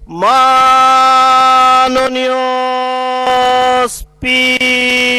মাননীয় স্পিকার,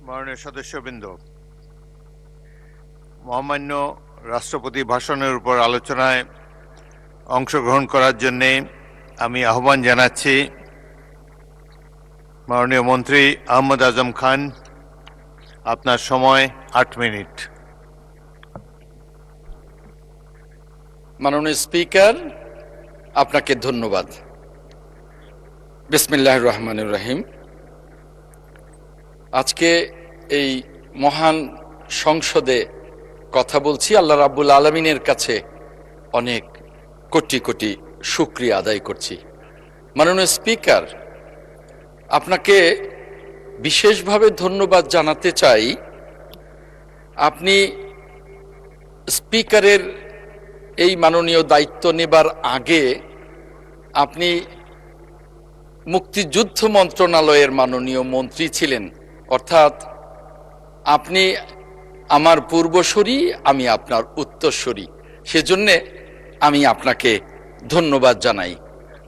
মাননীয় সদস্যবৃন্দ, মহামান্য রাষ্ট্রপতি ভাষণের উপর আলোচনায় অংশগ্রহণ করার জন্য আমি আহ্বান জানাচ্ছি মাননীয় মন্ত্রী আহমদ আজম খান। আপনার সময় 8 মিনিট। মাননীয় স্পিকার, আপনাকে ধন্যবাদ। বিসমিল্লাহির রহমানির রহিম। আজকে এই মহান সংসদে কথা বলছি, আল্লাহ রাব্বুল আলামিনের কাছে অনেক কোটি কোটি শুকরিয়া আদায় করছি। মাননীয় স্পিকার, আপনাকে বিশেষভাবে ধন্যবাদ জানাতে চাই। আপনি স্পিকারের এই মাননীয় দায়িত্ব নেবার আগে আপনি মুক্তিযুদ্ধ মন্ত্রণালয়ের মাননীয় মন্ত্রী ছিলেন, অর্থাৎ আপনি আমার পূর্বসূরি, আমি আপনার উত্তরসূরি। সেজন্যে আমি আপনাকে ধন্যবাদ জানাই।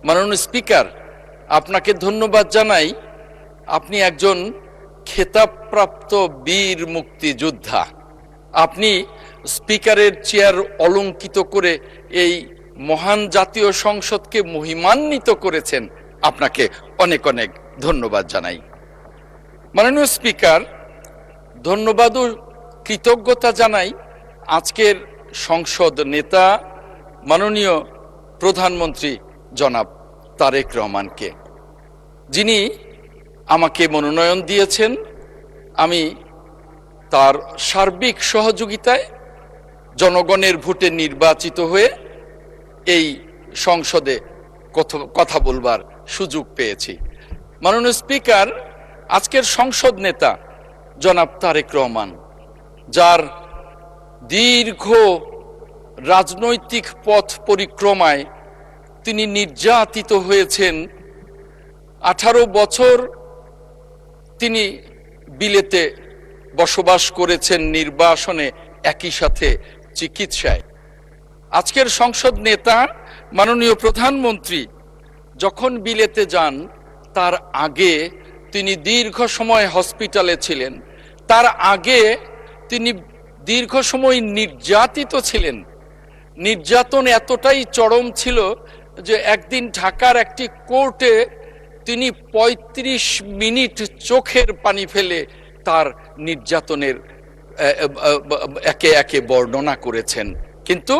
মাননীয় স্পিকার, আপনাকে ধন্যবাদ জানাই। আপনি একজন খেতাবপ্রাপ্ত বীর মুক্তিযোদ্ধা। আপনি স্পিকারের চেয়ার অলংকিত করে এই মহান জাতীয় সংসদকে মহিমান্বিত করেছেন। আপনাকে অনেক অনেক ধন্যবাদ জানাই। মাননীয় স্পিকার, ধন্যবাদ ও কৃতজ্ঞতা জানাই আজকের সংসদ নেতা মাননীয় প্রধানমন্ত্রী জনাব তারেক রহমানকে, যিনি আমাকে মনোনয়ন দিয়েছেন। আমি তার সার্বিক সহযোগিতায় জনগণের ভোটে নির্বাচিত হয়ে এই সংসদে কথা বলবার সুযোগ পেয়েছি। মাননীয় স্পিকার, আজকের সংসদ নেতা জনাব তারেক রহমান, যার দীর্ঘ রাজনৈতিক পথ পরিক্রমায় তিনি নির্যাতিত হয়েছেন। 18 বছর তিনি বিলেতে বসবাস করেছেন, নির্বাসনে, একই সাথে চিকিৎসায়। আজকের সংসদ নেতা মাননীয় প্রধানমন্ত্রী যখন বিলেতে যান, তার আগে তিনি দীর্ঘ সময় হসপিটালে ছিলেন। তার আগে তিনি দীর্ঘ সময় নির্যাতিত ছিলেন। নির্যাতন এতটাই চরম ছিল যে একদিন ঢাকার একটি কোর্টে তিনি 35 মিনিট চোখের পানি ফেলে তার নির্যাতনের একে একে বর্ণনা করেছেন। কিন্তু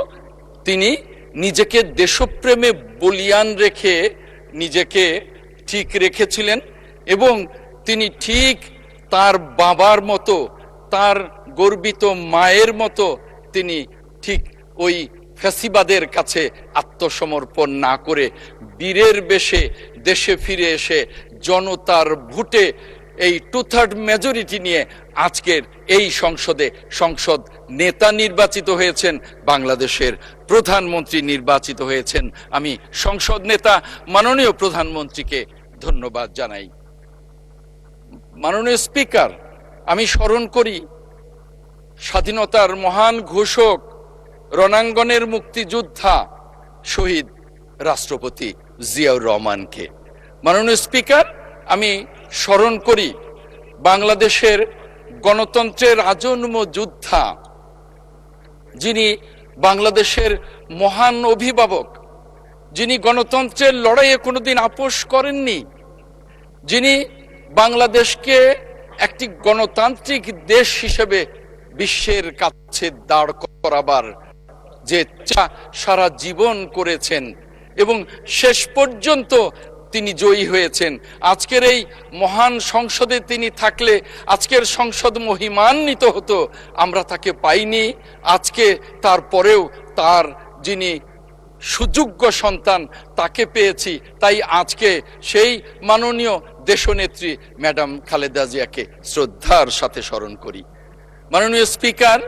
তিনি নিজেকে দেশপ্রেমে বলিয়ান রেখে নিজেকে ঠিক রেখেছিলেন এবং তিনি ঠিক তার বাবার মতো, তার গর্বিত মায়ের মতো তিনি ঠিক ওই ফ্যাসিবাদের কাছে আত্মসমর্পণ না করে বীরের বেশে দেশে ফিরে এসে জনতার ভোটে এই 2/3 মেজরিটি নিয়ে আজকের এই সংসদে সংসদ নেতা নির্বাচিত হয়েছেন, বাংলাদেশের প্রধানমন্ত্রী নির্বাচিত হয়েছেন। আমি সংসদ নেতা মাননীয় প্রধানমন্ত্রীকে ধন্যবাদ জানাই। মাননীয় স্পিকার, আমি স্মরণ করি স্বাধীনতার মহান ঘোষক, রণাঙ্গনের মুক্তিযোদ্ধা শহীদ রাষ্ট্রপতি জিয়াউর রহমানকে। মাননীয় স্পিকার, আমি স্মরণ করি বাংলাদেশের গণতন্ত্রের আজন্ম যোদ্ধা, যিনি বাংলাদেশের মহান অভিভাবক, যিনি গণতন্ত্রের লড়াইয়ে কোনোদিন আপোষ করেননি, যিনি বাংলাদেশকে একটি গণতান্ত্রিক দেশ হিসেবে বিশ্বের কাছে দাঁড় করাবার যে সারা জীবন করেছেন এবং শেষ পর্যন্ত তিনি জয়ী হয়েছেন। আজকের এই মহান সংসদে তিনি থাকলে আজকের সংসদ মহিমান্বিত হতো, আমরা তাকে পাইনি। আজকে তারপরেও তার যিনি সুযোগ্য সন্তান তাকে পেয়েছি, তাই আজকে সেই মাননীয় দেশনেত্রী ম্যাডাম খালেদা জিয়াকে শ্রদ্ধার সাথে স্মরণ করি। মাননীয় স্পিকার,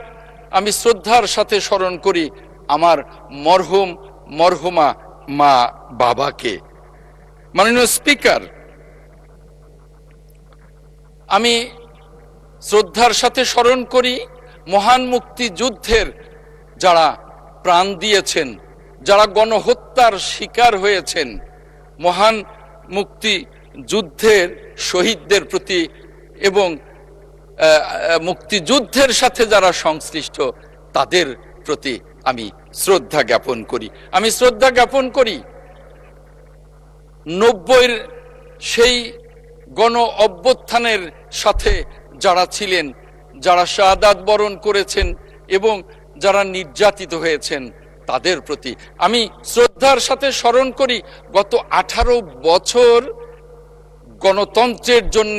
আমি শ্রদ্ধার সাথে স্মরণ করি আমার মরহুম মরহুমা মা বাবাকে। মাননীয় স্পিকার, আমি শ্রদ্ধার সাথে স্মরণ করি মহান মুক্তিযুদ্ধের যারা প্রাণ দিয়েছেন, যারা গণহত্যার শিকার হয়েছেন, মহান মুক্তিযুদ্ধের শহীদদের প্রতি এবং মুক্তিযুদ্ধের সাথে যারা সংশ্লিষ্ট তাদের প্রতি আমি শ্রদ্ধা জ্ঞাপন করি। আমি শ্রদ্ধা জ্ঞাপন করি 90-এর সেই গণ অভ্যুত্থানের সাথে যারা ছিলেন, যারা শাহাদাত বরণ করেছেন এবং যারা নির্যাতিত হয়েছেন তাদের প্রতি আমি শ্রদ্ধার সাথে স্মরণ করি গত 18 বছর গণতন্ত্রের জন্য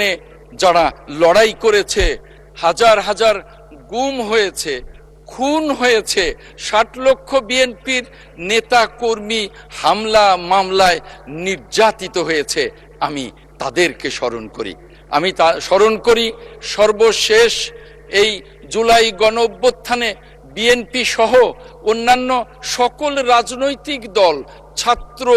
যারা লড়াই করেছে, হাজার হাজার গুম হয়েছে, খুন হয়েছে, 60 লক্ষ বিএনপির নেতা কর্মী হামলা মামলায় নির্যাতিত হয়েছে, আমি তাদেরকে স্মরণ করি। আমি স্মরণ করি সর্বশেষ এই জুলাই গণ অভ্যুত্থানে বিএনপি সহ অন্যান্য সকল রাজনৈতিক দল, ছাত্র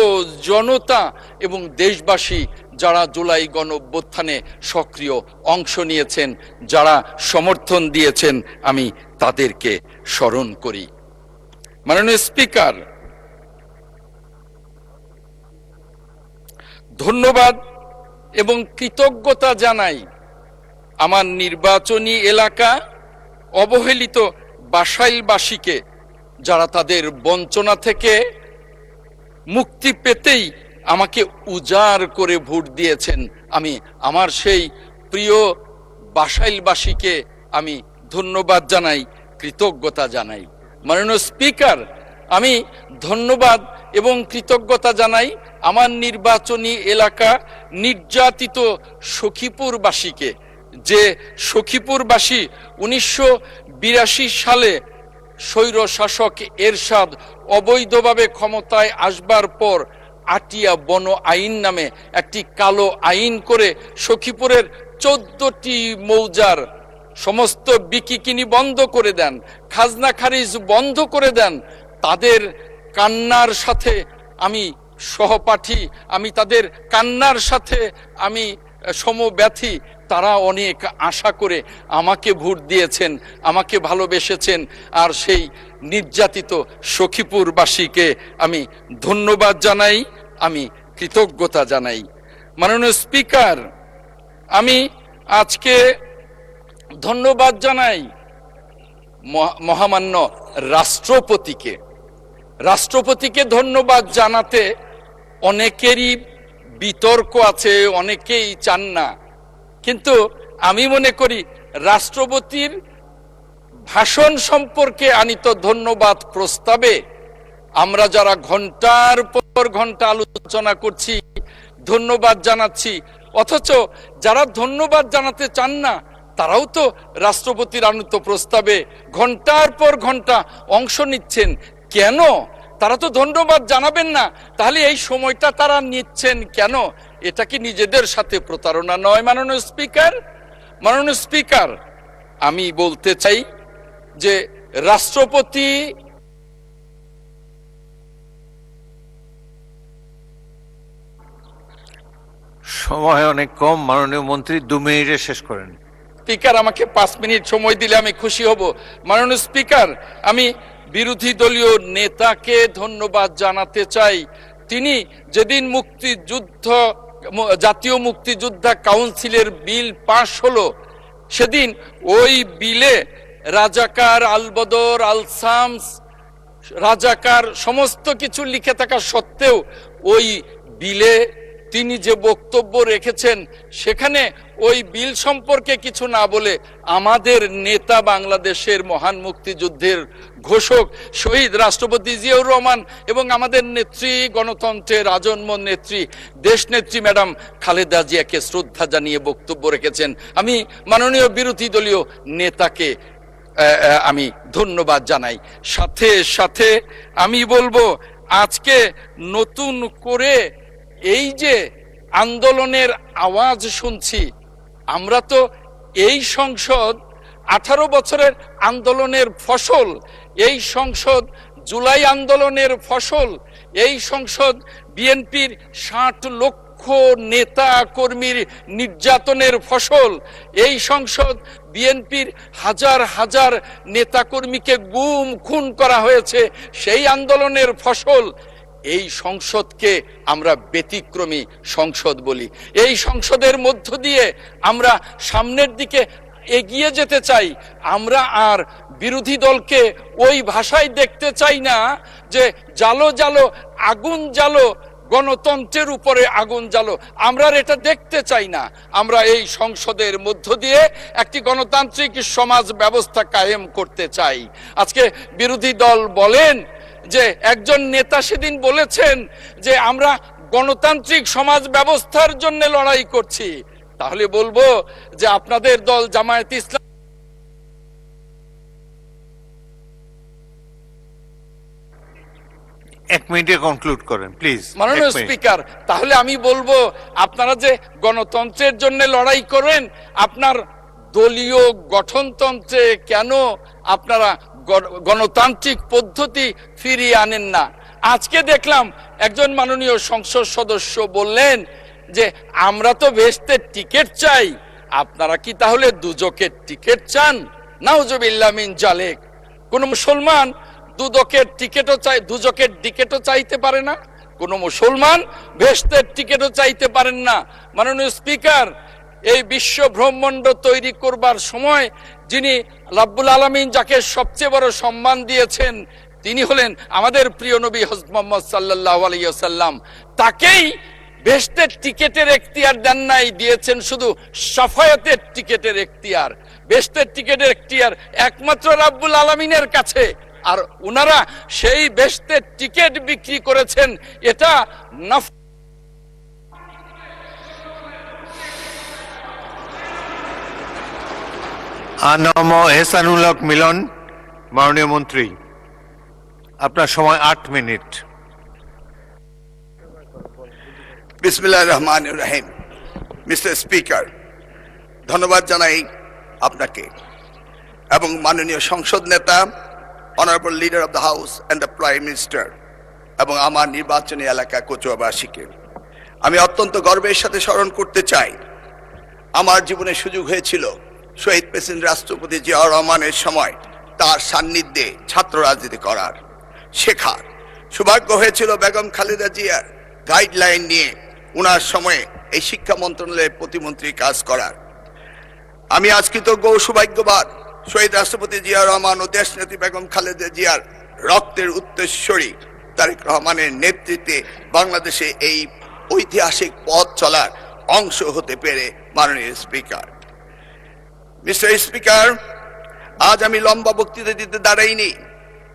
জনতা এবং দেশবাসী যারা জুলাই গণ অভ্যুত্থানে সক্রিয় অংশ নিয়েছেন, যারা সমর্থন দিয়েছেন, আমি তাদেরকে স্মরণ করি। মাননীয় স্পিকার, ধন্যবাদ এবং কৃতজ্ঞতা জানাই আমার নির্বাচনী এলাকা অবহেলিত বাসাইলবাসীকে, যারা তাদের বঞ্চনা থেকে মুক্তি পেতেই আমাকে উজাড় করে ভোট দিয়েছেন। আমি আমার সেই প্রিয় বাসাইলবাসীকে আমি ধন্যবাদ জানাই, কৃতজ্ঞতা জানাই। মাননীয় স্পিকার, আমি ধন্যবাদ এবং কৃতজ্ঞতা জানাই আমার নির্বাচনী এলাকা নির্যাতিত সখীপুরবাসীকে, যে সখীপুরবাসী 1982 সালে স্বৈর শাসক এরশাদ অবৈধভাবে ক্ষমতায় আসবার পর আটিয়া বন আইন নামে একটি কালো আইন করে সখীপুরের 14টি মৌজার সমস্ত বিকিকিনি বন্ধ করে দেন, খাজনা খারিজ বন্ধ করে দেন। তাদের কান্নার সাথে আমি সহপাঠী, আমি তাদের কান্নার সাথে আমি সমব্যথী। তারা অনেক আশা করে আমাকে ভোট দিয়েছেন, আমাকে ভালোবেসেছেন, আর সেই নির্যাতিত সখীপুরবাসীকে আমি ধন্যবাদ জানাই, আমি কৃতজ্ঞতা জানাই। মাননীয় স্পিকার, আমি আজকে ধন্যবাদ জানাই মহামান্য রাষ্ট্রপতিকে। রাষ্ট্রপতিকে ধন্যবাদ জানাতে অনেকেরই বিতর্ক আছে, অনেকেই চান না, কিন্তু আমি মনে করি রাষ্ট্রপতির ভাষণ সম্পর্কে আনিত ধন্যবাদ প্রস্তাবে আমরা যারা ঘন্টার পর ঘন্টা আলোচনা করছি, ধন্যবাদ জানাচ্ছি, অথচ যারা ধন্যবাদ জানাতে চান না তারাও তো রাষ্ট্রপতির আনিত প্রস্তাবে ঘন্টার পর ঘন্টা অংশ নিচ্ছেন। কেন? তারা তো ধন্যবাদ জানাবেন না, তাহলে এই সময়টা তারা নিচ্ছেন কেন? এটা কি নিজেদের সাথে প্রতারণা নয়? মাননীয় স্পিকার, মাননীয় স্পিকার, আমি বলতে চাই যে রাষ্ট্রপতি সময় অনেক কম, মাননীয় মন্ত্রী 2 মিনিটে শেষ করেন। স্পিকার, আমাকে 5 মিনিট সময় দিলে আমি খুশি হব। মাননীয় স্পিকার, আমি বিরোধী দলীয় নেতাকে ধন্যবাদ জানাতে চাই। তিনি যেদিন জাতীয় মুক্তিযোদ্ধা কাউন্সিলের বিল পাশ হলো, সেদিন ওই বিলে রাজাকার, আলবদর, আলসামস, রাজাকার সমস্ত কিছু লিখে থাকা সত্ত্বেও ওই বিলে তিনি যে বক্তব্য রেখেছেন সেখানে ওই বিল সম্পর্কে কিছু না বলে আমাদের নেতা, বাংলাদেশের মহান মুক্তিযুদ্ধের ঘোষক শহীদ রাষ্ট্রপতি জিয়াউর রহমান এবং আমাদের নেত্রী, গণতন্ত্রের আজন্ম নেত্রী, দেশনেত্রী ম্যাডাম খালেদা জিয়াকে শ্রদ্ধা জানিয়ে বক্তব্য রেখেছেন। আমি মাননীয় বিরোধী দলীয় নেতাকে আমি ধন্যবাদ জানাই। সাথে সাথে আমি বলবো, আজকে নতুন করে এই যে আন্দোলনের আওয়াজ শুনছি, আমরা তো এই সংসদ 18 বছরের আন্দোলনের ফসল, এই সংসদ জুলাই আন্দোলনের ফসল, এই সংসদ বিএনপির 60 লক্ষ নেতা কর্মীর নির্যাতনের ফসল, এই সংসদ বিএনপির হাজার হাজার নেতা কর্মীকে গুম খুন করা হয়েছে সেই আন্দোলনের ফসল। এই সংসদকে আমরা ব্যতিক্রমী সংসদ বলি। এই সংসদের মধ্য দিয়ে আমরা সামনের দিকে এগিয়ে যেতে চাই। আমরা আর বিরোধী দলকে ওই ভাষায় দেখতে চাই না যে জালো জালো, আগুন জালো, গণতন্ত্রের উপরে আগুন জালো। আমরা এটা দেখতে চাই না। আমরা এই সংসদের মধ্য দিয়ে একটি গণতান্ত্রিক সমাজ ব্যবস্থা কায়েম করতে চাই। আজকে বিরোধী দল বলেন যে, একজন নেতা সেদিন বলেছেন যে আমরা গণতান্ত্রিক সমাজ ব্যবস্থার জন্য লড়াই করছি। তাহলে বলবো যে আপনাদের দল জামায়াত ইসলাম এক মিনিটে কনক্লুড করেন প্লিজ। মাননীয় স্পিকার, তাহলে আমি বলবো, আপনারা যে গণতন্ত্রের জন্য লড়াই করেন, আপনার দলীয় গঠনতন্ত্রে কেন আপনারা গণতান্ত্রিক পদ্ধতি ফিরিয়ে আনেন না? আজকে দেখলাম একজন মাননীয় সংসদ সদস্য বললেন যে আমরা তো বেহেশতের টিকিট চাই, আপনারা কি তাহলে দুজকের টিকিট চান? নাউজুবিল্লাহ মিন জালেক। কোন মুসলমান দুজকের টিকিটও চাইতে পারে না, কোন মুসলমান বেহেশতের টিকিটও চাইতে পারেন না। মাননীয় স্পিকার, এই বিশ্ব ব্রহ্মাণ্ড তৈরি করবার সময় যিনি রাব্বুল আলামিন যাকে সবচেয়ে বড় সম্মান দিয়েছেন, তিনি হলেন আমাদের প্রিয় নবী হযরত মুহাম্মদ সাল্লাল্লাহু আলাইহি ওয়াসাল্লাম। তাকেই বেহেশতের টিকিটের এখতিয়ার দেন নাই, দিয়েছেন শুধু শাফায়াতের টিকিটের এখতিয়ার। বেহেশতের টিকিটের এখতিয়ার একমাত্র রাব্বুল আলামিনের কাছে, আর ওনারা সেই বেহেশতের টিকিট বিক্রি করেছেন। এটা আনম এহসানুল হক মিলন, মাননীয় মন্ত্রী, আপনার সময় 8 মিনিট। বিসমিল্লাহির রহমানির রহিম। মিস্টার স্পিকার, ধন্যবাদ জানাই আপনাকে এবং মাননীয় সংসদ নেতা, honourable leader of the house and the prime minister এবং আমার নির্বাচনী এলাকা কচুয়াবাসীকে। আমি অত্যন্ত গর্বের সাথে স্মরণ করতে চাই, আমার জীবনে সুযোগ হয়েছিল শহীদ প্রেসিডেন্ট রাষ্ট্রপতি জিয়াউর রহমানের সময় তার সান্নিধ্যে ছাত্র রাজনীতি করার, শেখার সৌভাগ্য হয়েছিল বেগম খালেদা জিয়ার গাইডলাইন নিয়ে ওনার সময়ে এই শিক্ষা মন্ত্রণালয়ের প্রতিমন্ত্রী কাজ করার। আমি আজ কৃতজ্ঞ ও সৌভাগ্যবান শহীদ রাষ্ট্রপতি জিয়াউর রহমান ও দেশনেত্রী বেগম খালেদা জিয়ার রক্তের উত্তরসূরি তারেক রহমানের নেতৃত্বে বাংলাদেশে এই ঐতিহাসিক পথ চলার অংশ হতে পেরে। মাননীয় স্পিকার, মিস্টার স্পিকার, আজ আমি লম্বা বক্তৃতা দিতে দাঁড়াইনি,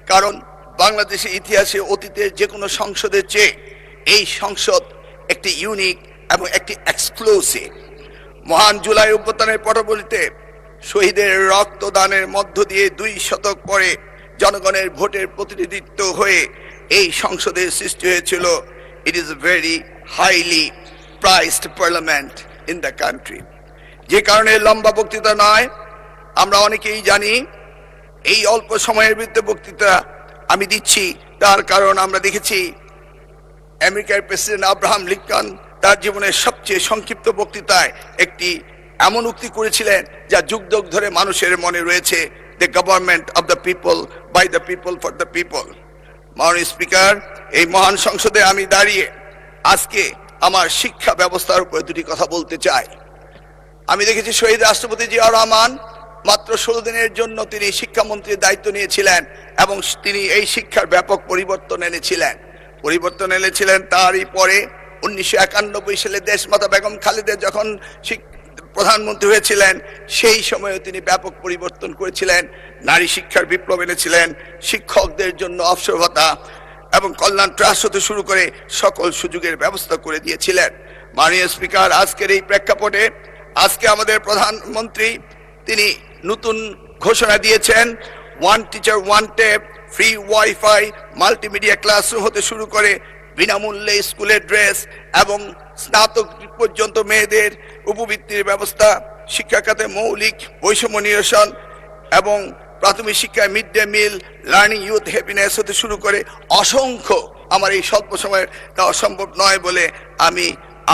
কারণ বাংলাদেশের ইতিহাসে অতীতের যে কোনো সংসদের চেয়ে এই সংসদ একটি ইউনিক এবং একটি এক্সক্লুসিভ। মহান জুলাই অভ্যুত্থানের পটভূমিতে শহীদের রক্তদানের মধ্য দিয়ে 2 শতক পরে জনগণের ভোটের প্রতিনিধিত্ব হয়ে এই সংসদের সৃষ্টি হয়েছিল। It is very highly priced parliament in the country. যে কারণে লম্বা বক্তৃতা নয়, আমরা অনেকেই জানি এই অল্প সময়ের ভিতরে বক্তৃতা আমি দিচ্ছি, তার কারণ আমরা দেখেছি আমেরিকার প্রেসিডেন্ট আব্রাহাম লিঙ্কন তার জীবনের সবচেয়ে সংক্ষিপ্ত বক্তৃতায় একটি এমন উক্তি করেছিলেন যা যুগ যুগ ধরে মানুষের মনে রয়েছে, the government of the people, by the people, for the people. মাননীয় স্পিকার, এই মহান সংসদে আমি দাঁড়িয়ে আজকে আমার শিক্ষা ব্যবস্থার উপরে 2টি কথা বলতে চাই। আমি দেখেছি শহীদ রাষ্ট্রপতি জিয়াউর রহমান মাত্র 16 দিনের জন্য তিনি শিক্ষামন্ত্রীর দায়িত্ব নিয়েছিলেন এবং তিনি এই শিক্ষার ব্যাপক পরিবর্তন এনেছিলেন। তারই পরে 1991 সালে দেশমাতা বেগম খালেদা যখন প্রধানমন্ত্রী হয়েছিলেন সেই সময়ে তিনি ব্যাপক পরিবর্তন করেছিলেন, নারী শিক্ষার বিপ্লব এনেছিলেন, শিক্ষকদের জন্য অবসর ভাতা এবং কল্যাণ ট্রাস্ট হতে শুরু করে সকল সুযোগের ব্যবস্থা করে দিয়েছিলেন। মাননীয় স্পিকার, আজকের এই প্রেক্ষাপটে আজকে আমাদের প্রধানমন্ত্রী তিনি নতুন ঘোষণা দিয়েছেন, one teacher one tab, free wifi, multimedia classroom হতে শুরু করে বিনামূল্যে স্কুলের ড্রেস এবং স্নাতক পর্যন্ত মেয়েদের উপবৃত্তির ব্যবস্থা, শিক্ষা খাতে মৌলিক বৈষম্য নিরসন এবং প্রাথমিক শিক্ষায় mid day meal, learning youth happiness হতে শুরু করে অসংখ্য, আমার এই স্বল্প সময়ের দেওয়া সম্ভব নয় বলে আমি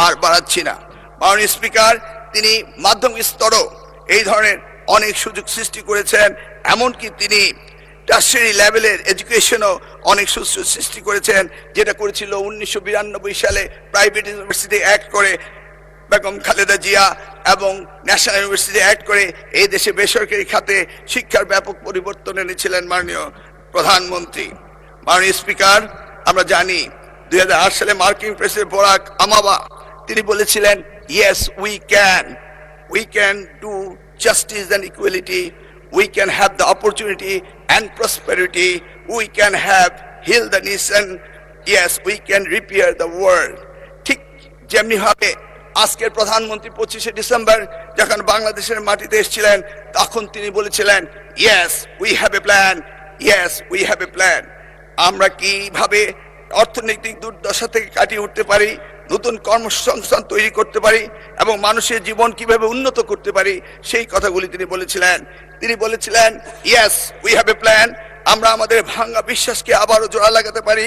আর বাড়াচ্ছি না। মাননীয় স্পিকার, তিনি মাধ্যমিক স্তরও এই ধরনের অনেক সুযোগ সৃষ্টি করেছেন, এমনকি তিনি টার্সিয়ারি লেভেলের এডুকেশনও অনেক সুযোগ সৃষ্টি করেছেন, যেটা করেছিল 1992 সালে প্রাইভেট ইউনিভার্সিটি অ্যাক্ট করে বেগম খালেদা জিয়া এবং ন্যাশনাল ইউনিভার্সিটি অ্যাক্ট করে এই দেশে বেসরকারি খাতে শিক্ষার ব্যাপক পরিবর্তন এনেছিলেন মাননীয় প্রধানমন্ত্রী। মাননীয় স্পিকার, আমরা জানি 2008 সালে মার্কিন প্রেসিডেন্ট বারাক ওবামা তিনি বলেছিলেন, yes we can do justice and equality, we can have the opportunity and prosperity, we can have heal the nation, yes, we can repair the world. ঠিক যেমনি ভাবে আজকের প্রধানমন্ত্রী 25শে ডিসেম্বর যখন বাংলাদেশের মাটিতে এসেছিলেন তখন তিনি বলেছিলেন, yes, we have a plan, yes, we have a plan. আমরা কিভাবে অর্থনৈতিক দুর্দশা থেকে কাটিয়ে উঠতে পারি, নতুন কর্মসংস্থান তৈরি করতে পারি এবং মানুষের জীবন কিভাবে উন্নত করতে পারি সেই কথাগুলি তিনি বলেছিলেন। তিনি বলেছিলেন, yes we have a plan, আমরা আমাদের ভাঙা বিশ্বাসকে আবারও জোড়া লাগাতে পারি,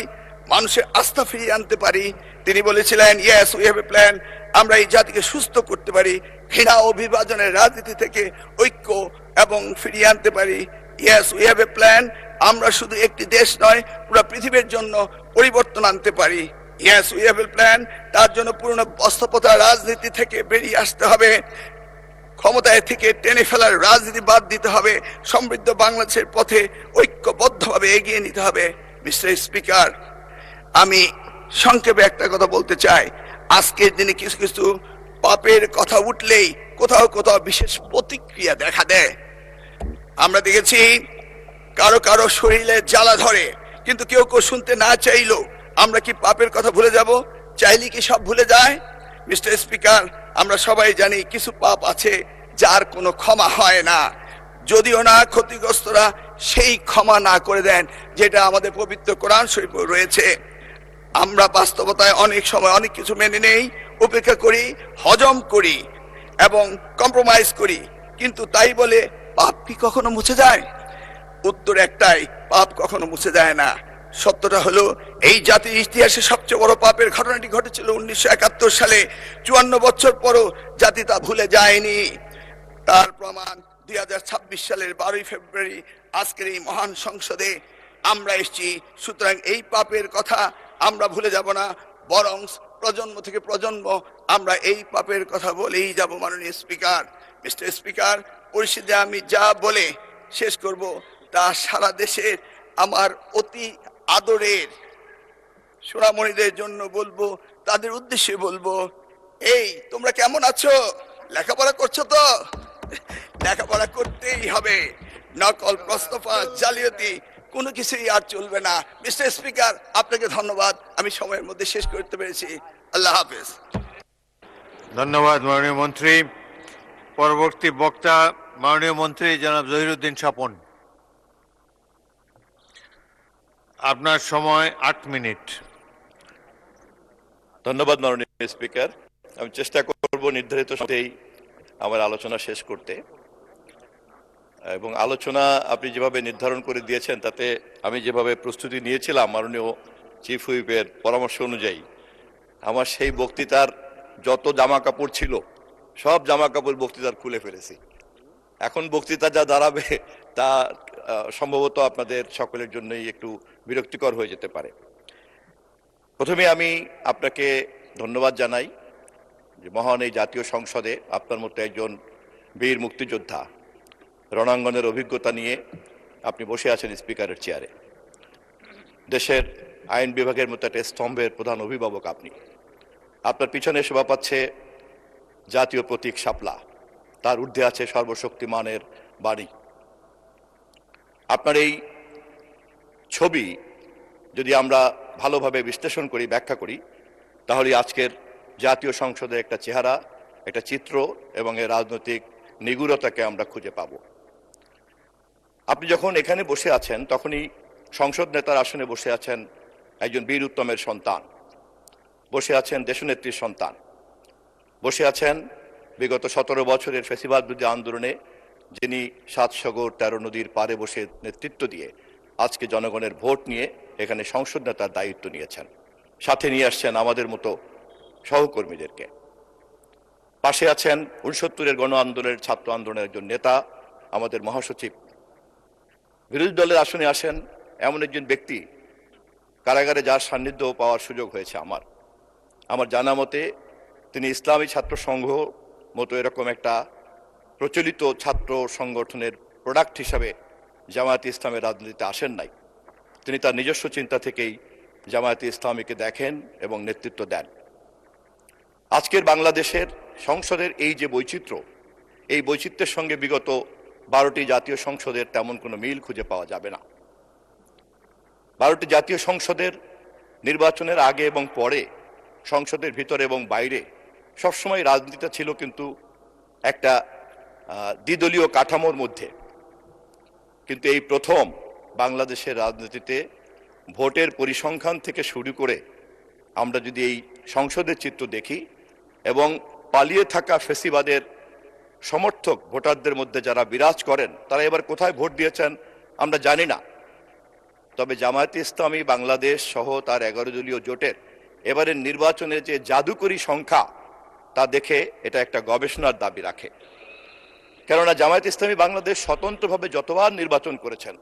মানুষের আস্থা ফিরিয়ে আনতে পারি। তিনি বলেছিলেন, yes we have a plan, আমরা এই জাতিকে সুস্থ করতে পারি, ঘৃণা ও বিভাজনের রাজনীতি থেকে ঐক্য এবং ফিরিয়ে আনতে পারি। Yes we have a plan, আমরা শুধু একটি দেশ নয় পুরো পৃথিবীর জন্য পরিবর্তন আনতে পারি। Yes we have a plan, তার জন্য পুরনো বস্ত্রপতা রাজনীতি থেকে বেরিয়ে আসতে হবে, ক্ষমতায় থেকে টেনে ফেলার রাজনীতি বাদ দিতে হবে, সমৃদ্ধ বাংলাদেশের পথে ঐক্যবদ্ধভাবে এগিয়ে নিতে হবে। মিস্টার স্পিকার, আমি সংক্ষেপে একটা কথা বলতে চাই। আজকের দিনে কিছু কিছু পাপের কথা উঠলেই কোথাও কোথাও বিশেষ প্রতিক্রিয়া দেখা দেয়। আমরা দেখেছি কারো কারো শরীরে জ্বালা ধরে, কিন্তু কেউ কেউ শুনতে না চাইলো। আমরা কি পাপের কথা ভুলে যাব? চাইলে কি সব ভুলে যায়? মিস্টার স্পিকার, আমরা সবাই জানি কিছু পাপ আছে যার কোনো ক্ষমা হয় না, যদিও না ক্ষতিগ্রস্তরা সেই ক্ষমা না করে দেন যেটা আমাদের পবিত্র কোরআন শরীফে রয়েছে। আমরা বাস্তবতায় অনেক সময় অনেক কিছু মেনে নেই, উপেক্ষা করি, হজম করি এবং কম্প্রোমাইজ করি, কিন্তু তাই বলে পাপ কি কখনো মুছে যায়? উত্তর একটাই, পাপ কখনো মুছে যায় না। সত্যটা হলো এই জাতির ইতিহাসে সবচেয়ে বড় পাপের ঘটনাটি ঘটেছিল 1971 সালে। 54 বছর পরও জাতি তা ভুলে যায়নি। তার প্রমাণ 2026 সালের 12 ফেব্রুয়ারি আজকের এই মহান সংসদে আমরা এসেছি। সুতরাং এই পাপের কথা আমরা ভুলে যাব না, বরং প্রজন্ম থেকে প্রজন্ম আমরা এই পাপের কথা বলেই যাব। মাননীয় স্পিকার, মিস্টার স্পিকার, পরিষদে আমি যা বলে শেষ করব তা সারা দেশের আমার অতি আদরের সোনামণিদের জন্য বলবো, তাদের উদ্দেশ্যে বলবো, এই তোমরা কেমন আছো? লেখাপড়া করছো তো? লেখাপড়া করতেই হবে, নকল, প্রস্তফা, জালিয়াতি কোনো কিছুই আর চলবে না। মিস্টার স্পিকার, আপনাকে ধন্যবাদ, আমি সময়ের মধ্যে শেষ করতে পেরেছি। আল্লাহ হাফেজ। ধন্যবাদ মাননীয় মন্ত্রী। পরবর্তী বক্তা মাননীয় মন্ত্রী জনাব জহিরুদ্দিন স্বপন। আপনার সময় 8 মিনিট। ধন্যবাদ মাননীয় স্পিকার। আমি চেষ্টা করব নির্ধারিত সময়েই আমার আলোচনা শেষ করতে, এবং আলোচনা আপনি যেভাবে নির্ধারণ করে দিয়েছেন তাতে আমি যেভাবে প্রস্তুতি নিয়েছিলাম মাননীয় চিফ হুইপের পরামর্শ অনুযায়ী আমার সেই বক্তৃতার যত জামা কাপড় ছিল সব জামা কাপড় বক্তৃতার খুলে ফেলেছি। এখন বক্তৃতা যা দাঁড়াবে তা সম্ভবত আপনাদের সকলের জন্যই একটু বিরক্তিকর হয়ে যেতে পারে। প্রথমে আমি আপনাকে ধন্যবাদ জানাই যে মহান এই জাতীয় সংসদে আপনার মতো একজন বীর মুক্তিযোদ্ধা রণাঙ্গনের অভিজ্ঞতা নিয়ে আপনি বসে আছেন স্পিকারের চেয়ারে। দেশের আইন বিভাগের মতো একটা স্তম্ভের প্রধান অভিভাবক আপনি। আপনার পিছনে শোভা পাচ্ছে জাতীয় প্রতীক শাপলা, তার ঊর্ধ্বে আছে সর্বশক্তিমানের বাণী। আপনার এই ছবি যদি আমরা ভালোভাবে বিশ্লেষণ করি, ব্যাখ্যা করি, তাহলে আজকের জাতীয় সংসদের একটা চেহারা, একটা চিত্র এবং এর রাজনৈতিক নিগূঢ়তাকে আমরা খুঁজে পাব। আপনি যখন এখানে বসে আছেন তখনই সংসদ নেতার আসনে বসে আছেন একজন বীর উত্তমের সন্তান, বসে আছেন দেশনেত্রীর সন্তান, বসে আছেন বিগত 17 বছরের ফ্যাসিবাদ বিরোধী আন্দোলনে যিনি 7 সাগর 13 নদীর পারে বসে নেতৃত্ব দিয়ে আজকে জনগণের ভোট নিয়ে এখানে সংসদ নেতার দায়িত্ব নিয়েছেন। সাথে নিয়ে আসছেন আমাদের মতো সহকর্মীদেরকে। পাশে আছেন 69-এর গণ আন্দোলনের ছাত্র আন্দোলনের একজন নেতা, আমাদের মহাসচিব। বিরোধী দলের আসনে আসেন এমন একজন ব্যক্তি কারাগারে যার সান্নিধ্য পাওয়ার সুযোগ হয়েছে আমার জানা মতে তিনি ইসলামী ছাত্র সংঘ মতো এরকম একটা প্রচলিত ছাত্র সংগঠনের প্রোডাক্ট হিসাবে জামায়াতে ইসলামের রাজনীতিতে আসেন নাই। তিনি তার নিজস্ব চিন্তা থেকেই জামায়াতে ইসলামীকে দেখেন এবং নেতৃত্ব দেন। আজকের বাংলাদেশের সংসদের এই যে বৈচিত্র্য, এই বৈচিত্র্যের সঙ্গে বিগত 12টি জাতীয় সংসদের তেমন কোনো মিল খুঁজে পাওয়া যাবে না। 12টি জাতীয় সংসদের নির্বাচনের আগে এবং পরে, সংসদের ভিতরে এবং বাইরে সবসময় রাজনীতিটা ছিল কিন্তু একটা দ্বিদলীয় কাঠামোর মধ্যে। কিন্তু এই প্রথম বাংলাদেশের রাজনীতিতে ভোটের পরিসংখ্যান থেকে শুরু করে আমরা যদি এই সংসদের চিত্র দেখি এবং পালিয়ে থাকা ফ্যাসিবাদের সমর্থক ভোটারদের মধ্যে যারা বিরাজ করেন তারা এবার কোথায় ভোট দিয়েছেন আমরা জানি না। তবে জামায়াতে ইসলামী বাংলাদেশ সহ তার 11 দলীয় জোটের এবারের নির্বাচনের যে জাদুকরী সংখ্যা তা দেখে এটা একটা গবেষণার দাবি রাখে। কেননা জামায়াতে ইসলামী বাংলাদেশ স্বতন্ত্রভাবে যতবার নির্বাচন করেছেন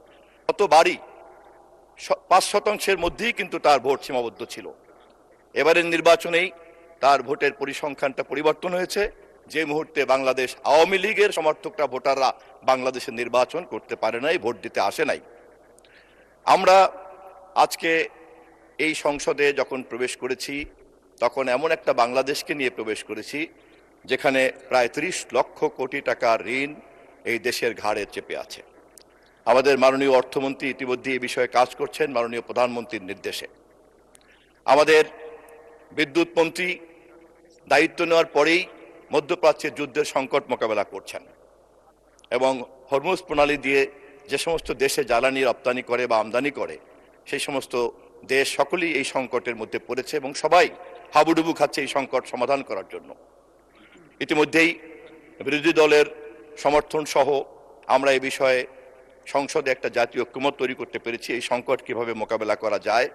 ততবারই 5% মধ্যেই কিন্তু তার ভোট সীমাবদ্ধ ছিল। এবারের নির্বাচনেই তার ভোটের পরিসংখ্যানটা পরিবর্তন হয়েছে, যে মুহূর্তে বাংলাদেশ আওয়ামী লীগের সমর্থকরা ভোটাররা বাংলাদেশের নির্বাচন করতে পারে নাই, ভোট দিতে আসে নাই। আমরা আজকে এই সংসদে যখন প্রবেশ করেছি তখন এমন একটা বাংলাদেশকে নিয়ে প্রবেশ করেছি যেখানে প্রায় 30 লক্ষ কোটি টাকার ঋণ এই দেশের ঘাড়ে চেপে আছে। আমাদের মাননীয় অর্থমন্ত্রী ইতিমধ্যে এই বিষয়ে কাজ করছেন মাননীয় প্রধানমন্ত্রীর নির্দেশে। আমাদের বিদ্যুৎ মন্ত্রী দায়িত্ব নেওয়ার পরেই মধ্যপ্রাচ্যের যুদ্ধের সংকট মোকাবেলা করছেন এবং হরমুজ প্রণালী দিয়ে যে সমস্ত দেশে জ্বালানি রপ্তানি করে বা আমদানি করে সেই সমস্ত দেশ সকলেই এই সংকটের মধ্যে পড়েছে এবং সবাই হাবুডুবু খাচ্ছে এই সংকট সমাধান করার জন্য। ইতিমধ্যেই বিরোধী দলের সমর্থন সহ আমরা এই বিষয়ে সংসদে একটা জাতীয় ঐক্যমত তৈরি করতে পেরেছি এই সংকট কিভাবে মোকাবেলা করা যায়।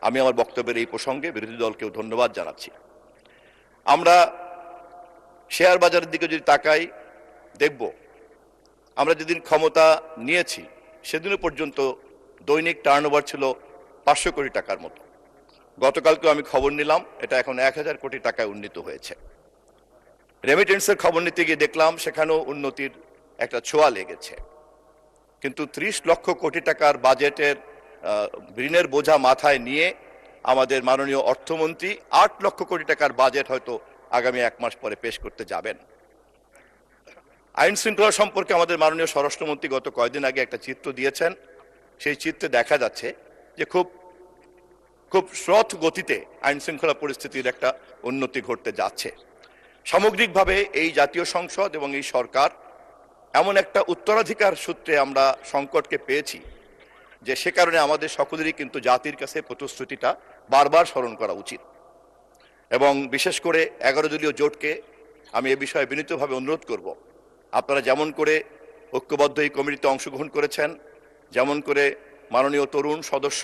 আমি আমার বক্তব্যের এই প্রসঙ্গে বিরোধী দলকেও ধন্যবাদ জানাচ্ছি। আমরা শেয়ার বাজারের দিকে যদি তাকাই দেখব আমরা যেদিন ক্ষমতা নিয়েছি সেদিনও পর্যন্ত দৈনিক টার্নওভার ছিল 500 কোটি টাকার মতো। গতকালকে আমি খবর নিলাম এটা এখন 1000 কোটি টাকায় উন্নীত হয়েছে। রেমিটেন্সের খবর নিতে গিয়ে দেখলাম সেখানেও উন্নতির একটা ছোঁয়া লেগেছে। কিন্তু 30 লক্ষ কোটি টাকার বাজেটের ঋণের বোঝা মাথায় নিয়ে আমাদের মাননীয় অর্থমন্ত্রী 8 লক্ষ কোটি টাকার বাজেট হয়তো আগামী 1 মাস পরে পেশ করতে যাবেন। আইন শৃঙ্খলা সম্পর্কে আমাদের মাননীয় স্বরাষ্ট্রমন্ত্রী গত কয়েকদিন আগে একটা চিত্র দিয়েছেন। সেই চিত্রে দেখা যাচ্ছে যে খুব শ্রথ গতিতে আইন শৃঙ্খলা পরিস্থিতির একটা উন্নতি ঘটতে যাচ্ছে। সামগ্রিকভাবে এই জাতীয় সংসদ এবং এই সরকার এমন একটা উত্তরাধিকার সূত্রে আমরা সংকটকে পেয়েছি যে সে কারণে আমাদের সকলেরই কিন্তু জাতির কাছে প্রতিশ্রুতিটা বারবার স্মরণ করা উচিত। এবং বিশেষ করে 11 দলীয় জোটকে আমি এ বিষয়ে বিনীতভাবে অনুরোধ করব, আপনারা যেমন করে ঐক্যবদ্ধ এই কমিটিতে অংশগ্রহণ করেছেন, যেমন করে মাননীয় তরুণ সদস্য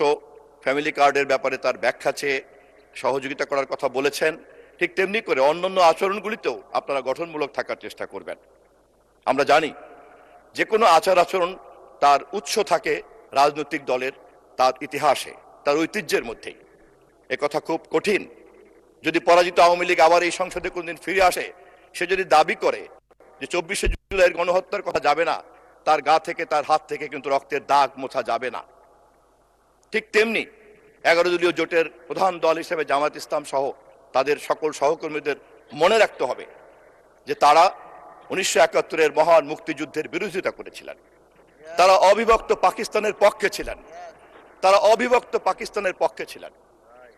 ফ্যামিলি কার্ডের ব্যাপারে তার ব্যাখ্যা চেয়ে সহযোগিতা করার কথা বলেছেন, ঠিক তেমনি করে অন্যান্য আচরণগুলিতেও আপনারা গঠনমূলক থাকার চেষ্টা করবেন। আমরা জানি যে কোনো আচার আচরণ তার উৎস থাকে রাজনৈতিক দলের তার ইতিহাসে, তার ঐতিহ্যের মধ্যেই। একথা খুব কঠিন। যদি পরাজিত আওয়ামী লীগ আবার এই সংসদে কোনদিন ফিরে আসে, সে যদি দাবি করে যে 24শে জুলাইয়ের গণহত্যার কথা যাবে না, তার গা থেকে তার হাত থেকে কিন্তু রক্তের দাগ মোছা যাবে না। ঠিক তেমনি 11 দলীয় জোটের প্রধান দল হিসেবে জামায়াত ইসলাম সহ তাদের সকল সহকর্মীদের মনে রাখতে হবে যে তারা 1971-এর মহান মুক্তিযুদ্ধের বিরোধিতা করেছিলেন। তারা অবিভক্ত পাকিস্তানের পক্ষে ছিলেন। তারা অবিভক্ত পাকিস্তানের পক্ষে ছিলেন।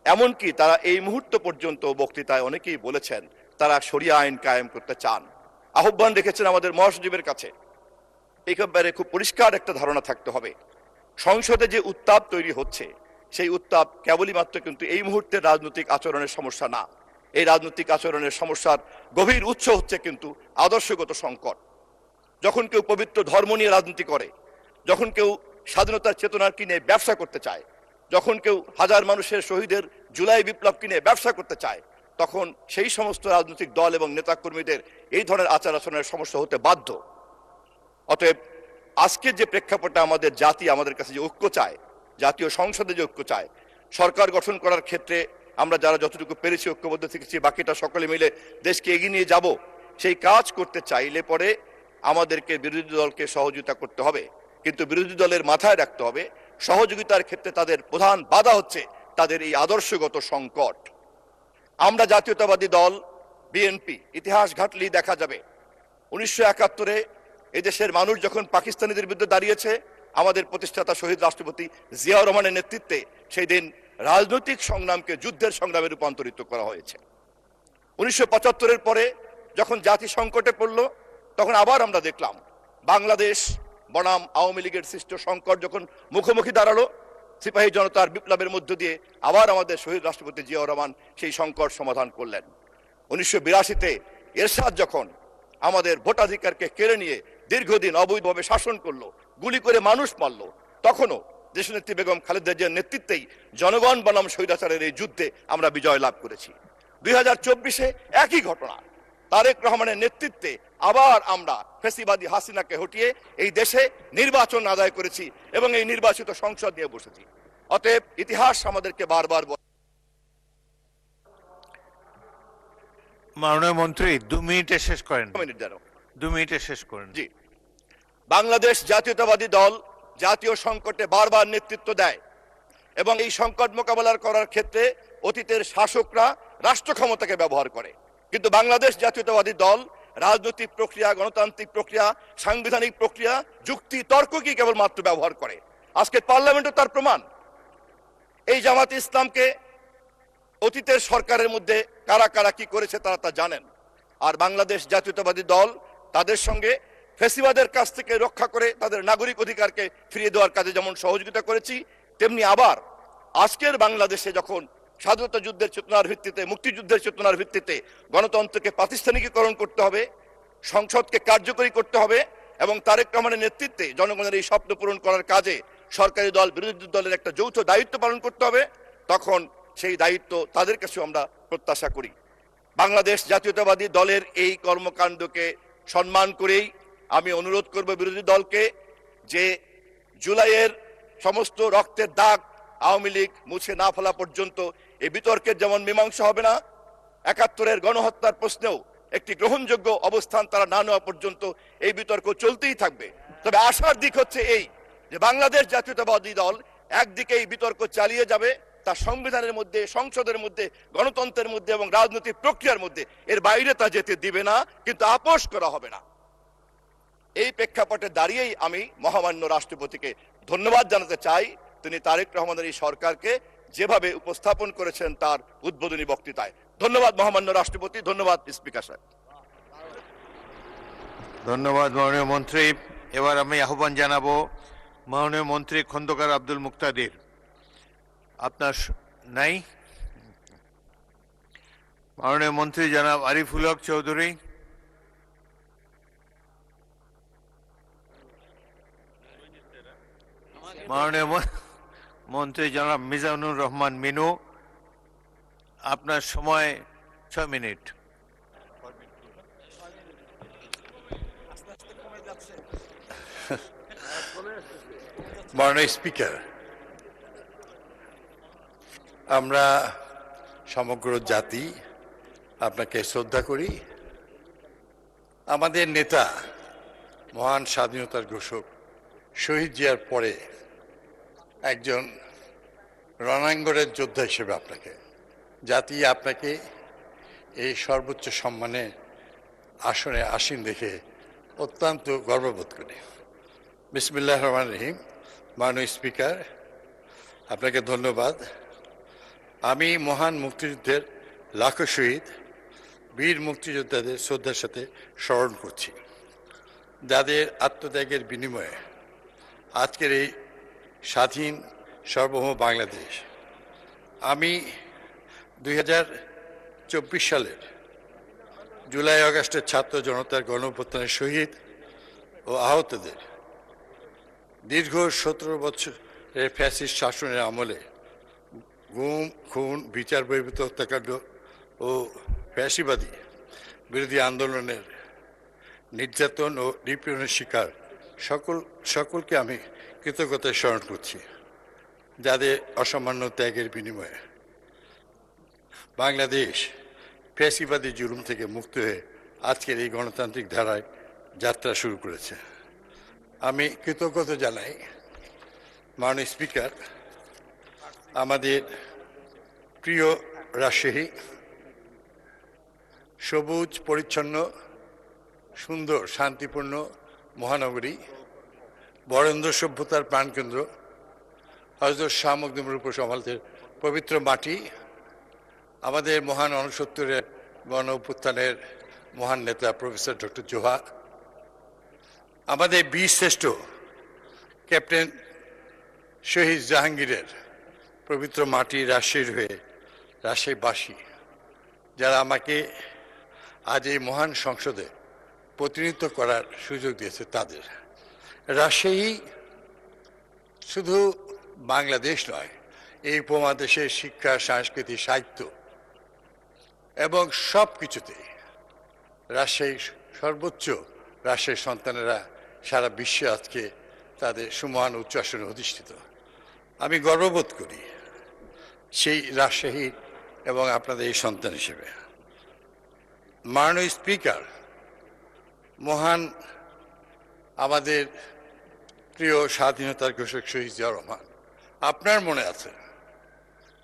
এমনকি তারা এই মুহূর্ত পর্যন্ত বক্তৃতায় অনেকেই বলেছেন তারা শরিয়া আইন কায়েম করতে চান, আহ্বান রেখেছেন আমাদের মহাসচিবের কাছে। এই ব্যাপারে খুব পরিষ্কার একটা ধারণা থাকতে হবে, সংসদে যে উত্তাপ তৈরি হচ্ছে সেই উত্তাপ কেবলই মাত্র কিন্তু এই মুহূর্তের রাজনৈতিক আচরণের সমস্যা না। এই রাজনৈতিক আচরণের সমস্যার গভীর উৎস হচ্ছে কিন্তু আদর্শগত সংকট। যখন কেউ পবিত্র ধর্ম নিয়ে রাজনীতি করে, যখন কেউ স্বাধীনতার চেতনার কিনে ব্যবসা করতে চায়, যখন কেউ হাজার মানুষের শহীদের জুলাই বিপ্লব কিনে ব্যবসা করতে চায়, তখন সেই সমস্ত রাজনৈতিক দল এবং নেতাকর্মীদের এই ধরনের আচার আচরণের সমস্যা হতে বাধ্য। অতএব আজকের যে প্রেক্ষাপটে আমাদের জাতি আমাদের কাছে যে ঐক্য চায়, জাতীয় সংসদে যে ঐক্য চায়, সরকার গঠন করার ক্ষেত্রে আমরা যারা যতটুকু পেরেছি ঐক্যবদ্ধ থেকেছি, বাকিটা সকলে মিলে দেশকে এগিয়ে নিয়ে যাব, সেই কাজ করতে চাইলে পরে আমাদেরকে বিরোধী দলকে সহযোগিতা করতে হবে। কিন্তু বিরোধী দলের মাথায় রাখতে হবে সহযোগিতার ক্ষেত্রে তাদের প্রধান বাধা হচ্ছে তাদের এই আদর্শগত সংকট। আমরা জাতীয়তাবাদী দল বিএনপি ইতিহাস ঘাটলেই দেখা যাবে 1971-এ এদেশের মানুষ যখন পাকিস্তানিদের বিরুদ্ধে দাঁড়িয়েছে, আমাদের প্রতিষ্ঠাতা শহীদ রাষ্ট্রপতি জিয়াউর রহমানের নেতৃত্বে সেই দিন রাজনৈতিক সংগ্রামকে যুদ্ধের সংগ্রামে রূপান্তরিত করা হয়েছে। 1975-এর পরে যখন জাতি সংকটে পড়ল, তখন আবার আমরা দেখলাম বাংলাদেশ বনাম আওয়ামী লীগের সৃষ্ট সংকট যখন মুখোমুখি দাঁড়ালো, সিপাহী জনতার বিপ্লবের মধ্য দিয়ে আবার আমাদের শহীদ রাষ্ট্রপতি জিয়াউর রহমান সেই সংকট সমাধান করলেন। 1982-তে এরশাদ যখন আমাদের ভোটাধিকারকে কেড়ে নিয়ে দীর্ঘদিন অবৈধভাবে শাসন করলো, গুলি করে মানুষ মারলো, তখনও দেশনেত্রী বেগম খালেদা জিয়ার নেতৃত্বেই জনগণ বনাম স্বৈরাচারের এই যুদ্ধে আমরা বিজয় লাভ করেছি। 2024-এ একই ঘটনা, তারেক রহমানের নেতৃত্বে আবার আমরা ফ্যাসিবাদী হাসিনাকে হটিয়ে এই দেশে নির্বাচন আদায় করেছি এবং এই নির্বাচিত সংসদ নিয়ে বসেছি। অতএব ইতিহাস আমাদেরকে বারবার মাননীয় মন্ত্রী 2 মিনিটে শেষ করেন। 2 মিনিটে শেষ করেন। জি, বাংলাদেশ জাতীয়তাবাদী দল জাতীয় সংকটে বারবার নেতৃত্ব দেয় এবং এই সংকট মোকাবেলা করার ক্ষেত্রে অতীতের শাসকরা রাষ্ট্র ক্ষমতাকে ব্যবহার করে, কিন্তু বাংলাদেশ জাতীয়তাবাদী দল রাজনৈতিক প্রক্রিয়া, গণতান্ত্রিক প্রক্রিয়া, সাংবিধানিক প্রক্রিয়া, যুক্তি তর্ককে কেবলমাত্র ব্যবহার করে। আজকে পার্লামেন্টও তার প্রমাণ। এই জামাত ইসলামকে অতীতের সরকারের মধ্যে কারা কারা কি করেছে তারা তা জানেন। আর বাংলাদেশ জাতীয়তাবাদী দল তাদের সঙ্গে ফ্যাসিবাদের কাছ থেকে রক্ষা করে তাদের নাগরিক অধিকারকে ফিরিয়ে দেওয়ার কাজে যেমন সহযোগিতা করেছি, তেমনি আবার আজকের বাংলাদেশে যখন স্বাধীনতা যুদ্ধের চেতনার ভিত্তিতে, মুক্তিযুদ্ধের চেতনার ভিত্তিতে গণতন্ত্রকে প্রাতিষ্ঠানিকীকরণ করতে হবে, সংসদকে কার্যকরী করতে হবে এবং তারেক রহমানের নেতৃত্বে জনগণের এই স্বপ্ন পূরণ করার কাজে সরকারি দল বিরোধী দলের একটা যৌথ দায়িত্ব পালন করতে হবে, তখন সেই দায়িত্ব তাদের কাছে আমরা প্রত্যাশা করি। বাংলাদেশ জাতীয়তাবাদী দলের এই কর্মকাণ্ডকে সম্মান করেই আমি অনুরোধ করব বিরোধী দলকে যে জুলাইয়ের সমস্ত রক্তের দাগ আওয়ামী লীগ মুছে না ফেলা পর্যন্ত এই বিতর্কের যেমন মীমাংসা হবে না, 71-এর গণহত্যার প্রশ্নেও একটি গ্রহণযোগ্য অবস্থান তারা না নেওয়া পর্যন্ত এই বিতর্ক চলতেই থাকবে। তবে আশার দিক হচ্ছে এই যে বাংলাদেশ জাতীয়তাবাদী দল একদিকে এই বিতর্ক চালিয়ে যাবে, তার সংবিধানের মধ্যে, সংসদের মধ্যে, গণতন্ত্রের মধ্যে এবং রাজনৈতিক প্রক্রিয়ার মধ্যে, এর বাইরে তা যেতে দিবে না, কিন্তু আপোষ করা হবে না। এই প্রেক্ষাপটে দাঁড়িয়েই আমি মহামান্য রাষ্ট্রপতিকে ধন্যবাদ জানাতে চাই, তিনি তারেক রহমানের এই সরকারকে যেভাবে উপস্থাপন করেছেন তার উদ্বোধনী বক্তৃতায়। ধন্যবাদ মহামান্য রাষ্ট্রপতি, ধন্যবাদ স্পিকার সাহেব। ধন্যবাদ মাননীয় মন্ত্রী। এবার আমি আহ্বান জানাবো মাননীয় মন্ত্রী খন্দকার আব্দুল মুক্তাদির। আপনার নাই? মাননীয় মন্ত্রী জনাব আরিফুল হক চৌধুরী, মাননীয় মন্ত্রী জনাব মিজানুর রহমান মিনু, আপনার সময় 6 মিনিট। মাননীয় স্পিকার, আমরা সমগ্র জাতি আপনাকে শ্রদ্ধা করি। আমাদের নেতা, মহান স্বাধীনতার ঘোষক শহীদ জিয়ার পরে একজন রণাঙ্গনের যোদ্ধা হিসেবে জাতি আপনাকে এই সর্বোচ্চ সম্মানে আসনে আসীন দেখে অত্যন্ত গর্ববোধ করি। বিসমিল্লাহির রহমানির রহিম। মাননীয় স্পিকার, আপনাকে ধন্যবাদ। আমি মহান মুক্তিযুদ্ধের লাখো শহীদ বীর মুক্তিযোদ্ধাদের শ্রদ্ধার সাথে স্মরণ করছি, যাদের আত্মত্যাগের বিনিময়ে আজকের এই স্বাধীন সার্বভৌম বাংলাদেশ। আমি 2024 সালের জুলাই আগস্টের ছাত্র জনতার গণঅভ্যুত্থানের শহীদ ও আহতদের দীর্ঘ 17 বছরের ফ্যাসিস্ট শাসনের আমলে গুম, খুন, বিচার বহির্ভূত হত্যাকাণ্ড ও ফ্যাসিবাদী বিরোধী আন্দোলনের নির্যাতন ও নিপীড়নের শিকার সকলকে আমি কৃতজ্ঞতায় স্মরণ করছি, যাদের অসামান্য ত্যাগের বিনিময়ে বাংলাদেশ ফ্যাসিবাদী জুলুম থেকে মুক্ত হয়ে আজকের এই গণতান্ত্রিক ধারায় যাত্রা শুরু করেছে। আমি কৃতজ্ঞতা জানাই মাননীয় স্পিকার, আমাদের প্রিয় রাজশাহী সবুজ, পরিচ্ছন্ন, সুন্দর, শান্তিপূর্ণ মহানগরী, বরেন্দ্র সভ্যতার প্রাণকেন্দ্র, হযরত শাহ মখদুমের উপর সমাজের পবিত্র মাটি, আমাদের মহান 69-এর গণ অভ্যুত্থানের মহান নেতা প্রফেসর ডক্টর জোহা, আমাদের বীর শ্রেষ্ঠ ক্যাপ্টেন শহীদ জাহাঙ্গীরের পবিত্র মাটি, রাজশাহীর হয়ে রাজশাহীবাসী যারা আমাকে আজ এই মহান সংসদে প্রতিনিধিত্ব করার সুযোগ দিয়েছে তাদের। রাজশাহী শুধু বাংলাদেশ নয়, এই উপমহাদেশের শিক্ষা, সংস্কৃতি, সাহিত্য এবং সব কিছুতে রাজশাহী সর্বোচ্চ। রাজশাহীর সন্তানেরা সারা বিশ্বে আজকে তাদের সুমহান উচ্চ আসনে অধিষ্ঠিত। আমি গর্ববোধ করি সেই রাজশাহী এবং আপনাদের এই সন্তান হিসেবে। মাননীয় স্পিকার, মহান আমাদের প্রিয় স্বাধীনতার ঘোষক শহীদ জিয়াউর রহমান, আপনার মনে আছে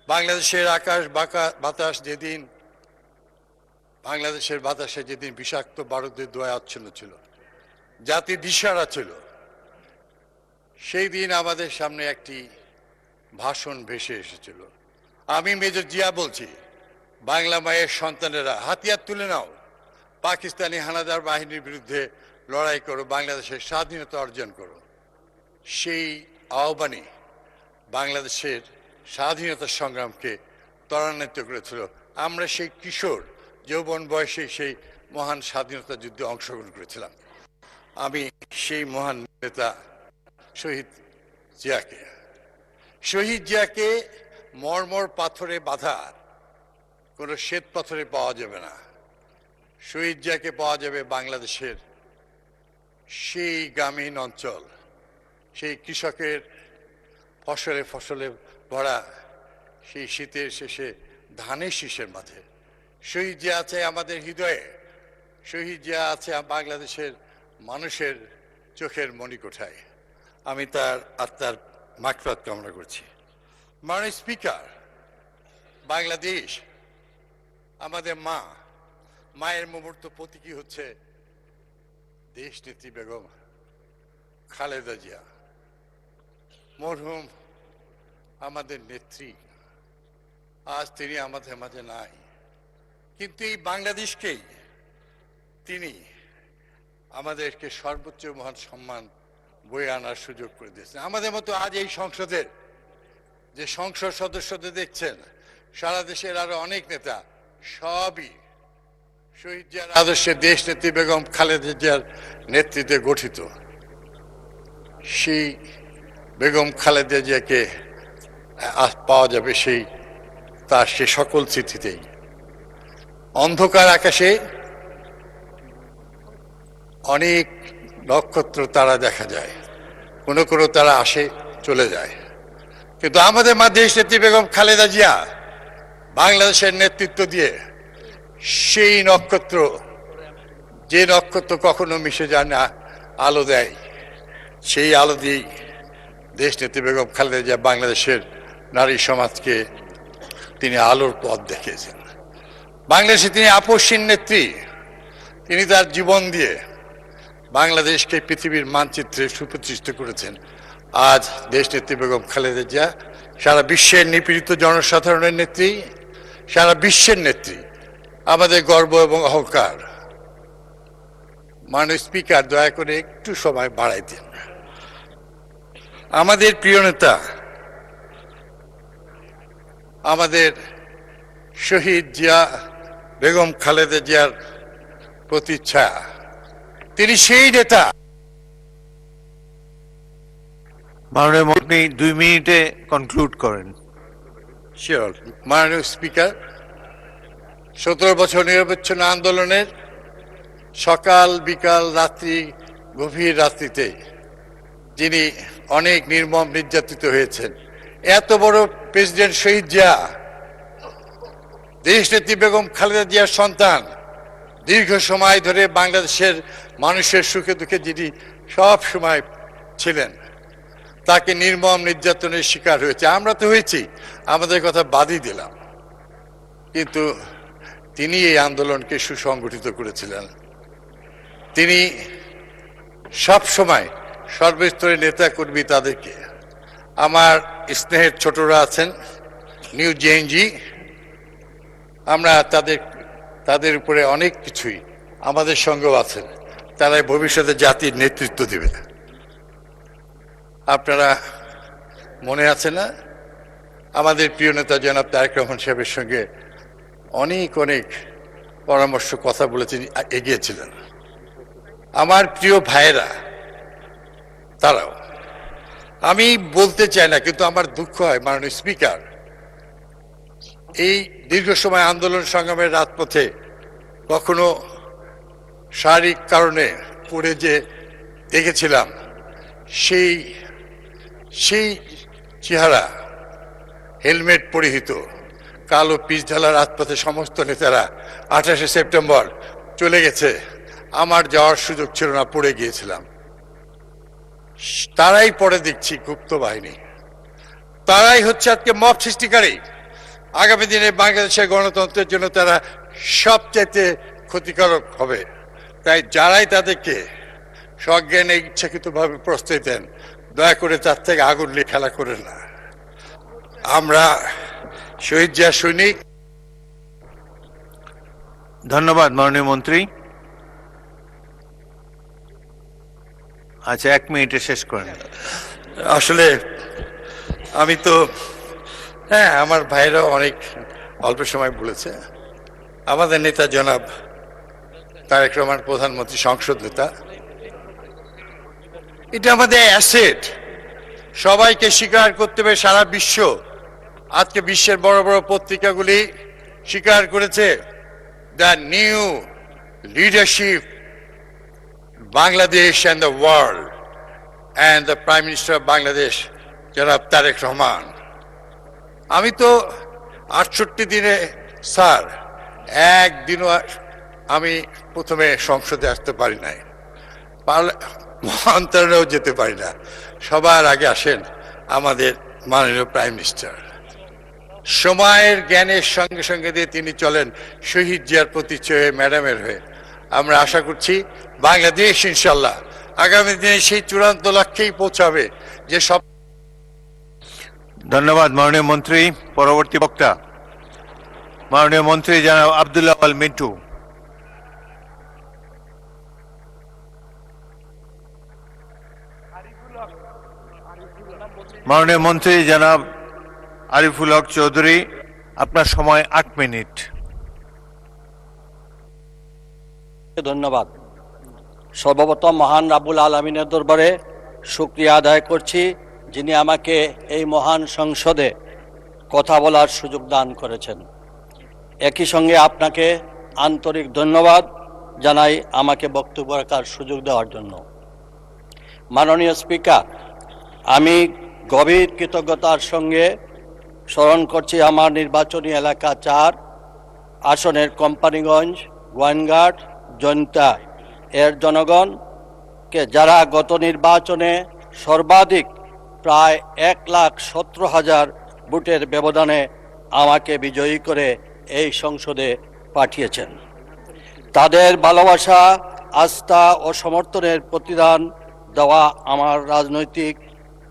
বাংলাদেশের আকাশ বাতাস যেদিন, বাংলাদেশের বাতাসে যেদিন বিষাক্ত বারুদের ধোঁয়া আচ্ছন্ন ছিল, জাতি দিশারা ছিল, সেই দিন আমাদের সামনে একটি ভাষণ ভেসে এসেছিল। আমি মেজর জিয়া বলছি, বাংলা মায়ের সন্তানেরা হাতিয়ার তুলে নাও, পাকিস্তানি হানাদার বাহিনীর বিরুদ্ধে লড়াই করো, বাংলাদেশের স্বাধীনতা অর্জন করো। সেই আহ্বানে বাংলাদেশের স্বাধীনতা সংগ্রামকে ত্বরান্বিত করেছিল। আমরা সেই কিশোর যৌবন বয়সে সেই মহান স্বাধীনতা যুদ্ধে অংশগ্রহণ করেছিলাম। আমি সেই মহান নেতা শহীদ জিয়াকে মর্মর পাথরে বাঁধা কোনো শ্বেত পাথরে পাওয়া যাবে না। শহীদ জিয়াকে পাওয়া যাবে বাংলাদেশের সেই গ্রামীণ অঞ্চল, সেই কৃষকের ফসলে ভরা সেই শীতের শেষে ধানের শীষের মাঝে। শহীদ জিয়া আছে আমাদের হৃদয়ে, শহীদ জিয়া আছে বাংলাদেশের মানুষের চোখের মণিকোঠায়। আমি তার আত্মার মাগফিরাত কামনা করছি। মাননীয় স্পিকার, বাংলাদেশ আমাদের মায়ের মুহূর্ত প্রতীকী হচ্ছে দেশ নেত্রী বেগম খালেদা জিয়া, মরহুম আমাদের নেত্রী। আজ তিনি আমাদের মাঝে নাই, কিন্তু এই বাংলাদেশকেই তিনি আমাদেরকে সর্বোচ্চ মহান সম্মান বয়ে আনার সুযোগ করে দিয়েছেন। আমাদের মতো আজ এই সংসদের যে সংসদ সদস্যদের দেখছেন, সারা দেশের আরো অনেক নেতা, সবই শহীদ জিয়ার আদর্শে দেশ নেত্রী বেগম খালেদা জিয়ার নেতৃত্বে গঠিত। সেই বেগম খালেদা জিয়াকে পাওয়া যাবে তার সে সকল স্মৃতিতেই। অন্ধকার আকাশে অনেক নক্ষত্র তারা দেখা যায়, কোনো কোনো তারা আসে চলে যায়, কিন্তু আমাদের মা দেশ নেত্রী বেগম খালেদা জিয়া বাংলাদেশের নেতৃত্ব দিয়ে সেই নক্ষত্র, যে নক্ষত্র কখনো মিশে যায় না, আলো দেয়, সেই আলো দিয়েই দেশ নেত্রী বেগম খালেদা জিয়া বাংলাদেশের নারী সমাজকে তিনি আলোর পথ দেখিয়েছেন। বাংলাদেশে তিনি আপসহীন নেত্রী। তিনি তার জীবন দিয়ে বাংলাদেশকে পৃথিবীর মানচিত্রে সুপ্রতিষ্ঠিত করেছেন। আজ দেশনেত্রী বেগম খালেদা জিয়া সারা বিশ্বের নিপীড়িত জনসাধারণের নেত্রী, সারা বিশ্বের নেত্রী, আমাদের গর্ব এবং অহংকার। মাননীয় স্পিকার, দয়া করে একটু সময় বাড়াই দিন। আমাদের প্রিয় নেতা, আমাদের শহীদ জিয়া বেগম খালেদা জিয়ার প্রতিচ্ছায়া, তিনি সেই নেতা। মাননীয় মন্ত্রী 2 মিনিটে কনক্লুড করেন। শিওর। মাননীয় স্পিকার, 17 বছর নিরবচ্ছিন্ন আন্দোলনের সকাল বিকাল রাত্রি, গভীর রাত্রিতে যিনি অনেক নির্মম নির্যাতিত হয়েছেন, এত বড় প্রেসিডেন্ট শহীদ জিয়া, দেশনেত্রী বেগম খালেদা জিয়ার সন্তান, দীর্ঘ সময় ধরে বাংলাদেশের মানুষের সুখে দুঃখে যিনি সব সময় ছিলেন, তাকে নির্মম নির্যাতনের শিকার হয়েছে। আমরা তো হয়েছি, আমাদের কথা বাদই দিলাম, কিন্তু তিনি এই আন্দোলনকে সুসংগঠিত করেছিলেন। তিনি সব সময় সর্বস্তরের নেতা কর্মী তাদেরকে, আমার স্নেহের ছোটরা আছেন নিউ জেএনজি, আমরা তাদের উপরে অনেক কিছুই, আমাদের সঙ্গেও আছেন, তারাই ভবিষ্যতে জাতির নেতৃত্ব দেবে। আপনারা মনে আছে না, আমাদের প্রিয় নেতা জনাব তারেক রহমান সাহেবের সঙ্গে অনেক অনেক পরামর্শ কথা বলেছেন, এগিয়েছিলেন। আমার প্রিয় ভাইয়েরা, তারাও, আমি বলতে চাই না, কিন্তু আমার দুঃখ হয় মাননীয় স্পিকার, এই দীর্ঘ সময় আন্দোলন সংগ্রামের রাজপথে কখনো শারীরিক কারণে পড়ে যে দেখেছিলাম, সেই চেহারা, হেলমেট পরিহিত কালো পিচঢালা রাজপথে সমস্ত নেতারা 28শে সেপ্টেম্বর চলে গেছে, আমার যাওয়ার সুযোগ ছিল না, পড়ে গিয়েছিলাম। তারাই পরে দেখছি গুপ্ত বাহিনী, তারাই হচ্ছে আজকে মব সৃষ্টিকারী। আগামী দিনে বাংলাদেশের গণতন্ত্রের জন্য তারা সবচাইতে ক্ষতিকারক হবে। তাই যারাই তাদেরকে সজ্ঞানে ইচ্ছাকৃতভাবে প্রশ্রয় দেন, দয়া করে তার থেকে আগুন নিয়ে খেলা করেন না। আমরা শহীদ জিয়া সৈনিক। ধন্যবাদ মাননীয় মন্ত্রী। আচ্ছা, 1 মিনিটে শেষ করেন। আসলে আমি তো, হ্যাঁ, আমার ভাইরাও অনেক অল্প সময় বলেছে। আমাদের নেতা জনাব তারেক রহমান প্রধানমন্ত্রী, সংসদ নেতা, এটা আমাদের অ্যাসেট, সবাইকে স্বীকার করতে হবে। সারা বিশ্ব, আজকে বিশ্বের বড় বড় পত্রিকাগুলি স্বীকার করেছে, the new leadership Bangladesh and the world and the prime minister of Bangladesh জনাব তারেক রহমান। আমি তো 68 দিনে, স্যার, একদিনও আমি প্রথমে সংসদে আসতে পারি নাই, মন্ত্রণালয়েও যেতে পারি না। সবার আগে আসেন আমাদের মাননীয় প্রাইম মিনিস্টার। সময়ের জ্ঞানের সঙ্গে সঙ্গে দিয়ে তিনি চলেন শহীদ জিয়ার প্রতিচ্ছয়ে ম্যাডামের হয়ে। আমরা আশা করছি বাংলাদেশ ইনশাল্লাহ আগামী দিনে সেই চূড়ান্ত লক্ষ্যেই পৌঁছাবে যে সব। ধন্যবাদ মাননীয় মন্ত্রী। পরবর্তী বক্তা মাননীয় মন্ত্রী জনাব আব্দুল্লাহ আল মিন্টু। মাননীয় মন্ত্রী জনাব আরিফুল হক চৌধুরী, আপনার সময় 8 মিনিট। ধন্যবাদ। সর্বপ্রথম মহান রাব্বুল আলামিনের দরবারে শুকরিয়া আদায় করছি, যিনি আমাকে এই মহান সংসদে কথা বলার সুযোগ দান করেছেন। একই সঙ্গে আপনাকে আন্তরিক ধন্যবাদ জানাই আমাকে বক্তব্য রাখার সুযোগ দেওয়ার জন্য। মাননীয় স্পিকার, আমি গভীর কৃতজ্ঞতার সঙ্গে স্মরণ করছি আমার নির্বাচনী এলাকা 4 আসনের কোম্পানিগঞ্জ, গোয়াইনঘাট, জয়ন্তা এর জনগণকে, যারা গত নির্বাচনে সর্বাধিক প্রায় 1,17,000 ভোটের ব্যবধানে আমাকে বিজয়ী করে এই সংসদে পাঠিয়েছেন। তাদের ভালোবাসা, আস্থা ও সমর্থনের প্রতিদান দেওয়া আমার রাজনৈতিক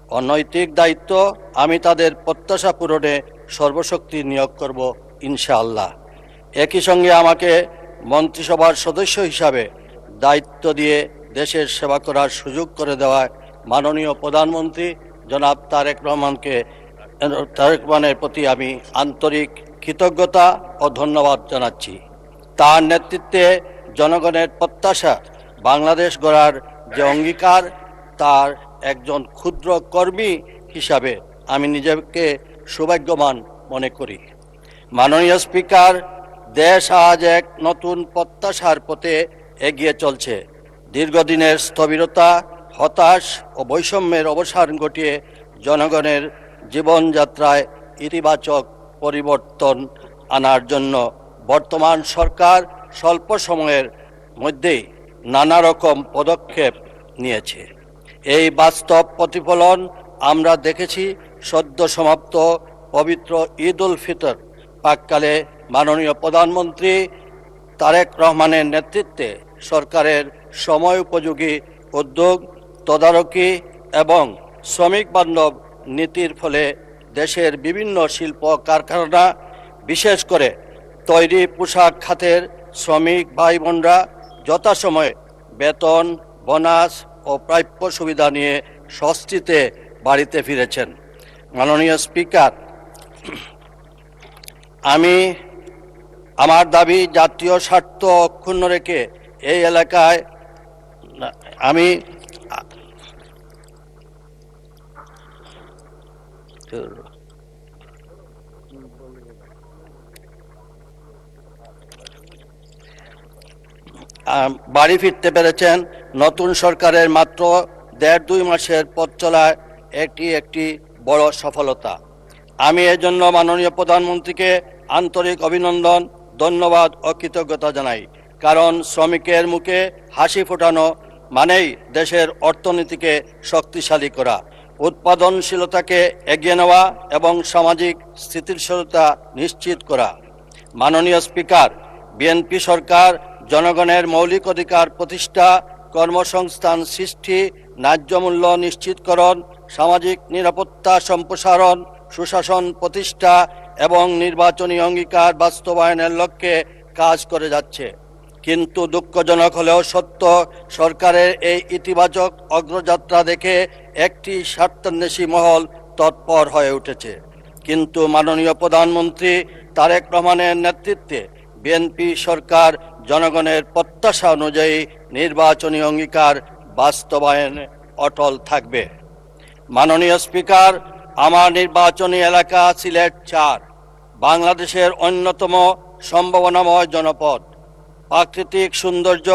ও নৈতিক দায়িত্ব। আমি তাদের প্রত্যাশা পূরণে সর্বশক্তি নিয়োগ করব ইনশাআল্লাহ। একই সঙ্গে আমাকে মন্ত্রিসভার সদস্য হিসাবে দায়িত্ব দিয়ে দেশের সেবা করার সুযোগ করে দেওয়ায় মাননীয় প্রধানমন্ত্রী জনাব তারেক রহমানের প্রতি আমি আন্তরিক কৃতজ্ঞতা ও ধন্যবাদ জানাচ্ছি। তার নেতৃত্বে জনগণের প্রত্যাশা বাংলাদেশ গড়ার যে অঙ্গীকার, তার একজন ক্ষুদ্র কর্মী হিসাবে আমি নিজেকে সৌভাগ্যবান মনে করি। মাননীয় স্পিকার, দেশ আজ এক নতুন প্রত্যাশার পথে এগিয়ে চলছে। দীর্ঘদিনের স্থবিরতা, হতাশ ও বৈষম্যের অবসান ঘটিয়ে জনগণের জীবনযাত্রায় ইতিবাচক পরিবর্তন আনার জন্য বর্তমান সরকার স্বল্প সময়ের মধ্যেই নানা রকম পদক্ষেপ নিয়েছে। এই বাস্তব প্রতিফলন আমরা দেখেছি সদ্য সমাপ্ত পবিত্র ঈদ উল ফিতর প্রাক্কালে মাননীয় প্রধানমন্ত্রী তারেক রহমানের নেতৃত্বে সরকারের সময় উপযোগী উদ্যোগ, তদারকি এবং শ্রমিক বান্ধব নীতির ফলে দেশের বিভিন্ন শিল্প কারখানা, বিশেষ করে তৈরি পোশাক খাতের শ্রমিক ভাই বোনরা যথাসময়ে বেতন, বোনাস ও প্রাপ্য সুবিধা নিয়ে স্বস্তিতে বাড়িতে ফিরেছেন। মাননীয় স্পিকার, আমার দাবি, জাতীয় স্বার্থ অক্ষুণ্ণ রেখে এই এলাকায় বাড়ি ফিরতে পেরেছেন। নতুন সরকারের মাত্র 1.5-2 মাসের পথ চলায় এটি একটি বড় সফলতা। আমি এজন্য মাননীয় প্রধানমন্ত্রীকে আন্তরিক অভিনন্দন, ধন্যবাদ ও কৃতজ্ঞতা জানাই। কারণ শ্রমিকের মুখে হাসি ফোটানো মানেই দেশের অর্থনীতিকে শক্তিশালী করা, উৎপাদনশীলতাকে এগিয়ে নেওয়া এবং সামাজিক স্থিতিশীলতা নিশ্চিত করা। মাননীয় স্পিকার, বিএনপি সরকার জনগণের মৌলিক অধিকার প্রতিষ্ঠা, কর্মসংস্থান সৃষ্টি, ন্যায্য মূল্য নিশ্চিতকরণ, সামাজিক নিরাপত্তা সম্প্রসারণ, সুশাসন প্রতিষ্ঠা এবং নির্বাচনী অঙ্গীকার বাস্তবায়নের লক্ষ্যে কাজ করে যাচ্ছে। কিন্তু দুঃখজনক হলেও সত্য, সরকারের এই ইতিবাচক অগ্রযাত্রা দেখে একটি স্বার্থান্বেষী মহল তৎপর হয়ে উঠেছে। কিন্তু মাননীয় প্রধানমন্ত্রী তারেক রহমানের নেতৃত্বে বিএনপি সরকার জনগণের প্রত্যাশা অনুযায়ী নির্বাচনী অঙ্গীকার বাস্তবায়নে অটল থাকবে। মাননীয় স্পিকার, আমার নির্বাচনী এলাকা সিলেট 4 বাংলাদেশের অন্যতম সম্ভাবনাময় জনপদ। প্রাকৃতিক সৌন্দর্য,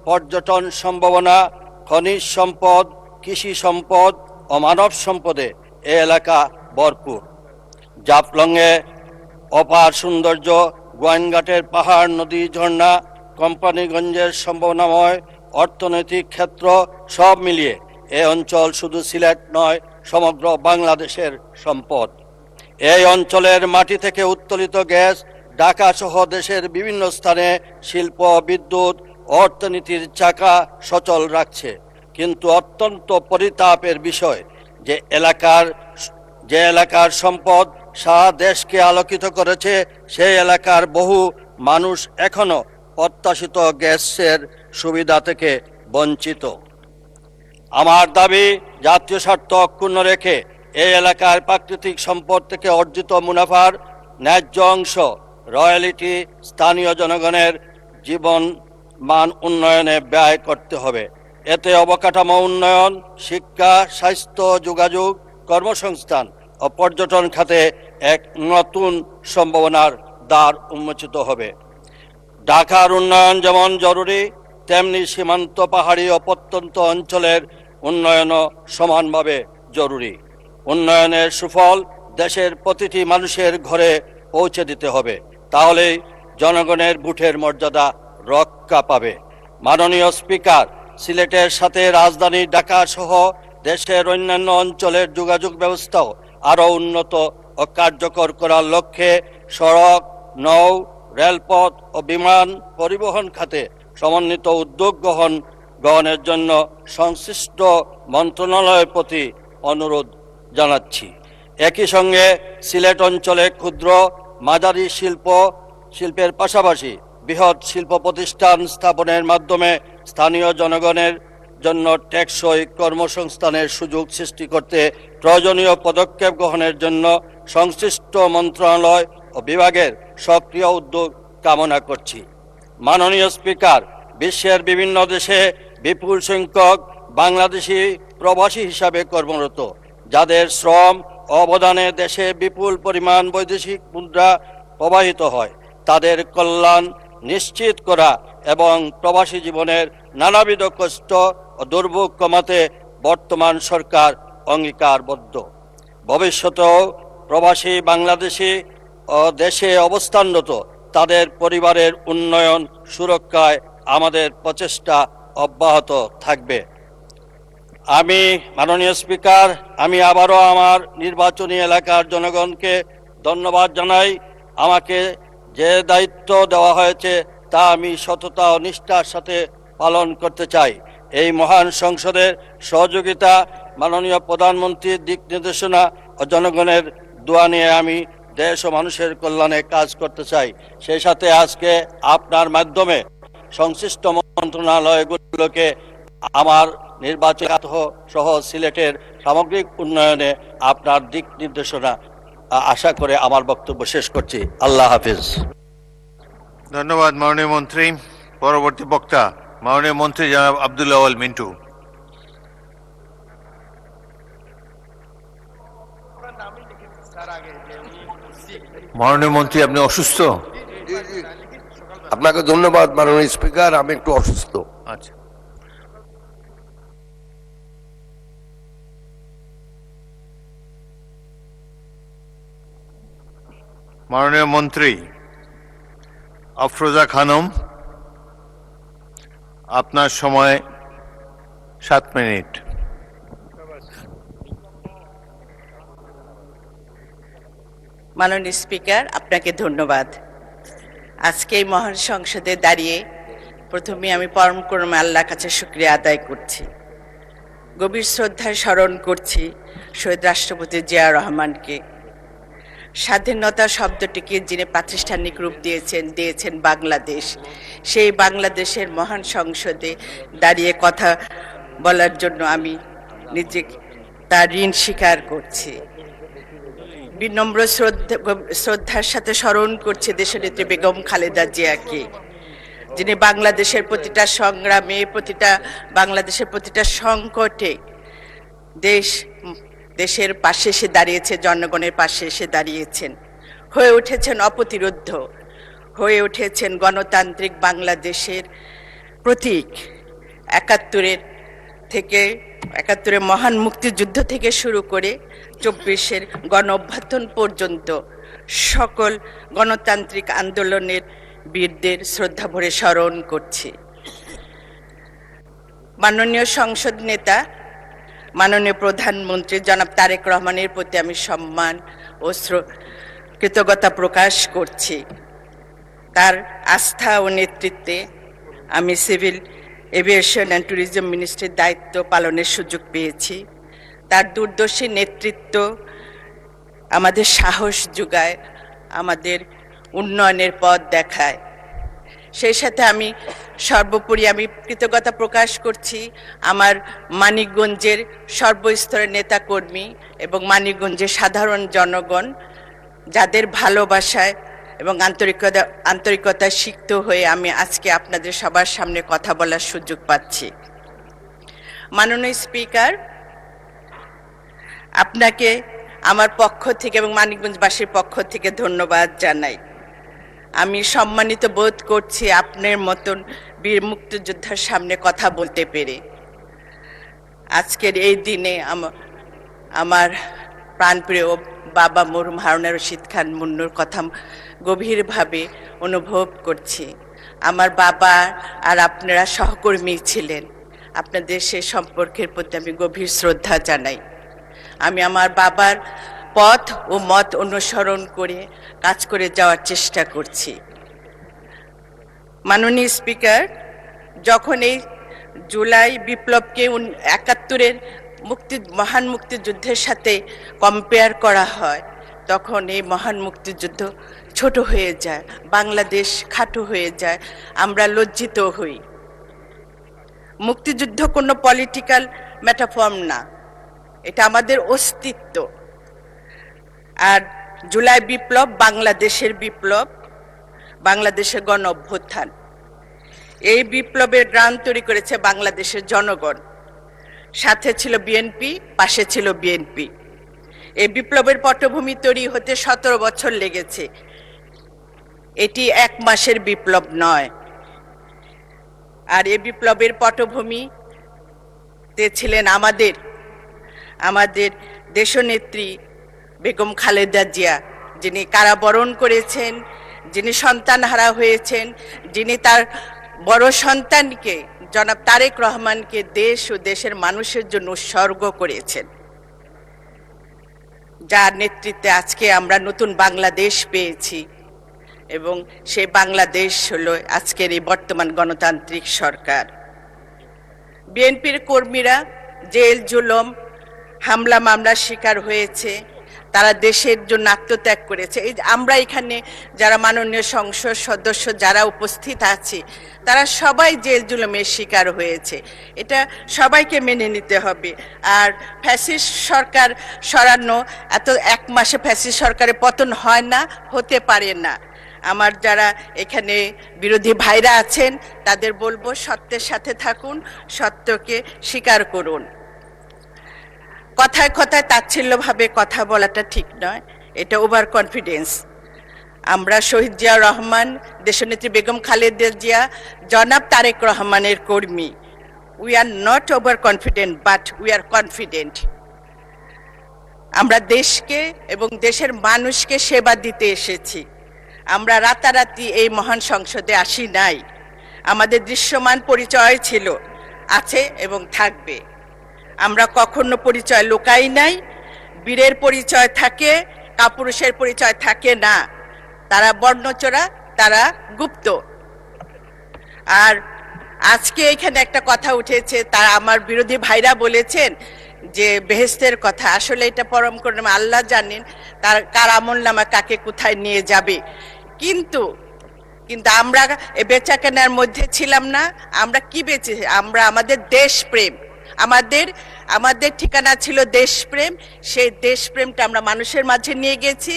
পর্যটন সম্ভাবনা, খনিজ সম্পদ, কৃষি সম্পদ ও মানব সম্পদে এ এলাকা ভরপুর। জাফলংয়ে অপার সৌন্দর্য, গোয়াইনঘাটের পাহাড়, নদী, ঝর্ণা, কোম্পানিগঞ্জের সম্ভাবনাময় অর্থনৈতিক ক্ষেত্র, সব মিলিয়ে এ অঞ্চল শুধু সিলেট নয়, সমগ্র বাংলাদেশের সম্পদ। এই অঞ্চলের মাটি থেকে উত্তোলিত গ্যাস ঢাকা সহ দেশের বিভিন্ন স্থানে শিল্প, বিদ্যুৎ, অর্থনীতির চাকা সচল রাখছে। কিন্তু অত্যন্ত পরিতাপের বিষয় যে এলাকার সম্পদ সারা দেশকে আলোকিত করেছে, সেই এলাকার বহু মানুষ এখনো প্রত্যাশিত গ্যাসের সুবিধা থেকে বঞ্চিত। আমার দাবি, জাতীয় স্বার্থ অক্ষুণ্ণ রেখে এই এলাকার প্রাকৃতিক সম্পদ থেকে অর্জিত মুনাফার ন্যায্য অংশ, রয়্যালিটি স্থানীয় জনগণের জীবন মান উন্নয়নে ব্যয় করতে হবে। এতে অবকাঠামো উন্নয়ন, শিক্ষা, স্বাস্থ্য, যোগাযোগ, কর্মসংস্থান ও পর্যটন খাতে এক নতুন সম্ভাবনার দ্বার উন্মোচিত হবে। ঢাকার উন্নয়ন যেমন জরুরি, তেমনি সীমান্ত, পাহাড়ি ও প্রত্যন্ত অঞ্চলের উন্নয়নও সমানভাবে জরুরি। উন্নয়নের সুফল দেশের প্রতিটি মানুষের ঘরে পৌঁছে দিতে হবে, তাহলেই জনগণের ভোটের মর্যাদা রক্ষা পাবে। মাননীয় স্পিকার, সিলেটের সাথে রাজধানী ঢাকা সহ দেশের অন্যান্য অঞ্চলের যোগাযোগ ব্যবস্থাও আরও উন্নত ও কার্যকর করার লক্ষ্যে সড়ক, নৌ, রেলপথ ও বিমান পরিবহন খাতে সমন্বিত উদ্যোগ গ্রহণের জন্য সংশ্লিষ্ট মন্ত্রণালয়ের প্রতি অনুরোধ জানাচ্ছি। একই সঙ্গে সিলেট অঞ্চলে ক্ষুদ্র মাঝারি শিল্পের পাশাপাশি বৃহৎ শিল্প প্রতিষ্ঠান স্থাপনের মাধ্যমে স্থানীয় জনগণের জন্য টেকসই কর্মসংস্থানের সুযোগ সৃষ্টি করতে প্রয়োজনীয় পদক্ষেপ গ্রহণের জন্য সংশ্লিষ্ট মন্ত্রণালয় ও বিভাগের সক্রিয় উদ্যোগ কামনা করছি। মাননীয় স্পিকার, বিশ্বের বিভিন্ন দেশে বিপুল সংখ্যক বাংলাদেশি প্রবাসী হিসাবে কর্মরত, যাদের শ্রম অবদানে দেশে বিপুল পরিমাণ বৈদেশিক মুদ্রা প্রবাহিত হয়, তাদের কল্যাণ নিশ্চিত করা এবং প্রবাসী জীবনের নানাবিধ কষ্ট ও দুর্ভোগ কমাতে বর্তমান সরকার অঙ্গীকারবদ্ধ। ভবিষ্যতেও প্রবাসী বাংলাদেশি ও দেশে অবস্থানরত তাদের পরিবারের উন্নয়ন সুরক্ষায় আমাদের প্রচেষ্টা অব্যাহত থাকবে। মাননীয় স্পিকার, আমি আবারও আমার নির্বাচনী এলাকার জনগণকে ধন্যবাদ জানাই। আমাকে যে দায়িত্ব দেওয়া হয়েছে তা আমি সততা ও নিষ্ঠার সাথে পালন করতে চাই। এই মহান সংসদের সহযোগিতা, মাননীয় প্রধানমন্ত্রীর দিক নির্দেশনা ও জনগণের দোয়া নিয়ে আমি দেশ ও মানুষের কল্যাণে কাজ করতে চাই। সেই সাথে আজকে আপনার মাধ্যমে সংশ্লিষ্ট মন্ত্রণালয়গুলোকে আমার নির্বাচন সহ সিলেটের সামগ্রিক উন্নয়নে আপনার দিক নির্দেশনা আশা করে আমার বক্তব্য শেষ করছি। আল্লাহ হাফিজ। ধন্যবাদ মাননীয় মন্ত্রী। পরবর্তী বক্তা মাননীয় মন্ত্রী জনাব আব্দুল আউয়াল মিন্টু। মাননীয় মন্ত্রী, আপনি অসুস্থ? আপনাকে ধন্যবাদ মাননীয় স্পিকার, আমি একটু অসুস্থ। আচ্ছা। মাননীয় মন্ত্রী আফরোজা খানম, আপনার সময় 7 মিনিট। মাননীয় স্পিকার, আপনাকে ধন্যবাদ। আজকে এই মহান সংসদে দাঁড়িয়ে প্রথমে আমি পরম করুণা আল্লাহর কাছে শুকরিয়া আদায় করছি। গভীর শ্রদ্ধায় স্মরণ করছি শহীদ রাষ্ট্রপতি জিয়া রহমানকে। স্বাধীনতা শব্দটিকে যিনি প্রাতিষ্ঠানিক রূপ দিয়েছেন বাংলাদেশ, সেই বাংলাদেশের মহান সংসদে দাঁড়িয়ে কথা বলার জন্য আমি নিজে তার ঋণ স্বীকার করছি। বিনম্র শ্রদ্ধার সাথে স্মরণ করছে দেশনেত্রী বেগম খালেদা জিয়াকে, যিনি বাংলাদেশের প্রতিটা সংগ্রামে, বাংলাদেশের প্রতিটা সংকটে দেশের পাশে এসে দাঁড়িয়েছে, জনগণের পাশে এসে দাঁড়িয়েছেন, হয়ে উঠেছেন অপ্রতিরোধ্য, হয়ে উঠেছেন গণতান্ত্রিক বাংলাদেশের প্রতীক। ৭১-এর মহান মুক্তিযুদ্ধ থেকে শুরু করে ২৪-এর গণ অভ্যুত্থান পর্যন্ত সকল গণতান্ত্রিক আন্দোলনের বীরদের শ্রদ্ধা ভরে স্মরণ করছি। মাননীয় সংসদ নেতা, মাননীয় প্রধানমন্ত্রী জনাব তারেক রহমানের প্রতি আমি সম্মান ও কৃতজ্ঞতা প্রকাশ করছি। তার আস্থা ও নেতৃত্বে আমি সিভিল এভিয়েশন অ্যান্ড ট্যুরিজম মিনিস্ট্রির দায়িত্ব পালনের সুযোগ পেয়েছি। তার দূরদর্শী নেতৃত্ব আমাদের সাহস যোগায়, আমাদের উন্নয়নের পথ দেখায়। সেই সাথে সর্বোপরি আমি কৃতজ্ঞতা প্রকাশ করছি আমার মানিকগঞ্জের সর্বস্তরের নেতাকর্মী এবং মানিকগঞ্জের সাধারণ জনগণ, যাদের ভালোবাসায় এবং আন্তরিকতায় সিক্ত হয়ে আমি আজকে আপনাদের সবার সামনে কথা বলার সুযোগ পাচ্ছি। মাননীয় স্পিকার, আপনাকে আমার পক্ষ থেকে এবং মানিকগঞ্জবাসীর পক্ষ থেকে ধন্যবাদ জানাই। আমি সম্মানিত বোধ করছি আপনার মতন বীর মুক্তিযোদ্ধার সামনে কথা বলতে পেরে। আজকের এই দিনে আমার প্রাণপ্রিয় বাবা মরহুম হারুন রশিদ খান মুন্নুর কথা গভীরভাবে অনুভব করছি। আমার বাবা আর আপনারা সহকর্মী ছিলেন, আপনাদের সে সম্পর্কের প্রতি আমি গভীর শ্রদ্ধা জানাই। আমি আমার বাবার পথ ও মত অনুসরণ করে কাজ করে যাওয়ার চেষ্টা করছি। মাননীয় স্পিকার, যখন এই জুলাই বিপ্লবকে ৭১-এর মহান মুক্তিযুদ্ধের সাথে কম্পেয়ার করা হয়, তখন এই মহান মুক্তিযুদ্ধ ছোট হয়ে যায়, বাংলাদেশ খাটো হয়ে যায়, আমরা লজ্জিত হই। মুক্তিযুদ্ধ কোনো পলিটিক্যাল মেটাফর্ম না, এটা আমাদের অস্তিত্ব। আর জুলাই বিপ্লব বাংলাদেশের বিপ্লব, বাংলাদেশের গণ অভ্যুত্থান। এই বিপ্লবের গ্রাম তৈরি করেছে বাংলাদেশের জনগণ। সাথে ছিল বিএনপি, পাশে ছিল বিএনপি। এই বিপ্লবের পটভূমি তৈরি হতে ১৭ বছর লেগেছে। এটি ১ মাসের বিপ্লব নয়। আর এই বিপ্লবের পটভূমিতে ছিলেন আমাদের দেশনেত্রী বেগম খালেদা জিয়া, যিনি কারাবরণ করেছেন, যিনি সন্তানহারা হয়েছেন, যিনি তার বড় সন্তানকে জনাব তারেক রহমানকে দেশ ও দেশের মানুষের জন্য উৎসর্গ করেছেন, যার নেতৃত্বে আজকে আমরা নতুন বাংলাদেশ পেয়েছি। এবং সেই বাংলাদেশ হলো আজকের এই বর্তমান গণতান্ত্রিক সরকার। বিএনপির কর্মীরা জেল জুলম হামলা মামলার শিকার হয়েছে, তারা দেশের জন্য আত্মত্যাগ করেছে। এই আমরা এখানে যারা মাননীয় সংসদ সদস্য যারা উপস্থিত আছি, তারা সবাই জেল জুলুমের শিকার হয়েছে, এটা সবাইকে মেনে নিতে হবে। আর ফ্যাসিস্ট সরকার সরানো এত ১ মাসে ফ্যাসিস্ট সরকারের পতন হয় না, হতে পারে না। আমার যারা এখানে বিরোধী ভাইরা আছেন তাদের বলবো, সত্যের সাথে থাকুন, সত্যকে স্বীকার করুন। কথায় কথায় তাচ্ছিল্যভাবে কথা বলাটা ঠিক নয়, এটা ওভার কনফিডেন্স। আমরা শহীদ জিয়া রহমান, দেশনেত্রী বেগম খালেদা জিয়া, জনাব তারেক রহমানের কর্মী। We are not over confident, but we are confident. আমরা দেশকে এবং দেশের মানুষকে সেবা দিতে এসেছি। আমরা রাতারাতি এই মহান সংসদে আসি নাই। আমাদের দৃশ্যমান পরিচয় ছিল, আছে এবং থাকবে। আমরা কখনো পরিচয় লুকাই নাই। বীরের পরিচয় থাকে, কাপুরুষের পরিচয় থাকে না। তারা বর্ণচোরা, তারা গুপ্ত। আর আজকে এখানে একটা কথা উঠেছে, তারা আমার বিরোধী ভাইরা বলেছেন যে বেহেশতের কথা। আসলে এটা পরম করুণা আল্লাহ জানেন তার কার আমল নামা কাকে কোথায় নিয়ে যাবে। কিন্তু আমরা বেচা কেনার মধ্যে ছিলাম না। আমরা কি বেঁচে, আমরা আমাদের দেশপ্রেম, আমাদের ঠিকানা ছিল দেশপ্রেম। সেই দেশপ্রেমটা আমরা মানুষের মাঝে নিয়ে গেছি,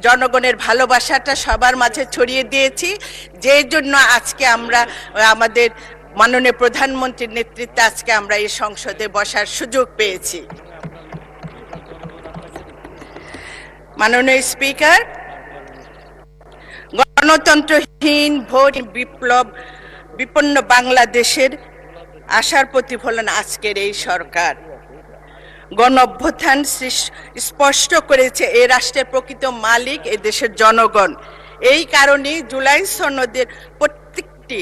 জনগণের ভালোবাসাটা সবার মাঝে ছড়িয়ে দিয়েছি, যেই জন্য আজকে আমরা আমাদের মাননীয় প্রধানমন্ত্রীর নেতৃত্বে আজকে আমরা এই সংসদে বসার সুযোগ পেয়েছি। মাননীয় স্পিকার, গণতন্ত্রহীন ভোট বিপ্লব বিপন্ন বাংলাদেশের আশার প্রতিফলন আজকের এই সরকার। গণ অভ্যুত্থান স্পষ্ট করেছে এই রাষ্ট্রের প্রকৃত মালিক এই দেশের জনগণ। এই কারণেই জুলাই সনদের প্রত্যেকটি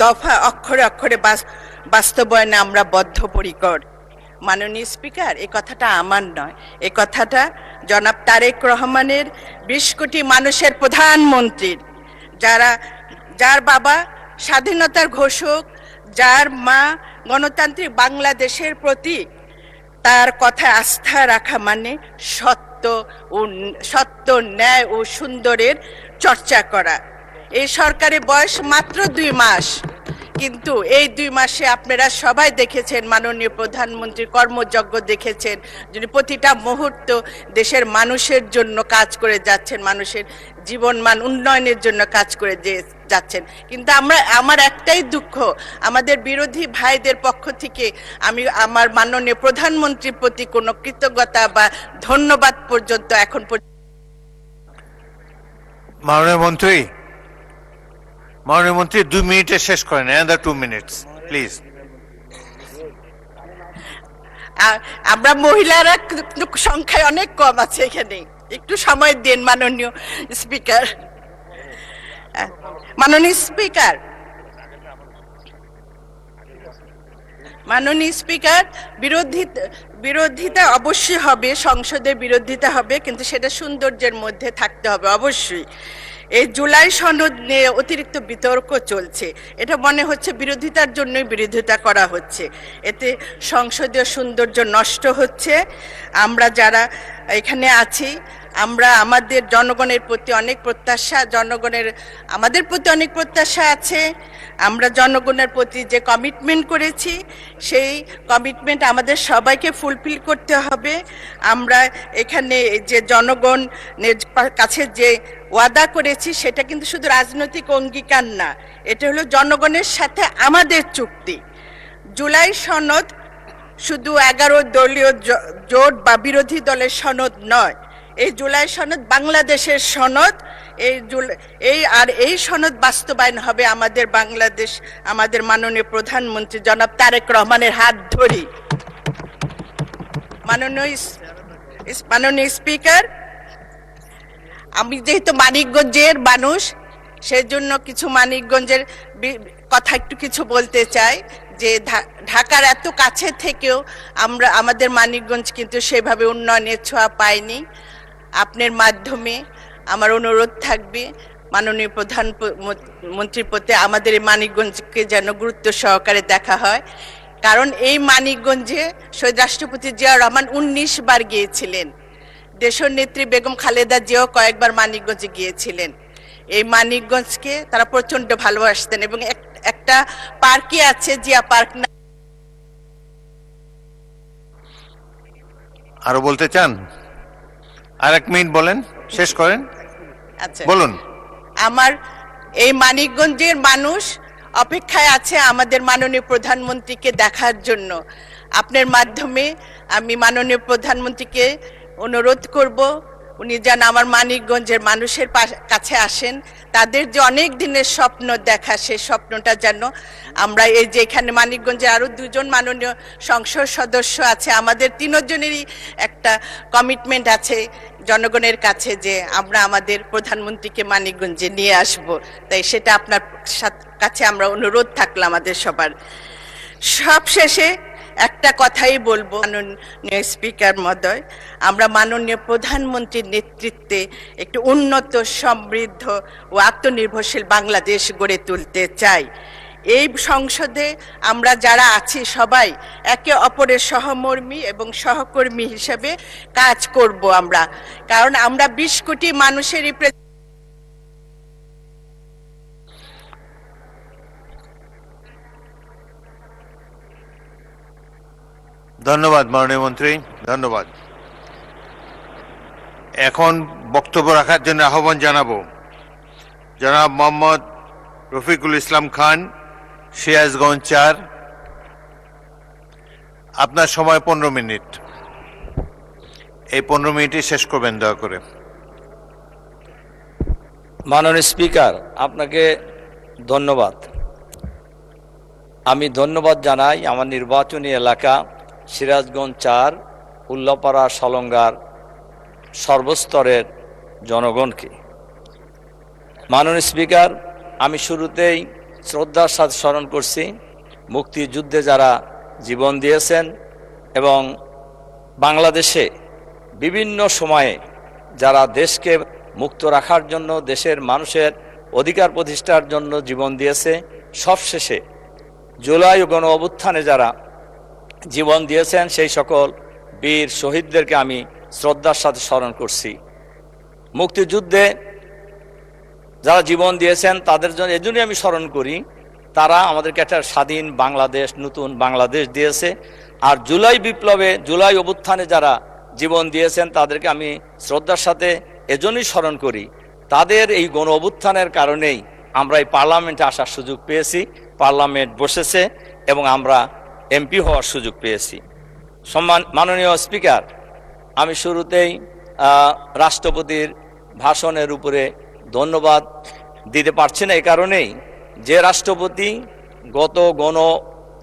দফা অক্ষরে অক্ষরে বাস্তবায়নে আমরা বদ্ধপরিকর। মাননীয় স্পিকার, এই কথাটা আমার নয়, এই কথাটা জনাব তারেক রহমানের, ২০ কোটি মানুষের প্রধানমন্ত্রীর, যার বাবা স্বাধীনতার ঘোষক, যার মা গণতান্ত্রিক বাংলাদেশের প্রতি তার কথায় আস্থা রাখা মানে সত্য, ন্যায় ও সুন্দরের চর্চা করা। এই সরকারের বয়স মাত্র ২ মাস, কিন্তু এই ২ মাসে আপনারা সবাই দেখেছেন মাননীয় প্রধানমন্ত্রীর কর্মযজ্ঞ দেখেছেন, যিনি প্রতিটা মুহূর্ত দেশের মানুষের জন্য কাজ করে যাচ্ছেন, মানুষের জীবনমান উন্নয়নের জন্য কাজ করে যাচ্ছেন। কিন্তু আমার একটাই দুঃখ, আমাদের বিরোধী ভাইদের পক্ষ থেকে আমি আমার মাননীয় প্রধানমন্ত্রীর প্রতি কোনো কৃতজ্ঞতা বা ধন্যবাদ পর্যন্ত এখন পর্যন্ত। মাননীয় মন্ত্রী 2 মিনিটে শেষ করেন, another 2 minutes প্লিজ। আমরা মহিলারা সংখ্যায় অনেক কম আছে এখানে, একটু সময় দিন মাননীয় স্পিকার। মাননীয় স্পিকার, বিরোধিতা অবশ্যই হবে, সংসদের বিরোধিতা হবে, কিন্তু সেটা সৌন্দর্যের মধ্যে থাকতে হবে অবশ্যই। এই জুলাই সনদ নিয়ে অতিরিক্ত বিতর্ক চলছে। এটা মনে হচ্ছে বিরোধিতার জন্যই বিরোধিতা করা হচ্ছে, এতে সংসদীয় সৌন্দর্য নষ্ট হচ্ছে। আমরা যারা এখানে আছি, আমরা আমাদের জনগণের প্রতি অনেক প্রত্যাশা, আমাদের প্রতি অনেক প্রত্যাশা আছে। আমরা জনগণের প্রতি যে কমিটমেন্ট করেছি, সেই কমিটমেন্ট আমাদের সবাইকে ফুলফিল করতে হবে। আমরা এখানে যে জনগণের কাছে যে ওয়াদা করেছি, সেটা কিন্তু শুধু রাজনৈতিক অঙ্গীকার না, এটা হলো জনগণের সাথে আমাদের চুক্তি। জুলাই সনদ শুধু 11 দলীয় জোট বা বিরোধী দলের সনদ নয়, এই জুলাই সনদ বাংলাদেশের সনদ। এই সনদ বাস্তবায়ন হবে আমাদের বাংলাদেশ, আমাদের মাননীয় প্রধানমন্ত্রী জনাব তারেক রহমানের হাত ধরি। মাননীয় স্পিকার, আমি যেহেতু মানিকগঞ্জের মানুষ, সেজন্য কিছু মানিকগঞ্জের কথা একটু কিছু বলতে চাই। যে ঢাকার এত কাছে থেকেও আমাদের মানিকগঞ্জ কিন্তু সেভাবে উন্নয়নের ছোঁয়া পায়নি। আপনার মাধ্যমে আমার অনুরোধ থাকবে মাননীয় প্রধানমন্ত্রীর প্রতি, আমাদের এই মানিকগঞ্জকে যেন গুরুত্ব সহকারে দেখা হয়। কারণ এই মানিকগঞ্জে শহীদ রাষ্ট্রপতি জিয়াউর রহমান 19 বার গিয়েছিলেন, দেশের নেত্রী বেগম খালেদা জিয়াও কয়েকবার মানিকগঞ্জে গিয়েছিলেন। এই মানিকগঞ্জকে তারা প্রচন্ড ভালোবাসতেন, এবং একটা পার্কই আছে, জিয়া পার্ক। আরো বলতে চান? আর 1 মিনিট বলেন, শেষ করেন। আচ্ছা, বলুন। আমার এই মানিকগঞ্জের মানুষ অপেক্ষায় আছে আমাদের মাননীয় প্রধানমন্ত্রীকে দেখার জন্য। আপনার মাধ্যমে আমি মাননীয় প্রধানমন্ত্রীকে অনুরোধ করব, উনি যেন আমার মানিকগঞ্জের মানুষের কাছে আসেন। তাদের যে অনেক দিনের স্বপ্ন দেখা, সেই স্বপ্নটা যেন আমরা, এই যে এখানে মানিকগঞ্জে আরো 2 জন মাননীয় সংসদ সদস্য আছে, আমাদের 3 জনেরই একটা কমিটমেন্ট আছে জনগণের কাছে যে আমরা আমাদের প্রধানমন্ত্রীকে মানিকগঞ্জে নিয়ে আসব। তাই সেটা আপনার কাছে আমরা অনুরোধ থাকলো আমাদের সবার। সবশেষে একটা কথাই বলবো, মাননীয় স্পিকার মহোদয়, আমরা মাননীয় প্রধানমন্ত্রীর নেতৃত্বে একটি উন্নত, সমৃদ্ধ ও আত্মনির্ভরশীল বাংলাদেশ গড়ে তুলতে চাই। এই সংসদে আমরা যারা আছি সবাই একে অপরের সহমর্মী এবং সহকর্মী হিসেবে কাজ করব আমরা, কারণ আমরা 20 কোটি মানুষের ধন্যবাদ মাননীয় মন্ত্রী, ধন্যবাদ। এখন বক্তব্য রাখার জন্য আহ্বান জানাবো জনাব মোহাম্মদ রফিকুল ইসলাম খান, সিরাজগঞ্জ 4। আপনার সময় 15 মিনিট। এই 15 মিনিটই শেষ করবেন দয়া করে। মাননীয় স্পিকার, আপনাকে ধন্যবাদ। আমি ধন্যবাদ জানাই আমার নির্বাচনী এলাকা সিরাজগঞ্জ 4, উল্লাপাড়া, সলঙ্গার সর্বস্তরের জনগণকে। মাননীয় স্পিকার, আমি শুরুতেই শ্রদ্ধার সাথে স্মরণ করছি মুক্তিযুদ্ধে যারা জীবন দিয়েছেন এবং বাংলাদেশে বিভিন্ন সময়ে যারা দেশকে মুক্ত রাখার জন্য, দেশের মানুষের অধিকার প্রতিষ্ঠার জন্য জীবন দিয়েছে। সবশেষে জুলাই গণ অভ্যুত্থানে যারা জীবন দিয়েছেন, সেই সকল বীর শহীদদেরকে আমি শ্রদ্ধার সাথে স্মরণ করছি। মুক্তিযুদ্ধে যারা জীবন দিয়েছেন তাদের জন্য এজন্যই আমি স্মরণ করি, তারা আমাদেরকে একটা স্বাধীন বাংলাদেশ, নতুন বাংলাদেশ দিয়েছে। আর জুলাই বিপ্লবে, জুলাই অভ্যুত্থানে যারা জীবন দিয়েছেন তাদেরকে আমি শ্রদ্ধার সাথে এজন্যই স্মরণ করি। তাদের এই গণ অভ্যুত্থানের কারণেই আমরা এই পার্লামেন্টে আসার সুযোগ পেয়েছি, পার্লামেন্ট বসেছে এবং আমরা এমপি হওয়ার সুযোগ পেয়েছি। মাননীয় স্পিকার, আমি শুরুতেই রাষ্ট্রপতির ভাষণের উপরে ধন্যবাদ দিতে পারছি না, এই কারণেই যে রাষ্ট্রপতি গত গণ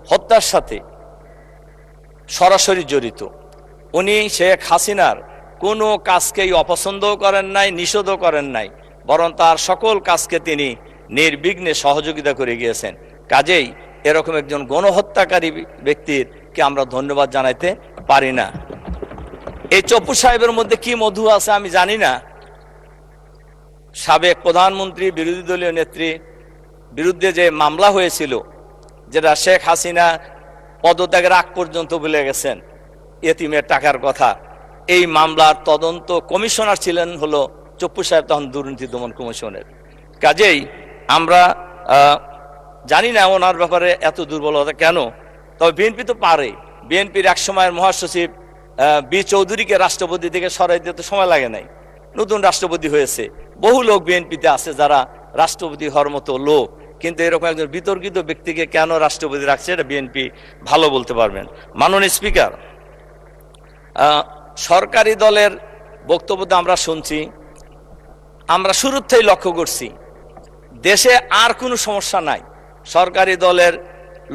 হত্যার সাথে সরাসরি জড়িত, উনি শেখ হাসিনার কোনো কাজকেই অপছন্দও করেন নাই, নিষেধও করেন নাই, বরং তার সকল কাজকে তিনি নির্বিঘ্নে সহযোগিতা করে গিয়েছেন। কাজেই এরকম একজন গণহত্যাকারী ব্যক্তিরকে আমরা ধন্যবাদ জানাইতে পারি না। এই চপ্পু সাহেবের মধ্যে কি মধু আছে আমি জানি না, সাবেক প্রধানমন্ত্রী বিরোধী দলীয় নেত্রী বিরুদ্ধে যে মামলা হয়েছিল, যেটা শেখ হাসিনা পদত্যাগের আগ পর্যন্ত বলে গেছেন এতিমের টাকার কথা, এই মামলার তদন্ত কমিশনার ছিলেন হলো চপ্পু সাহেব, তখন দুর্নীতি দমন কমিশনের। কাজেই আমরা জানি না ওনার ব্যাপারে এত দুর্বলতা কেন, তবে বিএনপি তো পারে। বিএনপির এক সময়ের মহাসচিব বি চৌধুরীকে রাষ্ট্রপতি থেকে সরাই দিতে সময় লাগে নাই, নতুন রাষ্ট্রপতি হয়েছে। বহু লোক বিএনপিতে আছে যারা রাষ্ট্রপতি হওয়ার মতো লোক, কিন্তু এরকম একজন বিতর্কিত ব্যক্তিকে কেন রাষ্ট্রপতি রাখছে এটা বিএনপি ভালো বলতে পারবেন। মাননীয় স্পিকার, সরকারি দলের বক্তব্য আমরা শুনছি, আমরা শুরুর থেকেই লক্ষ্য করছি দেশে আর কোনো সমস্যা নাই। সরকারি দলের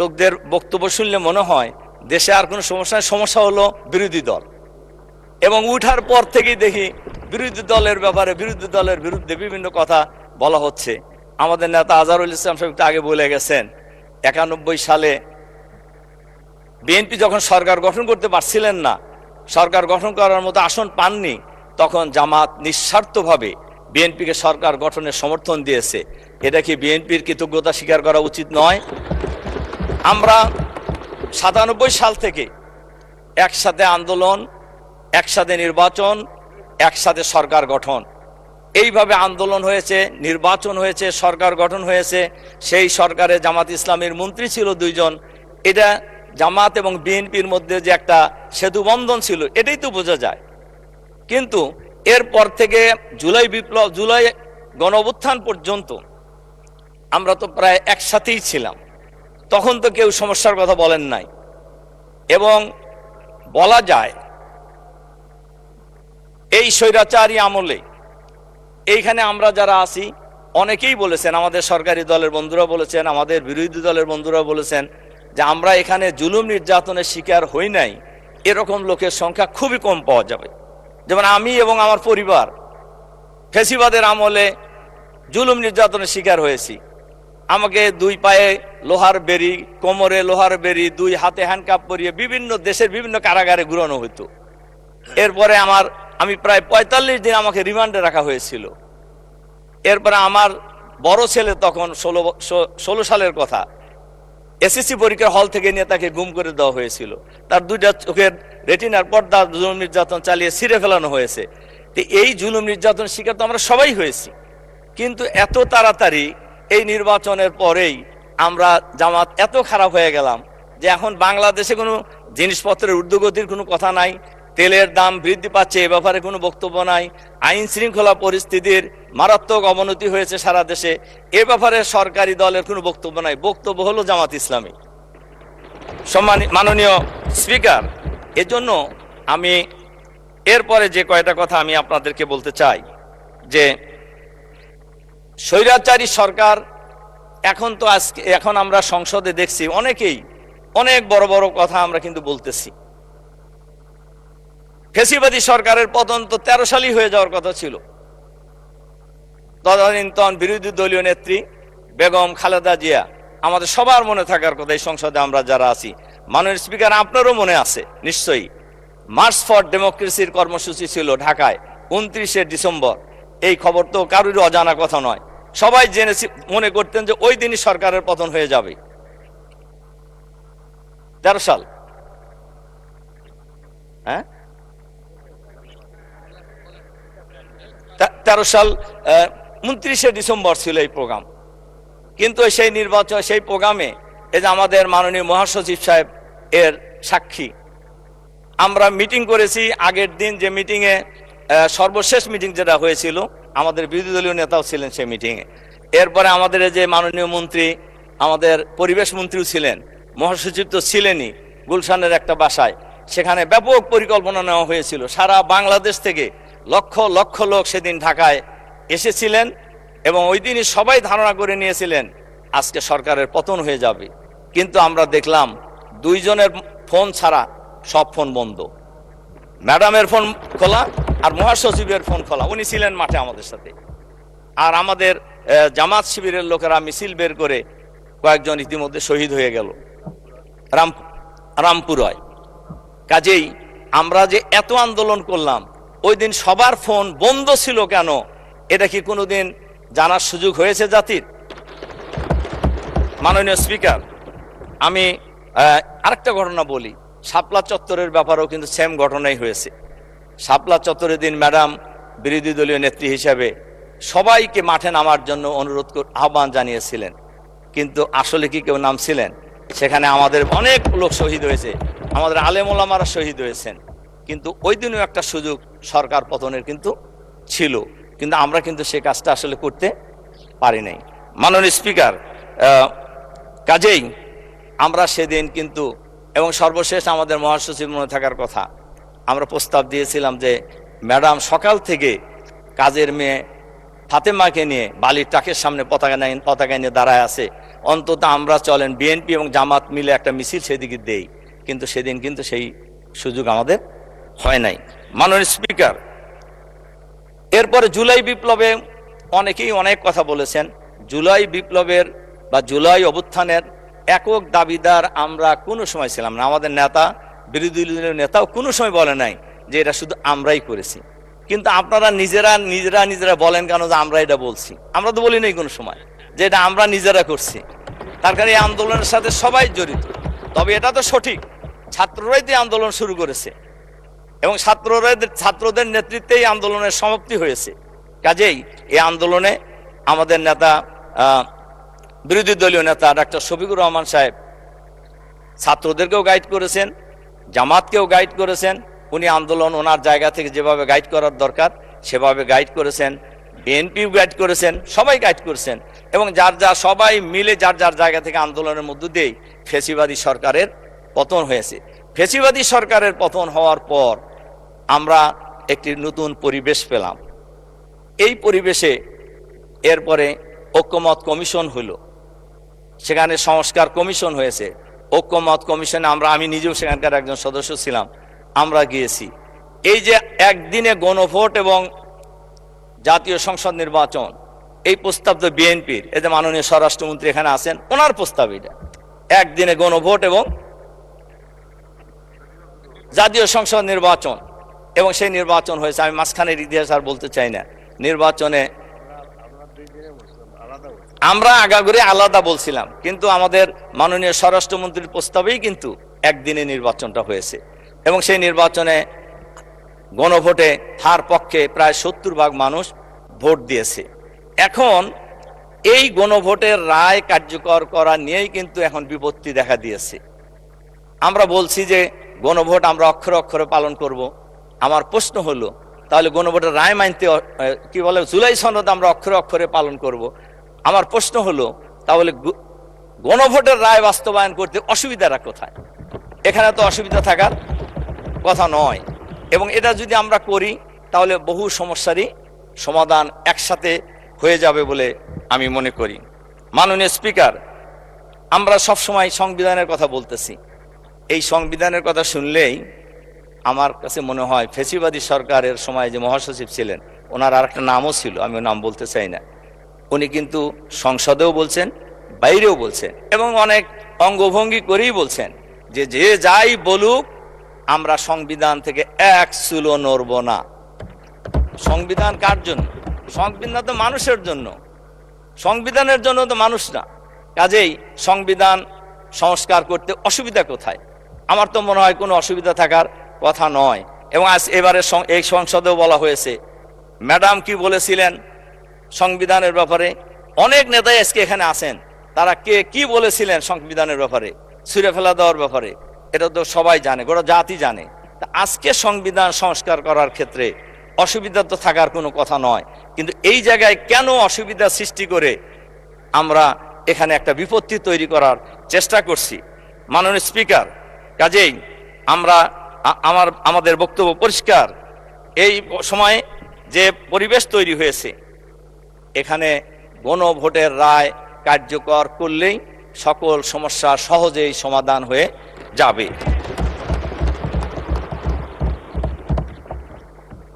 লোকদের বক্তব্য শুনলে মনে হয় দেশে আর কোনো সমস্যা নাই, সমস্যা হলো বিরোধী দল। এবং উঠার পর থেকেই দেখি বিরোধী দলের ব্যাপারে বিরোধী দলের বিরুদ্ধে বিভিন্ন কথা বলা হচ্ছে। আমাদের নেতা আজহারুল ইসলাম সাহেব আগে বলে গেছেন 91 সালে বিএনপি যখন সরকার গঠন করতে পারছিলেন না, সরকার গঠন করার মতো আসন পাননি, তখন জামাত নিঃস্বার্থভাবে বিএনপিকে সরকার গঠনের সমর্থন দিয়েছে। এটা কি বিএনপির কৃতজ্ঞতা স্বীকার করা উচিত নয়? আমরা 97 সাল থেকে একসাথে আন্দোলন, একসাথে নির্বাচন, একসাথে সরকার গঠন, এইভাবে আন্দোলন হয়েছে, নির্বাচন হয়েছে, সরকার গঠন হয়েছে। সেই সরকারে জামাত ইসলামের মন্ত্রী ছিল 2 জন। এটা জামাত এবং বিএনপির মধ্যে যে একটা সেতু বন্ধন ছিল, এটাই তো বোঝা যায়। কিন্তু এরপর থেকে জুলাই বিপ্লব, জুলাই গণঅভ্যুত্থান পর্যন্ত আমরা তো প্রায় একসাথেই ছিলাম। তখন তো কেউ সমস্যার কথা বলেন নাই। এবং বলা যায় এই স্বৈরাচারী আমলে এইখানে আমরা যারা আছি অনেকেই বলেছেন, আমাদের সরকারি দলের বন্ধুরা বলেছেন, আমাদের বিরোধী দলের বন্ধুরা বলেছেন যে আমরা এখানে জুলুম নির্যাতনের শিকার হই নাই, এরকম লোকের সংখ্যা খুবই কম পাওয়া যাবে। যেমন আমি এবং আমার পরিবার ফ্যাসিবাদের আমলে জুলুম নির্যাতনের শিকার হয়েছি। আমাকে 2 পায়ে লোহার বেরি, কোমরে লোহার বেরি, 2 হাতে হ্যান্ডকাপ পরিয়ে বিভিন্ন দেশের বিভিন্ন কারাগারে ঘুরানো হতো। এরপরে আমি প্রায় 45 দিন আমাকে রিমান্ডে রাখা হয়েছিল। এরপরে আমার বড় ছেলে, তখন 16 সালের কথা, এসএসসি পরীক্ষার হল থেকে নিয়ে তাকে গুম করে দেওয়া হয়েছিল। তার 2টা চোখের রেটিনার পর্দা জুলুম নির্যাতন চালিয়ে ছিঁড়ে ফেলানো হয়েছে। তো এই জুলুম নির্যাতন শিকার তো আমরা সবাই হয়েছি। কিন্তু এত তাড়াতাড়ি এই নির্বাচনের পরেই আমরা জামাত এত খারাপ হয়ে গেলাম যে এখন বাংলাদেশে কোনো জিনিসপত্রের ঊর্ধ্বগতির কোনো কথা নাই, তেলের দাম বৃদ্ধি পাচ্ছে এ ব্যাপারে কোনো বক্তব্য নাই, আইন শৃঙ্খলা পরিস্থিতির মারাত্মক অবনতি হয়েছে সারা দেশে, এ ব্যাপারে সরকারি দলের কোনো বক্তব্য নাই। বক্তব্য হলো জামাত ইসলামী। মাননীয় স্পিকার, এজন্য আমি এরপরে যে কয়টা কথা আমি আপনাদেরকে বলতে চাই যে স্বৈরাচারী সরকার এখন আমরা সংসদে দেখছি অনেকেই অনেক বড় বড় কথা আমরা কিন্তু বলতেছি। ফ্যাসিবাদী সরকারের পতন তো 13 সালই হয়ে যাওয়ার কথা ছিল। তদানীন্তন বিরোধী দলীয় নেত্রী বেগম খালেদা জিয়া আমাদের সবার মনে থাকার কথা, এই সংসদে আমরা যারা আছি। মাননীয় স্পিকার, আপনারও মনে আছে নিশ্চয়ই, মার্চ ফর ডেমোক্রেসির কর্মসূচি ছিল ঢাকায় 29শে ডিসেম্বর। এই খবর তো কারোর অজানা কথা নয়, সবাই জেনেছি, মনে করতেন যে ওই দিনই সরকারের পতন হয়ে যাবে। 13 সাল, হ্যাঁ 13 সাল 29শে ডিসেম্বর ছিল এই প্রোগ্রাম। কিন্তু সেই নির্বাচন, সেই প্রোগ্রামে এই যে আমাদের মাননীয় মহাসচিব সাহেব এর সাক্ষী, আমরা মিটিং করেছি আগের দিন, যে মিটিংয়ে সর্বশেষ মিটিং যেটা হয়েছিল, আমাদের বিরোধী দলীয় নেতাও ছিলেন সেই মিটিংয়ে। এরপরে আমাদের যে মাননীয় মন্ত্রী, আমাদের পরিবেশ মন্ত্রীও ছিলেন, মহাসচিব তো ছিলেনই, গুলশানের একটা বাসায়। সেখানে ব্যাপক পরিকল্পনা নেওয়া হয়েছিল। সারা বাংলাদেশ থেকে লক্ষ লক্ষ লোক সেদিন ঢাকায় এসেছিলেন এবং ওই দিনই সবাই ধারণা করে নিয়েছিলেন আজকে সরকারের পতন হয়ে যাবে। কিন্তু আমরা দেখলাম 2 জনের ফোন ছাড়া সব ফোন বন্ধ। ম্যাডামের ফোন খোলা আর মহাসচিবের ফোন খোলা, উনি ছিলেন মাঠে আমাদের সাথে। আর আমাদের জামাত শিবিরের লোকেরা মিছিল বের করে কয়েকজন ইতিমধ্যে শহীদ হয়ে গেল রামপুরায়। কাজেই আমরা যে এত আন্দোলন করলাম, ওই দিন সবার ফোন বন্ধ ছিল কেন, এটা কি কোনোদিন জানার সুযোগ হয়েছে জাতির? মাননীয় স্পিকার, আমি আরেকটা ঘটনা বলি। শাপলা চত্বরের ব্যাপারেও কিন্তু সেম ঘটনাই হয়েছে। শাপলা চত্বরের দিন ম্যাডাম বিরোধী দলীয় নেত্রী হিসাবে সবাইকে মাঠে নামার জন্য অনুরোধ আহ্বান জানিয়েছিলেন, কিন্তু আসলে কি কেউ নামছিলেন? সেখানে আমাদের অনেক লোক শহীদ হয়েছে, আমাদের আলেম ওলামারা শহীদ হয়েছেন, কিন্তু ওই দিনও একটা সুযোগ সরকার পতনের কিন্তু ছিল, কিন্তু আমরা কিন্তু সে কাজটা আসলে করতে পারি নাই। মাননীয় স্পিকার, কাজেই আমরা সেদিন কিন্তু, এবং সর্বশেষ আমাদের মহাসচিব মনে থাকার কথা, আমরা প্রস্তাব দিয়েছিলাম যে ম্যাডাম সকাল থেকে কাজের মেয়ে ফাতেমাকে নিয়ে বালির টাকের সামনে পতাকা নিয়ে দাঁড়ায় আছে, অন্তত আমরা চলেন বিএনপি এবং জামাত মিলে একটা মিছিল সেদিকে দেই, কিন্তু সেদিন কিন্তু সেই সুযোগ আমাদের হয় নাই। মাননীয় স্পিকার, এরপরে জুলাই বিপ্লবে অনেকেই অনেক কথা বলেছেন। জুলাই বিপ্লবের বা জুলাই অভ্যুত্থানের একক দাবিদার আমরা কোনো সময় ছিলাম না। আমাদের নেতা, বিরোধী দলীয় নেতাও কোনো সময় বলে নাই যে এটা শুধু আমরাই করেছি। কিন্তু আপনারা নিজেরা বলেন কেন যে আমরা এটা বলছি? আমরা তো বলি নাই কোনো সময় যে এটা আমরা নিজেরা করছি। তার কারণে এই আন্দোলনের সাথে সবাই জড়িত। তবে এটা তো সঠিক, ছাত্ররাই তো আন্দোলন শুরু করেছে এবং ছাত্রদের নেতৃত্বেই আন্দোলনের সমাপ্তি হয়েছে। কাজেই এই আন্দোলনে আমাদের নেতা, বিরোধী দলীয় নেতা ডাক্তার শফিকুর রহমান সাহেব ছাত্রদেরকেও গাইড করেছেন, জামাতকেও গাইড করেছেন। উনি আন্দোলন ওনার জায়গা থেকে যেভাবে গাইড করার দরকার সেভাবে গাইড করেছেন, বিএনপিও গাইড করেছেন, সবাই গাইড করেছেন, এবং সবাই মিলে যার যার জায়গা থেকে আন্দোলনের মধ্য দিয়েই ফ্যাসিবাদী সরকারের পতন হয়েছে। ফ্যাসিবাদী সরকারের পতন হওয়ার পর আমরা একটি নতুন পরিবেশ পেলাম। এই পরিবেশে এরপরে ঐক্যমত কমিশন হলো, সেখানে সংস্কার কমিশন হয়েছে। ঐক্যমত কমিশনে আমি নিজেও সেখানকার একজন সদস্য ছিলাম, আমরা গিয়েছি। এই যে একদিনে গণভোট এবং জাতীয় সংসদ নির্বাচন, এই প্রস্তাব তো বিএনপির, এই যে মাননীয় স্বরাষ্ট্রমন্ত্রী এখানে আছেন, ওনার প্রস্তাব এটা, একদিনে গণভোট এবং জাতীয় সংসদ নির্বাচন, এবং সেই নির্বাচন হয়েছে। আমি মাঝখানের ইতিহাস আর বলতে চাই না। নির্বাচনে আমরা আগাগোড়া আলাদা বলছিলাম, কিন্তু আমাদের মাননীয় স্বরাষ্ট্রমন্ত্রীর প্রস্তাবেই কিন্তু একদিনে নির্বাচনটা হয়েছে, এবং সেই নির্বাচনে গণভোটে তার পক্ষে প্রায় 70% মানুষ ভোট দিয়েছে। এখন এই গণভোটের রায় কার্যকর করা নিয়েই কিন্তু এখন বিপত্তি দেখা দিয়েছে। আমরা বলছি যে গণভোট আমরা অক্ষরে অক্ষরে পালন করব। আমার প্রশ্ন হলো, তাহলে গণভোটের রায় মানতে কি বলে জুলাই সনদ আমরা অক্ষরে অক্ষরে পালন করব। আমার প্রশ্ন হলো, তাহলে গণভোটের রায় বাস্তবায়ন করতে অসুবিধাটা কোথায়? এখানে তো অসুবিধা থাকার কথা নয়, এবং এটা যদি আমরা করি তাহলে বহু সমস্যারই সমাধান একসাথে হয়ে যাবে বলে আমি মনে করি। মাননীয় স্পিকার, আমরা সবসময় সংবিধানের কথা বলতেছি। এই সংবিধানের কথা শুনলেই আমার কাছে মনে হয় ফ্যাসিবাদী সরকারের সময় যে মহাসচিব ছিলেন, ওনার আর একটা নামও ছিল, আমি নাম বলতে চাই না, উনি কিন্তু সংসদেও বলছেন, বাইরেও বলছেন, এবং অনেক অঙ্গভঙ্গি করেই বলছেন যে যে যাই বলুক আমরা সংবিধান থেকে এক চুলো নড়ব না। সংবিধান কার জন্য? সংবিধান তো মানুষের জন্য, সংবিধানের জন্য তো মানুষ না। কাজেই সংবিধান সংস্কার করতে অসুবিধা কোথায়? আমার তো মনে হয় কোনো অসুবিধা থাকার কথা নয়। এবং আজ এবারে এই সংসদেও বলা হয়েছে, ম্যাডাম কি বলেছিলেন সংবিধানের ব্যাপারে, অনেক নেতাই আজকে এখানে আছেন, তারা কি বলেছিলেন সংবিধানের ব্যাপারে, ছুঁড়ে ফেলা দেওয়ার ব্যাপারে, এটা তো সবাই জানে, গোটা জাতি জানে। তা আজকে সংবিধান সংস্কার করার ক্ষেত্রে অসুবিধা তো থাকার কোনো কথা নয়, কিন্তু এই জায়গায় কেন অসুবিধা সৃষ্টি করে আমরা এখানে একটা বিপত্তি তৈরি করার চেষ্টা করছি? মাননীয় স্পিকার, কাজেই আমাদের বক্তব্য পরিষ্কার। এই সময়ে যে পরিবেশ তৈরি হয়েছে, এখানে গণভোটের রায় কার্যকর করলেই সকল সমস্যা সহজেই সমাধান হয়ে যাবে।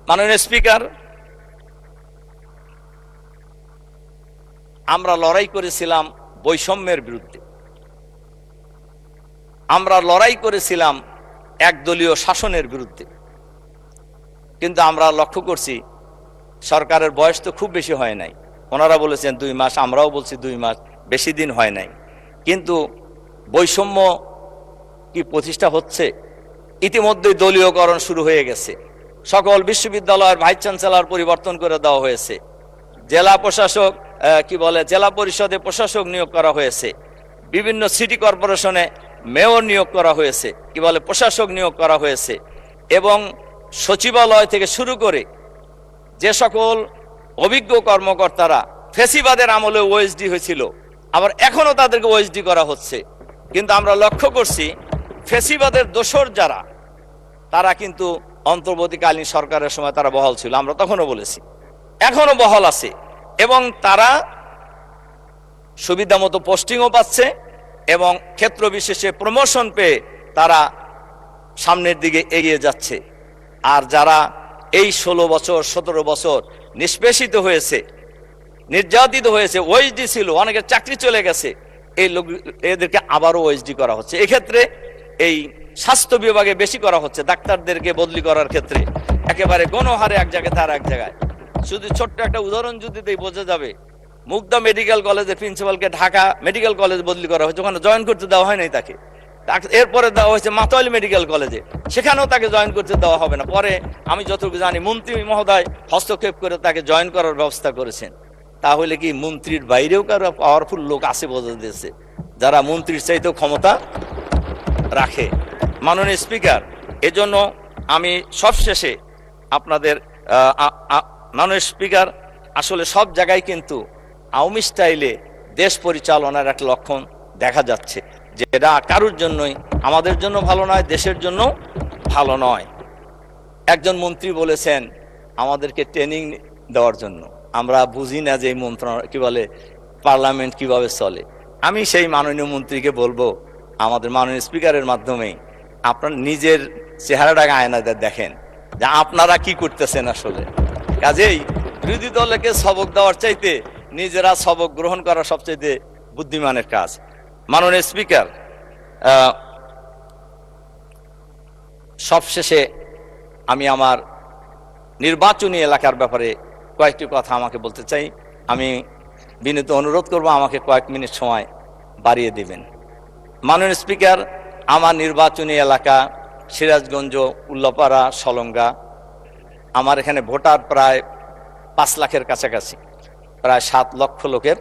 মাননীয় স্পিকার, আমরা লড়াই করেছিলাম বৈষম্যের বিরুদ্ধে, আমরা লড়াই করেছিলাম একদলীয় শাসনের বিরুদ্ধে, কিন্তু আমরা লক্ষ্য করছি সরকারের বয়স তো খুব বেশি হয় নাই, ওনারা বলেছেন 2 মাস, আমরাও বলছি 2 মাস, বেশি দিন হয় নাই। কিন্তু বৈষম্য কি প্রতিষ্ঠা হচ্ছে? ইতিমধ্যেই দলীয়করণ শুরু হয়ে গেছে, সকল বিশ্ববিদ্যালয়ের ভাইস চ্যান্সেলর পরিবর্তন করে দেওয়া হয়েছে, জেলা প্রশাসক জেলা পরিষদে প্রশাসক নিয়োগ করা হয়েছে, বিভিন্ন সিটি কর্পোরেশনে মেয়র নিয়োগ করা হয়েছে, প্রশাসক নিয়োগ করা হয়েছে, এবং সচিবালয় থেকে শুরু করে যে সকল অভিজ্ঞ কর্মকর্তারা ফেসিবাদের আমলে ওএসডি হয়েছিল, আবার এখনো তাদেরকে ওএসডি করা হচ্ছে। কিন্তু আমরা লক্ষ্য করছি ফেসিবাদের দোসর যারা, তারা কিন্তু অন্তর্বর্তীকালীন সরকারের সময় তারা বহাল ছিল, আমরা তখনও বলেছি, এখনো বহাল আছে, এবং তারা সুবিধা মতো পোস্টিংও পাচ্ছে এবং ক্ষেত্র বিশেষে প্রমোশন পেয়ে তারা সামনের দিকে এগিয়ে যাচ্ছে। আর যারা এই 16 বছর 17 বছর নিষ্পেষিত হয়েছে, নির্যাতিত হয়েছে, ওএসডি ছিল, অনেকের চাকরি চলে গেছে, এই লোক এদেরকে আবারও ওএসডি করা হচ্ছে। এক্ষেত্রে এই স্বাস্থ্য বিভাগে বেশি করা হচ্ছে, ডাক্তারদেরকে বদলি করার ক্ষেত্রে একেবারে গণহারে এক জায়গায় তার এক জায়গায়। শুধু ছোট্ট একটা উদাহরণ যদি দেই বোঝা যাবে, মুগদা মেডিকেল কলেজের প্রিন্সিপালকে ঢাকা মেডিকেল কলেজ বদলি করা হয়েছে, ওখানে জয়েন করতে দেওয়া হয় নাই তাকে। এরপরে দেওয়া হয়েছে মাতোয়ালি মেডিকেল কলেজে, সেখানেও তাকে জয়েন করতে দেওয়া হবে না। পরে আমি যতটুকু জানি মন্ত্রী মহোদয় হস্তক্ষেপ করে তাকে জয়েন করার ব্যবস্থা করেছেন। তাহলে কি মন্ত্রীর বাইরেও কারো পাওয়ারফুল লোক আছে বোঝা দিয়েছে, যারা মন্ত্রীর চাইতেও ক্ষমতা রাখে। মাননীয় স্পিকার, এজন্য আমি সবশেষে আপনাদের মাননীয় স্পিকার, আসলে সব জায়গায় কিন্তু আওয়ামী স্টাইলে দেশ পরিচালনার একটা লক্ষণ দেখা যাচ্ছে, যেটা কারোর জন্যই, আমাদের জন্য ভালো নয়, দেশের জন্য ভালো নয়। একজন মন্ত্রী বলেছেন আমাদেরকে ট্রেনিং দেওয়ার জন্য, আমরা বুঝি না যে এই মন্ত্রণালয় পার্লামেন্ট কিভাবে চলে। আমি সেই মাননীয় মন্ত্রীকে বলবো, আমাদের মাননীয় স্পিকারের মাধ্যমে আপনার নিজের চেহারাটাকে আয়নাতে দেখেন যে আপনারা কি করতেছেন আসলে। কাজেই বিরোধী দলকে সবক দেওয়ার চাইতে নিজেরা সবক গ্রহণ করা সবচাইতে বুদ্ধিমানের কাজ। মাননীয় স্পিকার, সবশেষে আমি আমার নির্বাচনী এলাকার ব্যাপারে কয়েকটি কথা আমাকে বলতে চাই। আমি বিনীত অনুরোধ করব আমাকে কয়েক মিনিট সময় বাড়িয়ে দিবেন। মাননীয় স্পিকার, আমার নির্বাচনী এলাকা সিরাজগঞ্জ, উল্লাপাড়া, সলঙ্গা। আমার এখানে ভোটার প্রায় 5 লাখের কাছাকাছি, প্রায় 7 লক্ষ লোকের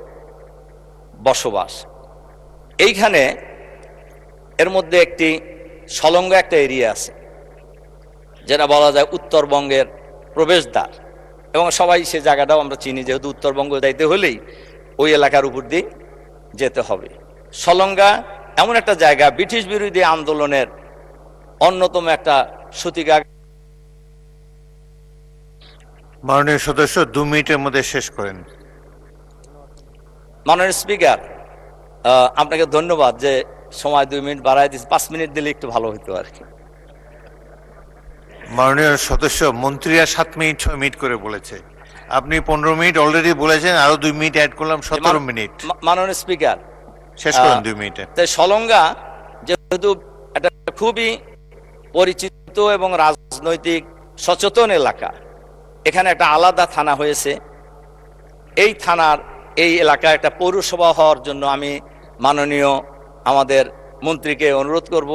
বসবাস এইখানে। এর মধ্যে একটি সলঙ্গা একটা এরিয়া আছে, যেটা বলা যায় উত্তরবঙ্গের প্রবেশদ্বার, এবং সবাই সে জায়গাটাও আমরা চিনি, যেহেতু উত্তরবঙ্গ যাইতে হলেই ওই এলাকার উপর দিয়ে যেতে হবে। সলঙ্গা এমন একটা জায়গা, ব্রিটিশ বিরোধী আন্দোলনের অন্যতম একটা সূতিকা। মাননীয় সদস্য 2 মিনিটের মধ্যে শেষ করেন। মাননীয় স্পিকার, আপনাকে ধন্যবাদ যে সময় 2 মিনিট বাড়াই দিয়েছে, 5 মিনিট দিলে একটু ভালো হতো আর কি। মাননীয় সদস্য, মন্ত্রীরা 7 মিনিট 6 মিনিট করে বলেছে, আপনি 15 মিনিট অলরেডি বলেছেন, আরো 2 মিনিট অ্যাড করলাম, 17 মিনিট। মাননীয় স্পিকার, শেষ করেন 2 মিনিটে। তাই সলঙ্গা যেহেতু একটা খুবই পরিচিত এবং রাজনৈতিক সচেতন এলাকা, এখানে একটা আলাদা থানা হয়েছে। এই থানার এই এলাকায় একটা পৌরসভা হওয়ার জন্য আমি মাননীয় আমাদের মন্ত্রীকে অনুরোধ করব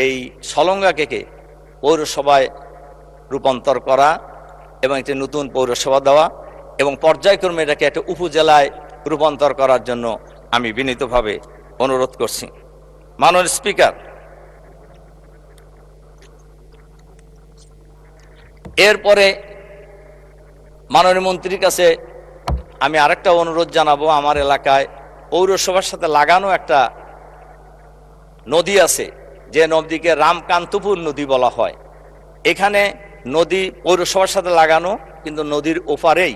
এই সলঙ্গাকে পৌরসভায় রূপান্তর করা এবং একটি নতুন পৌরসভা দেওয়া, এবং পর্যায়ক্রমে এটাকে একটা উপজেলায় রূপান্তর করার জন্য আমি বিনীতভাবে অনুরোধ করছি। মাননীয় স্পিকার, এরপরে মাননীয় মন্ত্রীর কাছে আমি আরেকটা অনুরোধ জানাবো। আমার এলাকায় পৌরসভার সাথে লাগানো একটা নদী আছে, যে নদীকে রামকান্তপুর নদী বলা হয়। এখানে নদী পৌরসভার সাথে লাগানো, কিন্তু নদীর ওপারেই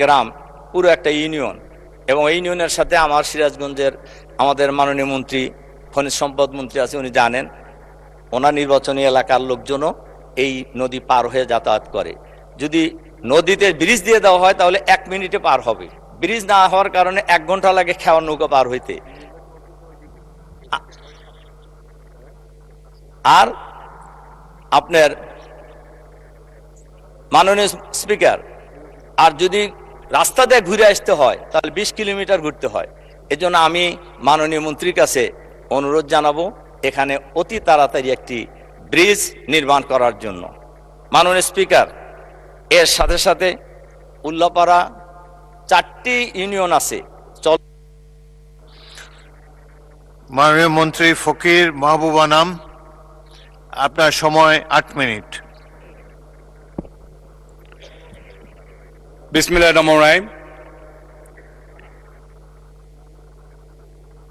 গ্রাম, পুরো একটা ইউনিয়ন, এবং এই ইউনিয়নের সাথে আমার সিরাজগঞ্জের আমাদের মাননীয় মন্ত্রী, খনিজ সম্পদ মন্ত্রী আছে, উনি জানেন, ওনার নির্বাচনী এলাকার লোকজনও এই নদী পার হয়ে যাতায়াত করে। যদি নদীতে ব্রিজ দিয়ে দেওয়া হয় তাহলে 1 মিনিটে পার হবে, ব্রিজ না হওয়ার কারণে 1 ঘন্টা লাগে খেওয়ার নৌকা পার হইতে। আর আপনার মাননীয় স্পিকার, আর যদি রাস্তা দিয়ে ঘুরে আসতে হয় তাহলে 20 কিলোমিটার ঘুরতে হয়। এজন্য আমি মাননীয় মন্ত্রীর কাছে অনুরোধ জানাবো এখানে অতি তাড়াতাড়ি একটি ব্রিজ নির্মাণ করার জন্য। মাননীয় স্পিকার, এর সাথে সাথে উল্লাপাড়া 4টি ইউনিয়ন আছে। মাননীয় মন্ত্রী ফকির মাহবুবা নাম, আপনার সময় 8 মিনিট। বিসমিল্লাহির রহমানির রহিম।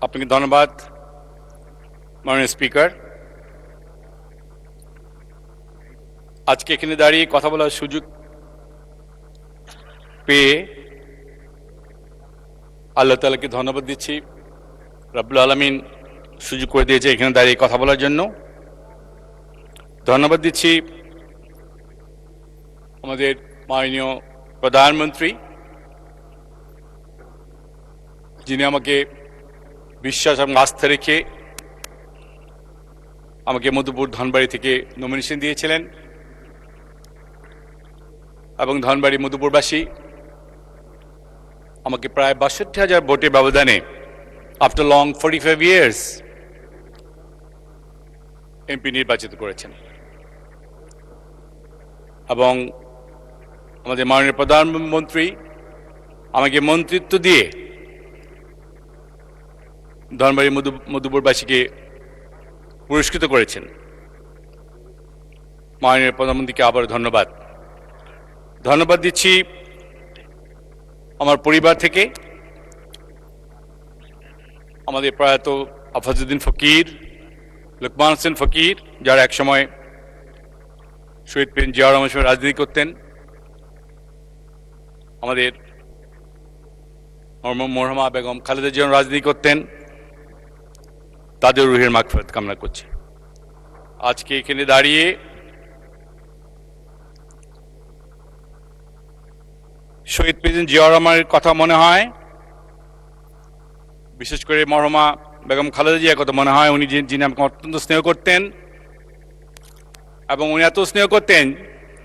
আপনাকে ধন্যবাদ মাননীয় স্পিকার। আজকে এখানে দাঁড়িয়ে কথা বলার সুযোগ পেয়ে আল্লাহ তাআলাকে ধন্যবাদ দিচ্ছি। রব্বুল আলামিন সুযোগ করে দিয়েছে এখানে দাঁড়িয়ে কথা বলার জন্য। ধন্যবাদ দিচ্ছি আমাদের মাননীয় প্রধানমন্ত্রী, যিনি আমাকে বিশ্বাস এবং আস্থা রেখে আমাকে মধুপুর ধনবাড়ি থেকে নমিনেশন দিয়েছিলেন এবং ধনবাড়ি মধুপুরবাসী আমাকে প্রায় ৬২,০০০ ভোটের ব্যবধানে আফটার লং 45 ইয়ার্স এমপি নির্বাচিত করেছেন এবং আমাদের মাননীয় প্রধানমন্ত্রী আমাকে মন্ত্রিত্ব দিয়ে ধনবাড়ি মধুপুরবাসীকে পুরস্কৃত করেছেন। মাননীয় প্রধানমন্ত্রীকে আবার ধন্যবাদ দিচ্ছি আমার পরিবার থেকে। আমাদের প্রয়াত আফাজউদ্দিন ফকির, লোকমান হোসেন ফকির, যারা একসময় শহীদ প্রেসিডেন্ট জিয়াউর রহমানের সঙ্গে রাজনীতি করতেন, আমাদের মরহুমা বেগম খালেদা জিয়া রাজনীতি করতেন, তাদের রুহের মাগফিরাত কামনা করছি। আজকে এখানে দাঁড়িয়ে শহীদ প্রেসিডেন্ট জিয়াউর রহমানের কথা মনে হয়, বিশেষ করে মরহুমা বেগম খালেদা জিয়ার কথা মনে হয়। উনি যিনি আমাকে অত্যন্ত স্নেহ করতেন এবং উনি এত স্নেহ করতেন,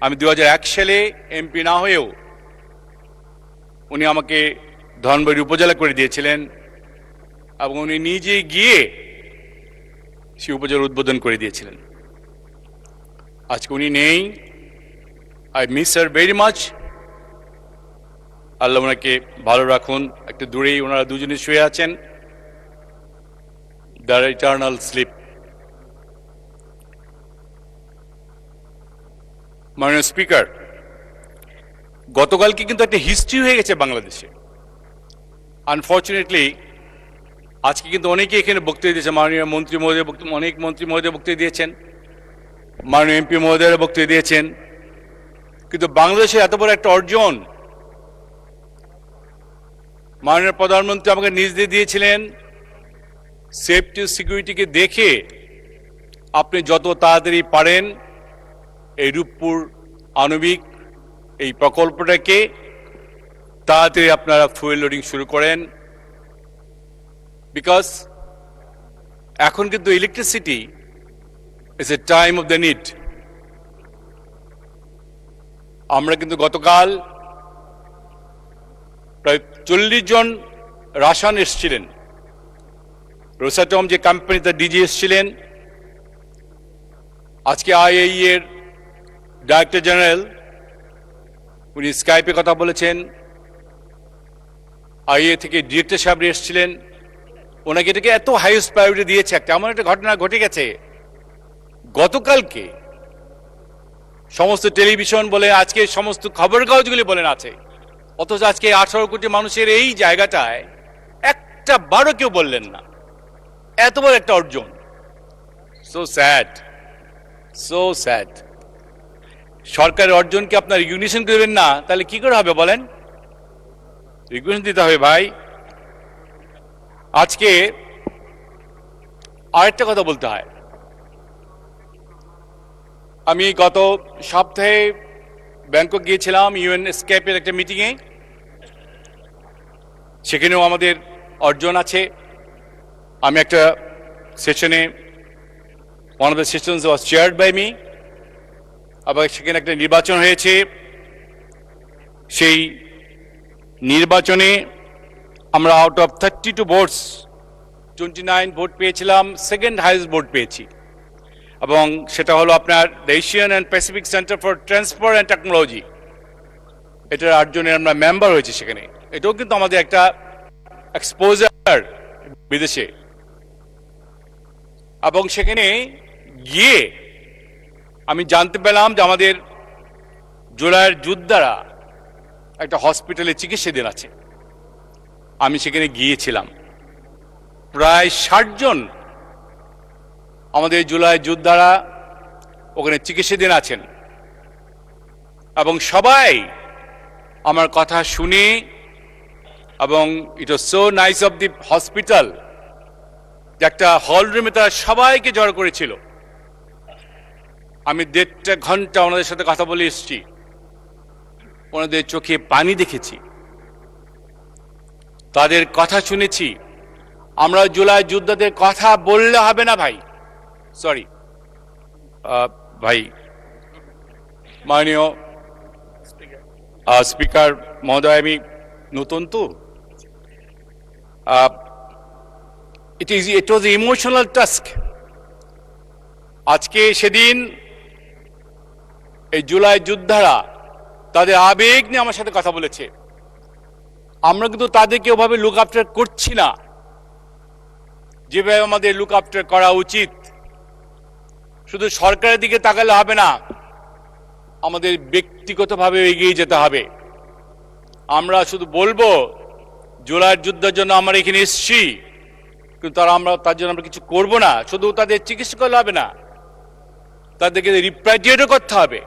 আমি 2001 সালে এমপি না হয়েও উনি আমাকে ধনবাড়ি উপজেলা করে দিয়েছিলেন এবং উনি নিজে গিয়ে সেই উপজেলা উদ্বোধন করে দিয়েছিলেন। আজকে উনি নেই। I miss her very much. আল্লাহ ওনাকে ভালো রাখুন। একটু দূরেই ওনারা দুজনে শুয়ে আছেন, দ্য ইটার্নাল স্লিপ। মাননীয় স্পিকার, গতকালকে কিন্তু একটা হিস্ট্রি হয়ে গেছে বাংলাদেশে। আনফর্চুনেটলি আজকে কিন্তু অনেকে এখানে বক্তৃতা দিয়েছে। মাননীয় মন্ত্রী মহোদয় অনেক মন্ত্রী মহোদয় বক্তৃতা দিয়েছেন, মাননীয় এমপি মহোদয়রা বক্তৃতা দিয়েছেন, কিন্তু বাংলাদেশের এত বড় একটা অর্জন মাননীয় প্রধানমন্ত্রী আমাকে নিজ দিয়ে দিয়েছিলেন। সেফটি সিকিউরিটিকে দেখে আপনি যত তাড়াতাড়ি পারেন এই রূপপুর আণবিক এই প্রকল্পটাকে তাড়াতাড়ি আপনারা ফুয়েল লোডিং শুরু করেন, বিকজ এখন কিন্তু electricity is a time of the need. আমরা কিন্তু গতকাল প্রায় 40 জন রাসায়ন এসেছিলেন। রোসাটম যে কোম্পানি, তার ডিজি এসেছিলেন। আজকে আইএই এর ডাইরেক্টর জেনারেল উনি স্কাইপে কথা বলেছেন। আইএ থেকে ডিরেক্টর সাহেব এসেছিলেন। ওনাকে এটাকে এত হাইয়েস্ট প্রায়োরিটি দিয়েছে। একটা এমন একটা ঘটনা ঘটে গেছে গতকালকে, সমস্ত টেলিভিশন বলে, আজকে সমস্ত খবরের কাগজগুলি বলেন আছে, অথচ আজকে 18 কোটি মানুষের এই জায়গাটায় একটা বারও কেউ বললেন না। এত বড় একটা অর্জন। So sad, so sad. সরকারের অর্জনকে আপনার রিকগনিশন করবেন না, তাহলে কি করে হবে বলেন? রিকগনিশন দিতে হবে ভাই। আজকে আরেকটা কথা বলতে হয়। আমি গত সপ্তাহে ব্যাংকক গিয়েছিলাম ইউএন স্কেপের একটা মিটিংয়ে। সেখানেও আমাদের অর্জন আছে। আমি একটা সেশনে, one of the sessions was chaired by me, আবার সেখানে একটা নির্বাচন হয়েছে। সেই নির্বাচনে আমরা আউট অফ 32 ভোটস 29 ভোট পেয়েছিলাম, সেকেন্ড হাইয়েস্ট ভোট পেয়েছি। এবং সেটা হলো আপনার the Asian and Pacific centre for transport and technology, এটার 8 জনের আমরা মেম্বার হয়েছি সেখানে। এটাও কিন্তু আমাদের একটা এক্সপোজার বিদেশে। এবং সেখানে গিয়ে আমি জানতে পেলাম যে আমাদের জুলাইয়ের যোদ্ধারা একটা হসপিটালে চিকিৎসাধীন আছে। আমি সেখানে গিয়েছিলাম, প্রায় 60 জন আমাদের জুলাই যোদ্ধারা ওখানে চিকিৎসাধীন আছেন এবং সবাই আমার কথা শুনে, এবং it was so nice of the hospital যে একটা হল রুমে তারা সবাইকে জড়ো করেছিল। আমি 1.5 ঘন্টা ওনাদের সাথে কথা বলে এসেছি, ওনাদের চোখে পানি দেখেছি, তাদের কথা শুনেছি। আমরা জুলাই যোদ্ধাদের কথা বললে হবে না ভাই, সরি ভাই, মাননীয় স্পিকার মহোদয়, আমি নতুন তো, ইট ওয়াজ ইমোশনাল টাস্ক। আজকে সেদিন এই জুলাই যোদ্ধারা তাদের আবেগ নিয়ে আমার সাথে কথা বলেছে। আমরা কিন্তু তাদেরকে ওভাবে লুক আফটার করছি না যেভাবে আমাদের লুক আফটার করা উচিত। শুধু সরকারের দিকে তাকালে হবে না, আমাদের ব্যক্তিগতভাবে এগিয়ে যেতে হবে। আমরা শুধু বলবো জুলাইয়ের যুদ্ধের জন্য আমরা এখানে এসেছি, কিন্তু তার জন্য আমরা কিছু করব না। শুধু তাদের চিকিৎসা করলে হবে না, তাদেরকে রিপ্যাট্রিয়েটও করতে হবে।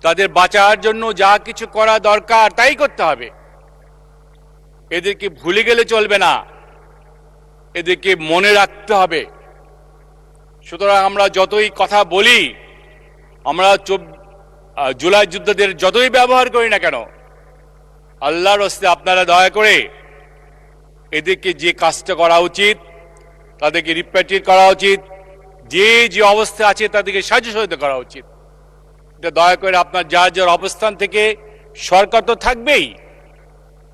তাদের বাঁচার জন্য যা কিছু করা দরকার তাই করতে হবে। এদেরকে ভুলে গেলে চলবে না, এদেরকে মনে রাখতে হবে। সুতরাং আমরা যতই কথা বলি, আমরা জুলাই যোদ্ধাদের যতই ব্যবহার করি না কেন, আল্লাহর হস্তে আপনারা দয়া করে এদেরকে যে কাজটা করা উচিত, তাদেরকে রিপ্যাট্রিয়েট করা উচিত, যে যে অবস্থা আছে তাদেরকে সাহায্য সহযোগিতা করা উচিত। এটা দয়া করে আপনার যার যার অবস্থান থেকে, সরকার তো থাকবেই,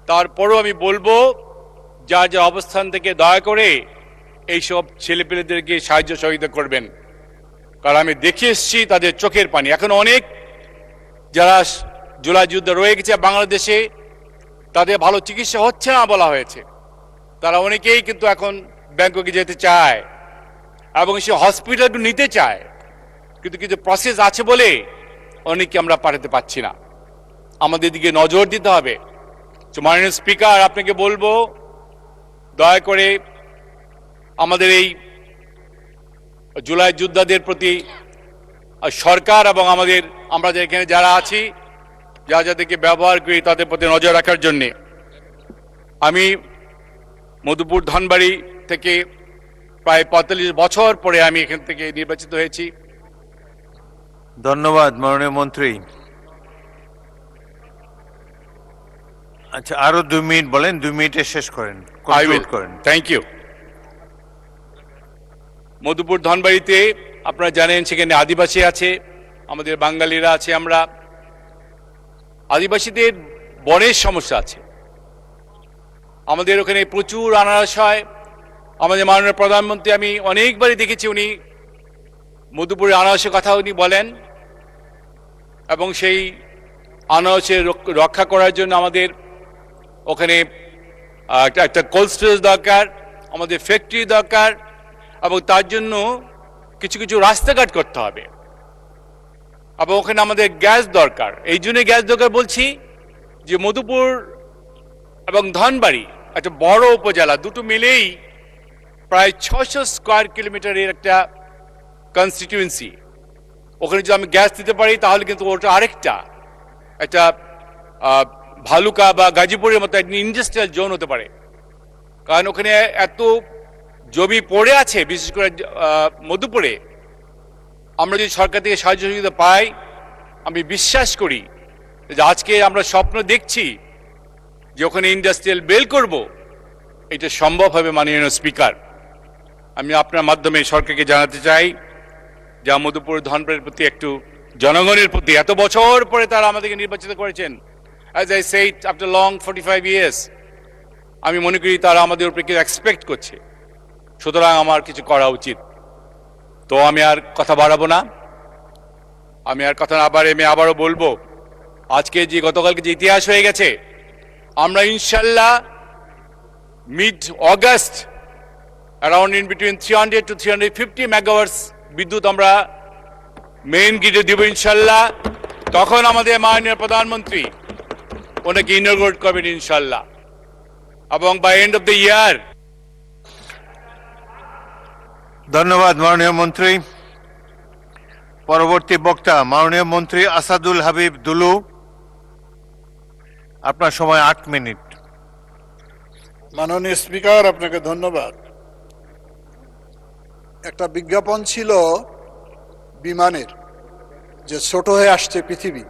তারপরও আমি বলবো যার যার অবস্থান থেকে দয়া করে এইসব ছেলেপেলেদেরকে সাহায্য সহযোগিতা করবেন। কারণ আমি দেখে এসেছি তাদের চোখের পানি। এখন অনেক যারা জুলাই যুদ্ধে রয়ে গেছে বাংলাদেশে, তাদের ভালো চিকিৎসা হচ্ছে না বলা হয়েছে। তারা অনেকেই কিন্তু এখন ব্যাংককে যেতে চায় এবং সে হসপিটাল নিতে চায়, কিন্তু কিছু প্রসেস আছে বলে অনেকে আমরা পাঠাতে পারছি না। আমাদের দিকে নজর দিতে হবে। মাননীয় স্পিকার, আপনাকে বলবো দয়া করে আমাদের এই জুলাই যোদ্ধাদের প্রতি সরকার এবং আমরা এখানে যারা আছি, যাদেরকে ব্যবহার করি, তাদের প্রতি নজর রাখার জন্যে। আমি মধুপুর ধনবাড়ি থেকে প্রায় 45 বছর পরে আমি এখান থেকে নির্বাচিত হয়েছি। ধন্যবাদ মাননীয় মন্ত্রী। আচ্ছা, আরো 2 মিনিট বলেন, 2 মিনিটে শেষ করেন, কনক্লুড করেন। Thank you. মধুপুর ধনবাড়িতে আপনারা জানেন সেখানে আদিবাসী আছে, আমাদের বাঙালিরা আছে। আমরা আদিবাসীদের বনের সমস্যা আছে। আমাদের ওখানে প্রচুর আনারস হয়। আমাদের মাননীয় প্রধানমন্ত্রী, আমি অনেকবারই দেখেছি, উনি মধুপুরের আনারসের কথা উনি বলেন, এবং সেই আনারসের রক্ষা করার জন্য আমাদের ওখানে একটা কোল্ড স্টোরেজ দরকার, আমাদের ফ্যাক্টরি দরকার, এবং তার জন্য কিছু কিছু রাস্তাঘাট করতে হবে, এবং ওখানে আমাদের গ্যাস দরকার। এই জন্য গ্যাস দরকার বলছি যে মধুপুর এবং ধনবাড়ি একটা বড় উপজেলা, দুটো মিলেই প্রায় 600 স্কয়ার কিলোমিটারের একটা কনস্টিটিউয়েন্সি। ওখানে যদি আমি গ্যাস দিতে পারি তাহলে কিন্তু ওটা আরেকটা একটা ভালুকা বা গাজীপুরের মতো একটা ইন্ডাস্ট্রিয়াল জোন হতে পারে। কারণ ওখানে এত জমি পড়ে আছে, বিশেষ করে মধুপুরে। আমরা যদি সরকার থেকে সাহায্য সহযোগিতা পাই, আমি বিশ্বাস করি যে আজকে আমরা স্বপ্ন দেখছি যে ওখানে ইন্ডাস্ট্রিয়াল বেল করব, এটা সম্ভব হবে। মাননীয় স্পিকার, আমি আপনার মাধ্যমে সরকারকে জানাতে চাই যে মধুপুর ধনবাড়ির প্রতি একটু জনগণের প্রতি, এত বছর পরে তারা আমাদেরকে নির্বাচিত করেছেন, As I said, after long 45 years, আমি মনে করি তারা আমাদের উপরে কিছু এক্সপেক্ট করছে, সুতরাং আমার কিছু করা উচিত। তো আমি আর কথা বাড়াবো না, আমি আর কথা না বাড়িয়ে আমি আবারও বলবো, আজকে যে গতকালকে যে ইতিহাস হয়ে গেছে, আমরা ইনশাল্লাহ mid August around in between 300 to 350 মেগাওয়াটস বিদ্যুৎ আমরা মেইন গ্রিডে দেব ইনশাল্লাহ। তখন আমাদের মাননীয় প্রধানমন্ত্রী ওনাকে ইনগ্রেট করবেন ইনশাল্লাহ, এবং by end of the year. ধন্যবাদ মাননীয় মন্ত্রী। পরবর্তী বক্তা মাননীয় মন্ত্রী আসাদুল হাবিব দুলু, আপনার সময় 8 মিনিট। মাননীয় স্পিকার, আপনাকে ধন্যবাদ। একটা বিজ্ঞাপন ছিল বিমানের, যে ছোট হয়ে আসছে পৃথিবী,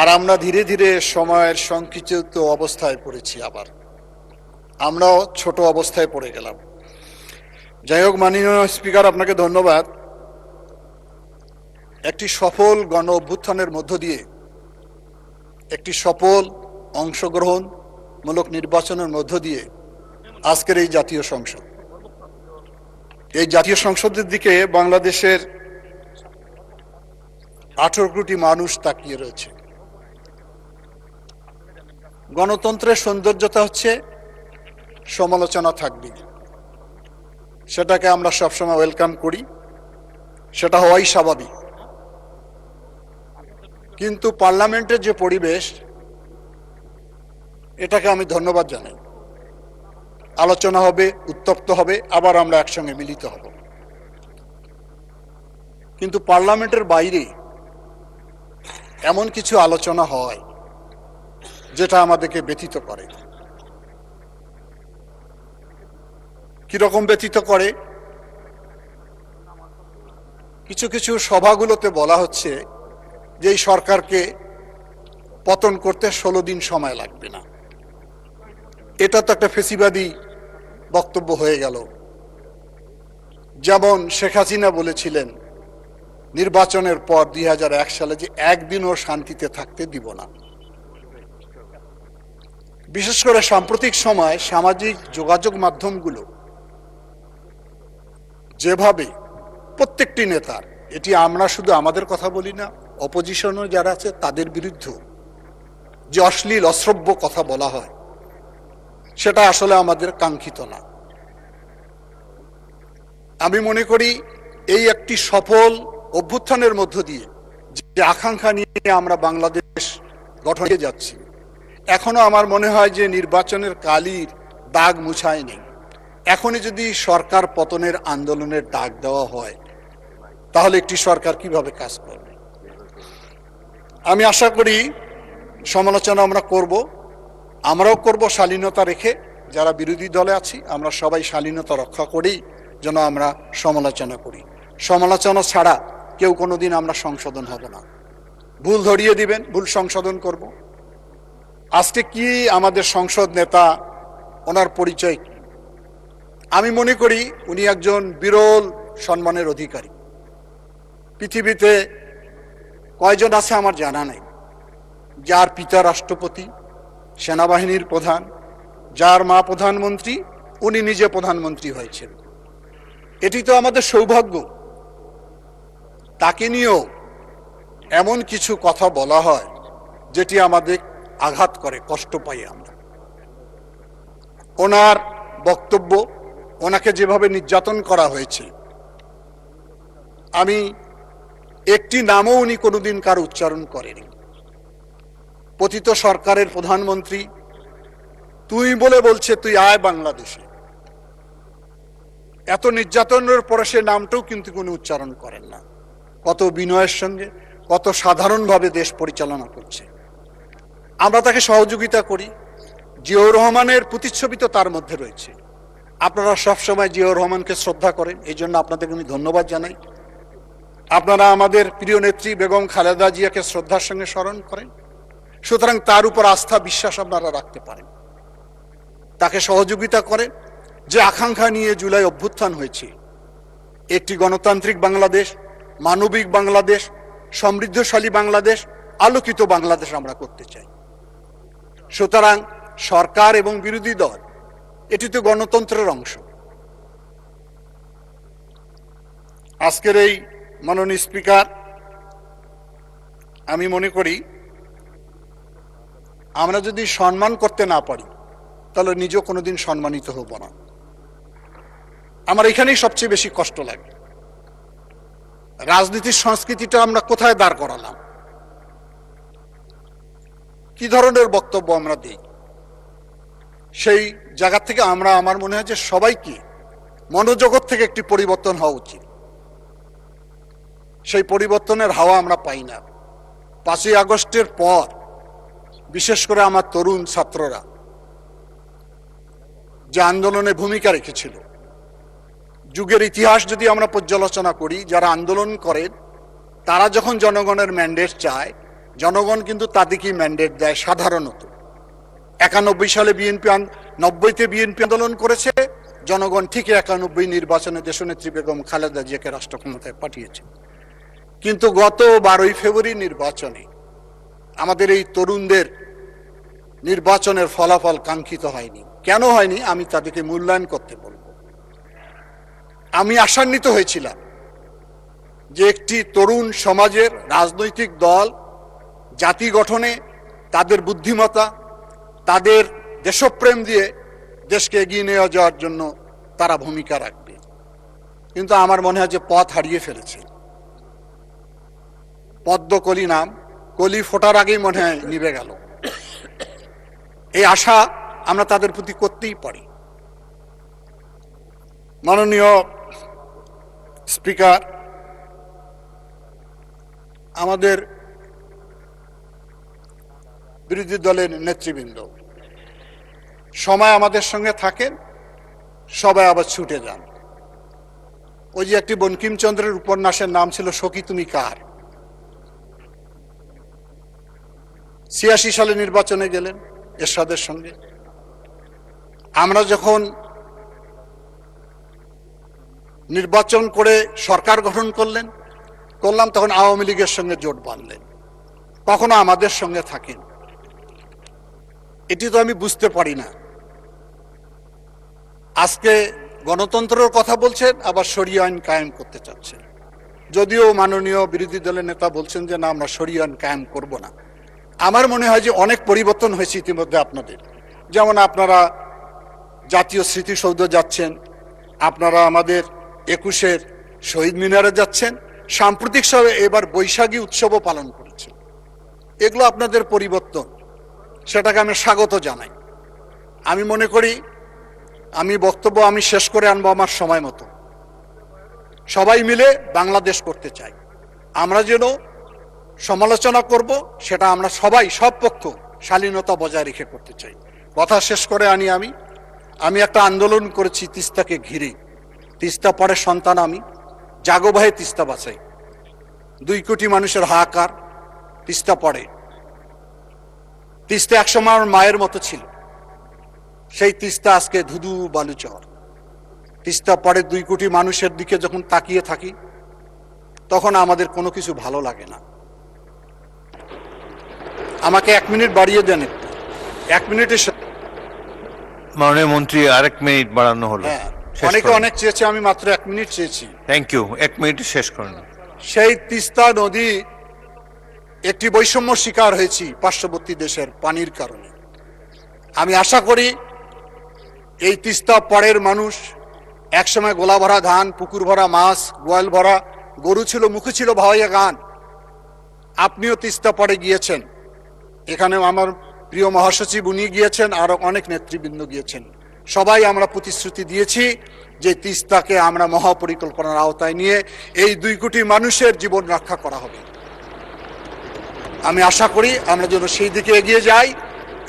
আর আমরা ধীরে ধীরে সময়ের সংকুচিত অবস্থায় পড়েছি, আবার আমরাও ছোট অবস্থায় পড়ে গেলাম। যাই হোক, মাননীয় স্পিকার, আপনাকে ধন্যবাদ। একটি সফল গণ অভ্যুত্থানের মধ্য দিয়ে, একটি সফল অংশগ্রহণমূলক নির্বাচনের মধ্য দিয়ে আজকের এই জাতীয় সংসদ, এই জাতীয় সংসদের দিকে বাংলাদেশের 18 কোটি মানুষ তাকিয়ে রয়েছে। গণতন্ত্রের সৌন্দর্যতা হচ্ছে সমালোচনা থাকবে, সেটাকে আমরা সবসময় ওয়েলকাম করি, সেটা হওয়াই স্বাভাবিক। কিন্তু পার্লামেন্টের যে পরিবেশ, এটাকে আমি ধন্যবাদ জানাই। আলোচনা হবে, উত্তপ্ত হবে, আবার আমরা একসঙ্গে মিলিত হব। কিন্তু পার্লামেন্টের বাইরে এমন কিছু আলোচনা হয় যেটা আমাদেরকে ব্যথিত করে। কিরকম ব্যথিত করে? কিছু কিছু সভাগুলোতে বলা হচ্ছে যে এই সরকারকে পতন করতে 16 দিন সময় লাগবে না। এটা তো একটা ফেসিবাদী বক্তব্য হয়ে গেল। যেমন শেখ হাসিনা বলেছিলেন নির্বাচনের পর 2001 সালে যে একদিনও শান্তিতে থাকতে দিব না। বিশেষ করে সাম্প্রতিক সময় সামাজিক যোগাযোগ মাধ্যমগুলো যেভাবে প্রত্যেকটি নেতার, এটি আমরা শুধু আমাদের কথা বলি না, অপোজিশনও যারা আছে তাদের বিরুদ্ধে যে অশ্লীল অশ্রব্য কথা বলা হয়, সেটা আসলে আমাদের কাঙ্ক্ষিত না। আমি মনে করি এই একটি সফল অভ্যুত্থানের মধ্য দিয়ে যে আকাঙ্ক্ষা নিয়ে আমরা বাংলাদেশ গঠনে যাচ্ছি, এখনো আমার মনে হয় যে নির্বাচনের কালির দাগ মুছায় নেই। এখনই যদি সরকার পতনের আন্দোলনের ডাক দেওয়া হয়, তাহলে একটি সরকার কিভাবে কাজ করবে? আমি আশা করি সমালোচনা আমরা করব, আমরাও করব শালীনতা রেখে। যারা বিরোধী দলে আছি আমরা সবাই শালীনতা রক্ষা করেই যেন আমরা সমালোচনা করি। সমালোচনা ছাড়া কেউ কোনোদিন আমরা সংশোধন হব না। ভুল ধরিয়ে দিবেন, ভুল সংশোধন করব। আজকে কি আমাদের সংসদ নেতা, ওনার পরিচয় কি? আমি মনে করি উনি একজন বিরল সম্মানের অধিকারী। পৃথিবীতে কয়জন আছে আমার জানা নেই যার পিতা রাষ্ট্রপতি, সেনাবাহিনীর প্রধান, যার মা প্রধানমন্ত্রী, উনি নিজে প্রধানমন্ত্রী হয়েছেন। এটি তো আমাদের সৌভাগ্য। তাকে নিয়েও এমন কিছু কথা বলা হয় যেটি আমাদের আঘাত করে, কষ্ট পাই আমরা। ওনার বক্তব্য, ওনাকে যেভাবে নির্যাতন করা হয়েছে, আমি একটি নামও উনি কোনোদিন কার উচ্চারণ করেনি। পতিত সরকারের প্রধানমন্ত্রী তুই বলে বলছে তুই আয় বাংলাদেশে। এত নির্যাতনের পরে সে নামটাও কিন্তু কোনো উচ্চারণ করেন না। কত বিনয়ের সঙ্গে, কত সাধারণভাবে দেশ পরিচালনা করছে। আমরা তাকে সহযোগিতা করি। জিয়াউর রহমানের প্রতিচ্ছবি তো তার মধ্যে রয়েছে। আপনারা সবসময় জিয়াউর রহমানকে শ্রদ্ধা করেন, এই জন্য আপনাদেরকে আমি ধন্যবাদ জানাই। আপনারা আমাদের প্রিয় নেত্রী বেগম খালেদা জিয়াকে শ্রদ্ধার সঙ্গে স্মরণ করেন, সুতরাং তার উপর আস্থা বিশ্বাস আপনারা রাখতে পারেন। তাকে সহযোগিতা করেন। যে আকাঙ্ক্ষা নিয়ে জুলাই অভ্যুত্থান হয়েছে, একটি গণতান্ত্রিক বাংলাদেশ, মানবিক বাংলাদেশ, সমৃদ্ধশালী বাংলাদেশ, আলোকিত বাংলাদেশ আমরা করতে চাই। সুতরাং সরকার এবং বিরোধী দল এটি তো গণতন্ত্রের অংশ। আজকের এই মাননীয় স্পিকার, আমি মনে করি আমরা যদি সম্মান করতে না পারি তাহলে নিজেও কোনোদিন সম্মানিত হব না। আমার এখানেই সবচেয়ে বেশি কষ্ট লাগে। রাজনীতির সংস্কৃতিটা আমরা কোথায় দাঁড় করালাম, কি ধরনের বক্তব্য আমরা দিই, সেই জায়গা থেকে আমার মনে হয় যে সবাইকে মনোজগৎ থেকে একটি পরিবর্তন হওয়া উচিত। সেই পরিবর্তনের হাওয়া আমরা পাই না। 5ই আগস্টের পর বিশেষ করে আমার তরুণ ছাত্ররা যে আন্দোলনে ভূমিকা রেখেছিল, যুগের ইতিহাস যদি আমরা পর্যালোচনা করি, যারা আন্দোলন করেন তারা যখন জনগণের ম্যান্ডেট চায়, জনগণ কিন্তু তাদেরকেই ম্যান্ডেট দেয়। সাধারণত 91 সালে বিএনপি 90-তে বিএনপি আন্দোলন করেছে, জনগণ ঠিক 91 নির্বাচনে দেশনেত্রী বেগম খালেদা জিয়াকে রাষ্ট্র ক্ষমতায় পাঠিয়েছে। কিন্তু গত 12ই ফেব্রুয়ারি নির্বাচনে আমাদের এই তরুণদের নির্বাচনের ফলাফল কাঙ্ক্ষিত হয়নি। কেন হয়নি আমি তাদেরকে মূল্যায়ন করতে বলবো। আমি আশান্বিত হয়েছিলাম যে একটি তরুণ সমাজের রাজনৈতিক দল জাতি গঠনে তাদের বুদ্ধিমত্তা, তাদের দেশপ্রেম দিয়ে দেশকে এগিয়ে নিয়ে যাওয়ার জন্য তারা ভূমিকা রাখবে। কিন্তু আমার মনে হয় যে পথ হারিয়ে ফেলেছে। পদ্মকলি নাম, কলি ফোটার আগেই মনে হয় নিভে গেল। এই আশা আমরা তাদের প্রতি করতেই পারি। মাননীয় স্পিকার, আমাদের বিরোধী দলের নেতৃবৃন্দ সময় আমাদের সঙ্গে থাকেন, সবাই আবার ছুটে যান। ওই যে একটি বঙ্কিমচন্দ্রের উপন্যাসের নাম ছিল সখী তুমি কার। 86 সালে নির্বাচনে গেলেন এরশাদের সঙ্গে। আমরা যখন নির্বাচন করে সরকার গঠন করলাম তখন আওয়ামী লীগের সঙ্গে জোট বাঁধলেন, কখনো আমাদের সঙ্গে থাকেন। এটি তো আমি বুঝতে পারি না। আজকে গণতন্ত্রের কথা বলছেন, আবার শরিয়া আইন কায়েম করতে চাচ্ছেন। যদিও মাননীয় বিরোধী দলের নেতা বলছেন যে না, আমরা শরিয়া আইন কায়েম করব না। আমার মনে হয় যে অনেক পরিবর্তন হয়েছে ইতিমধ্যে আপনাদের। যেমন আপনারা জাতীয় স্মৃতিসৌধ যাচ্ছেন, আপনারা আমাদের 21-এর শহীদ মিনারে যাচ্ছেন, সাম্প্রতিক সময়ে এবার বৈশাখী উৎসবও পালন করেছেন। এগুলো আপনাদের পরিবর্তন, সেটাকে আমি স্বাগত জানাই। আমি মনে করি বক্তব্য আমি শেষ করে আনবো আমার সময় মতো। সবাই মিলে বাংলাদেশ করতে চাই। আমরা যেন সমালোচনা করব সেটা আমরা সবাই, সব পক্ষ শালীনতা বজায় রেখে করতে চাই। কথা শেষ করে আনি। আমি একটা আন্দোলন করেছি তিস্তাকে ঘিরে। তিস্তা পড়ে সন্তান আমি, জাগো ভাই তিস্তা বাঁচাই। 2 কোটি মানুষের হাহাকার, তিস্তা পড়ে। তিস্তা একসময় আমার মায়ের মতো ছিল, সেই তিস্তা আজকে ধুধু বালুচর। তিস্তা পড়ে 2 কোটি মানুষের দিকে যখন তাকিয়ে থাকি তখন আমাদের কোনো কিছু ভালো লাগে না। আমাকে 1 মিনিট বাড়িয়ে দেন, 1 মিনিটের। মাননীয় মন্ত্রী, আরেক মিনিট বাড়ানো হলো। হ্যাঁ, অনেকে অনেক চেয়েছে, আমি মাত্র 1 মিনিট চেয়েছি। Thank you. 1 মিনিট শেষ করুন। সেই তিস্তা নদী একটি বৈষম্য শিকার হয়েছি পার্শ্ববর্তী দেশের পানির কারণে। আমি আশা করি এই তিস্তা পড়ের মানুষ, একসময় গোলা ভরা ধান, পুকুর ভরা মাছ, গোয়াল ভরা গরু ছিল, মুখে ছিল ভাওয়াইয়া গান। আপনিও তিস্তা পড়ে গিয়েছেন, এখানে আমার প্রিয় মহাসচিব উনি গিয়েছেন, আরো অনেক নেতৃবৃন্দ গিয়েছেন। সবাই আমরা প্রতিশ্রুতি দিয়েছি যে তিস্তাকে আমরা মহাপরিকল্পনার আওতায় নিয়ে এই 2 কোটি মানুষের জীবন রক্ষা করা হবে। আমি আশা করি আমরা যেন সেই দিকে এগিয়ে যাই।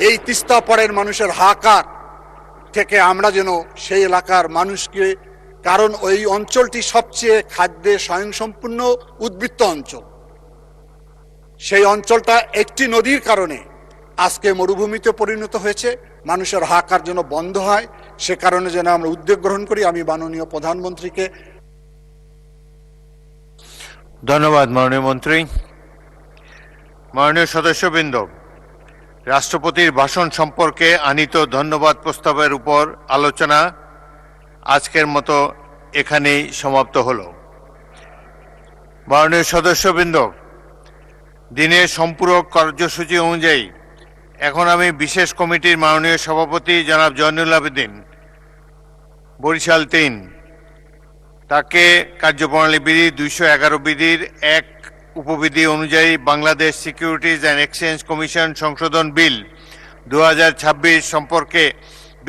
এই তিস্তা পড়ের মানুষের হাহাকার থেকে আমরা যেন সেই এলাকার মানুষকে, কারণ ওই অঞ্চলটি সবচেয়ে খাদ্যে স্বয়ংসম্পূর্ণ উদ্বৃত্ত অঞ্চল, সেই অঞ্চলটা একটি নদীর কারণে আজকে মরুভূমিতে পরিণত হয়েছে। মানুষের হাহাকার যেন বন্ধ হয়, সে কারণে যেন আমরা উদ্যোগ গ্রহণ করি। আমি মাননীয় প্রধানমন্ত্রীকে ধন্যবাদ। মাননীয় মন্ত্রী, মাননীয় সদস্যবৃন্দ, রাষ্ট্রপতির ভাষণ সম্পর্কে আনীত ধন্যবাদ প্রস্তাবের উপর আলোচনা আজকের মতো এখানেই সমাপ্ত হলো। মাননীয় সদস্যবৃন্দ, দিনের সম্পূরক কার্যসূচি অনুযায়ী এখন আমি বিশেষ কমিটির মাননীয় সভাপতি জনাব জয়নুল আবেদিন, বরিশাল ৩, তাকে কার্যপ্রণালী বিধি ২১১ বিধির ১ উপবিধি অনুযায়ী Bangladesh securities and exchange commission সংশোধন বিল ২০২৬ সম্পর্কে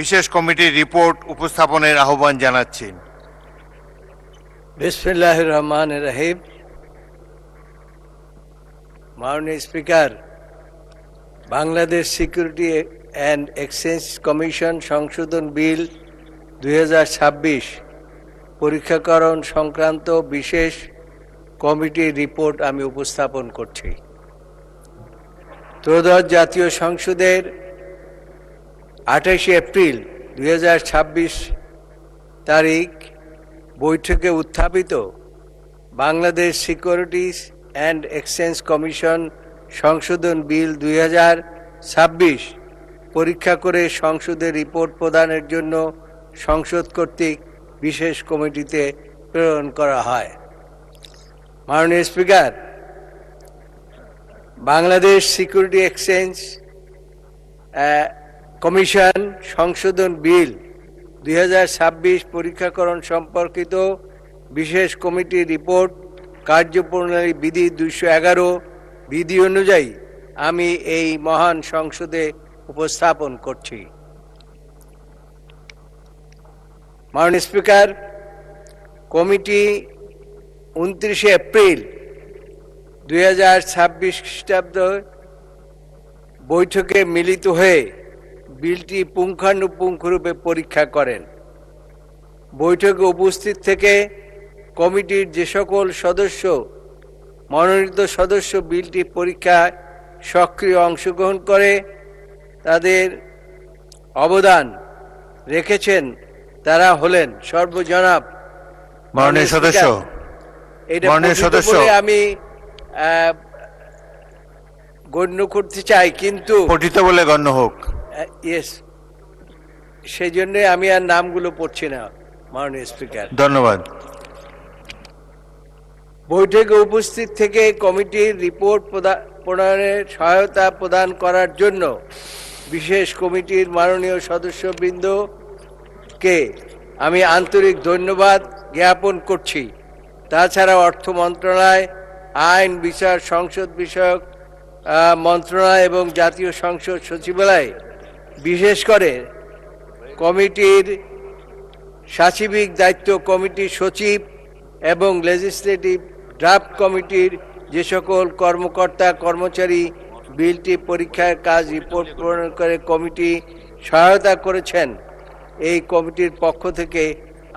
বিশেষ কমিটির রিপোর্ট উপস্থাপনের আহ্বান জানাচ্ছি। বিসমিল্লাহির রহমানির রহিম। মাননীয় speaker, Bangladesh security and exchange commission সংশোধন বিল ২০২৬ পরীক্ষাকরণ সংক্রান্ত বিশেষ কমিটির রিপোর্ট আমি উপস্থাপন করছি। ত্রয়োদশ জাতীয় সংসদের ২৮শে এপ্রিল ২০২৬ তারিখ বৈঠকে উত্থাপিত Bangladesh securities and exchange commission সংশোধন বিল ২০২৬ পরীক্ষা করে সংসদে রিপোর্ট প্রদানের জন্য সংসদ কর্তৃক বিশেষ কমিটিতে প্রেরণ করা হয়। মাননীয় speaker, Bangladesh security exchange commission সংশোধন বিল ২০২৬ পরীক্ষাকরণ সম্পর্কিত বিশেষ কমিটির রিপোর্ট কার্যপ্রণালী বিধি ২১১ বিধি অনুযায়ী আমি এই মহান সংসদে উপস্থাপন করছি। মাননীয় স্পিকার, কমিটি ২৯শে এপ্রিল ২০২৬ খ্রিস্টাব্দ বৈঠকে মিলিত হয়ে বিলটি পুঙ্খানুপুঙ্খরূপে পরীক্ষা করেন। বৈঠকে উপস্থিত থেকে কমিটির যে সকল সদস্য মনোনীত সদস্য বিলটি পরীক্ষায় সক্রিয় অংশগ্রহণ করে তাদের অবদান রেখেছেন তারা হলেন সর্বজনাব মাননীয় সদস্য, আমি গণ্য করতে চাই, কিন্তু পঠিত বলে গণ্য হোক। ইয়েস, সেই জন্য আমি আর নামগুলো পড়ছি না। মাননীয় স্পিকার, ধন্যবাদ। বৈঠকে উপস্থিত থেকে কমিটির রিপোর্ট প্রণয়নের সহায়তা প্রদান করার জন্য বিশেষ কমিটির মাননীয় সদস্যবৃন্দকে আমি আন্তরিক ধন্যবাদ জ্ঞাপন করছি। তাছাড়া অর্থ মন্ত্রণালয়, আইন, বিচার, সংসদ বিষয়ক মন্ত্রণালয় এবং জাতীয় সংসদ সচিবালয়, বিশেষ করে কমিটির সাচিবিক দায়িত্ব কমিটির সচিব এবং লেজিসলেটিভ ড্রাফট কমিটির যে সকল কর্মকর্তা কর্মচারী বিলটি পরীক্ষার কাজ রিপোর্ট প্রণয়ন করে কমিটি সহায়তা করেছেন, এই কমিটির পক্ষ থেকে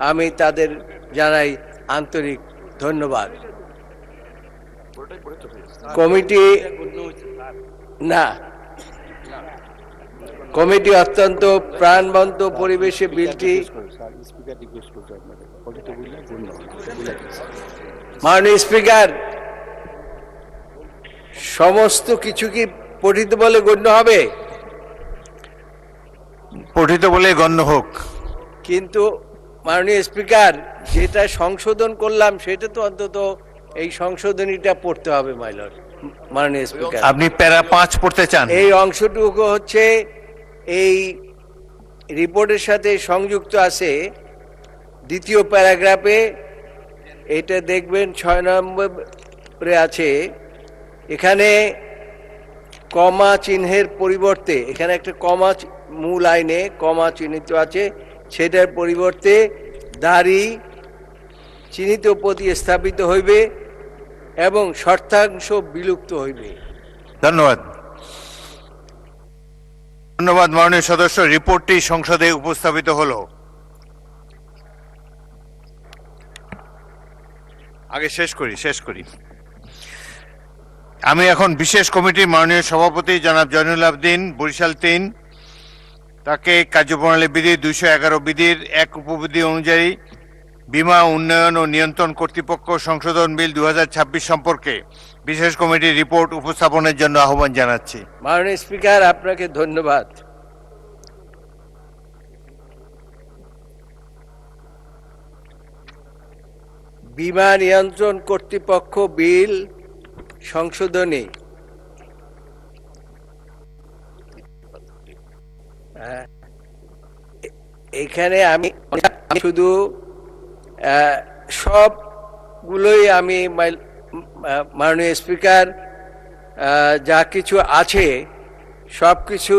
আমি তাদের জানাই আন্তরিক ধন্যবাদ। কমিটি অত্যন্ত প্রাণবন্ত পরিবেশে বিলটি মাননীয় স্পিকার, সমস্ত কিছু কি পঠিত বলে গণ্য হবে? পঠিত বলে গণ্য হোক। কিন্তু মাননীয় স্পিকার, যেটা সংশোধন করলাম সেটা তো অন্তত এই সংশোধনীটা পড়তে হবে। মাননীয় স্পিকার, আপনি প্যারা ৫ পড়তে চান? এই অংশটুকু হচ্ছে এই রিপোর্টের সাথে সংযুক্ত আছে দ্বিতীয় প্যারাগ্রাফে, এটা দেখবেন ৬ নম্বরে আছে। এখানে কমা চিহ্নের পরিবর্তে, এখানে একটা কমা মূল আইনে কমা চিহ্নিত আছে, সেটার পরিবর্তে দাড়ি চিহ্নিত প্রতিস্থাপিত হইবে এবং শর্তাংশ বিলুপ্ত হইবে। ধন্যবাদ। ধন্যবাদ মাননীয় সদস্য। রিপোর্টটি সংসদে উপস্থাপিত হলো। আগে শেষ করি। আমি এখন বিশেষ কমিটির মাননীয় সভাপতি জনাব জয়নুল আবেদিন, বরিশাল ৩, তাকে কার্যপ্রণালী বিধি ২১১ বিধির ১ উপবিধি অনুযায়ী বীমা উন্নয়ন ও নিয়ন্ত্রণ কর্তৃপক্ষ সংশোধন বিল 2026 সম্পর্কে বিশেষ কমিটির রিপোর্ট উপস্থাপনের জন্য আহ্বান জানাচ্ছি। মাননীয় স্পিকার, আপনাকে ধন্যবাদ। বীমা নিয়ন্ত্রণ কর্তৃপক্ষ বিল সংশোধনী এখানে আমি শুধু সবগুলোই আমি মাননীয় স্পিকার যা কিছু আছে সব কিছু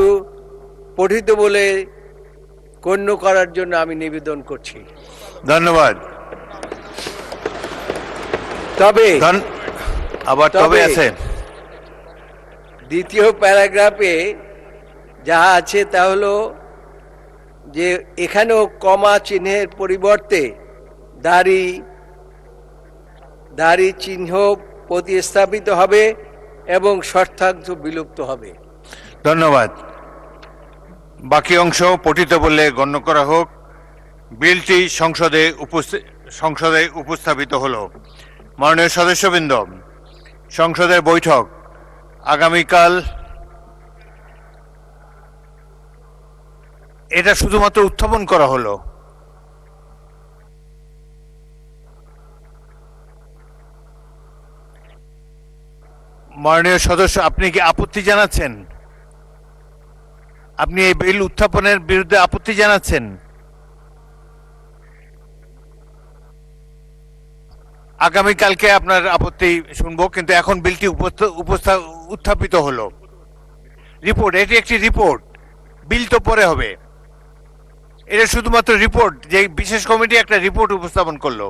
পঠিত বলে গণ্য করার জন্য আমি নিবেদন করছি। ধন্যবাদ। তবে আবার তবে আছে দ্বিতীয় প্যারাগ্রাফে যা আছে তা হলো যে এখানেও কমা চিহ্নের পরিবর্তে দাড়ি চিহ্ন প্রতিস্থাপিত হবে এবং শর্তাংশ বিলুপ্ত হবে। ধন্যবাদ। বাকি অংশ পঠিত বলে গণ্য করা হোক। বিলটি সংসদে উপস্থাপিত হলো। মাননীয় সদস্যবৃন্দ, সংসদের বৈঠক আগামীকাল। এটা শুধুমাত্র উত্থাপন করা হলো। মাননীয় সদস্য, আপনি কি আপত্তি জানাচ্ছেন? আপনি এই বিল উত্থাপনের বিরুদ্ধে আপত্তি জানাচ্ছেন? আগামীকালকে আপনার আপত্তি শুনবো, কিন্তু এখন বিলটি উত্থাপিত হলো। রিপোর্ট, এটি একটি রিপোর্ট, বিল তো পরে হবে। এটা শুধুমাত্র রিপোর্ট, যে বিশেষ কমিটি একটা রিপোর্ট উপস্থাপন করলো।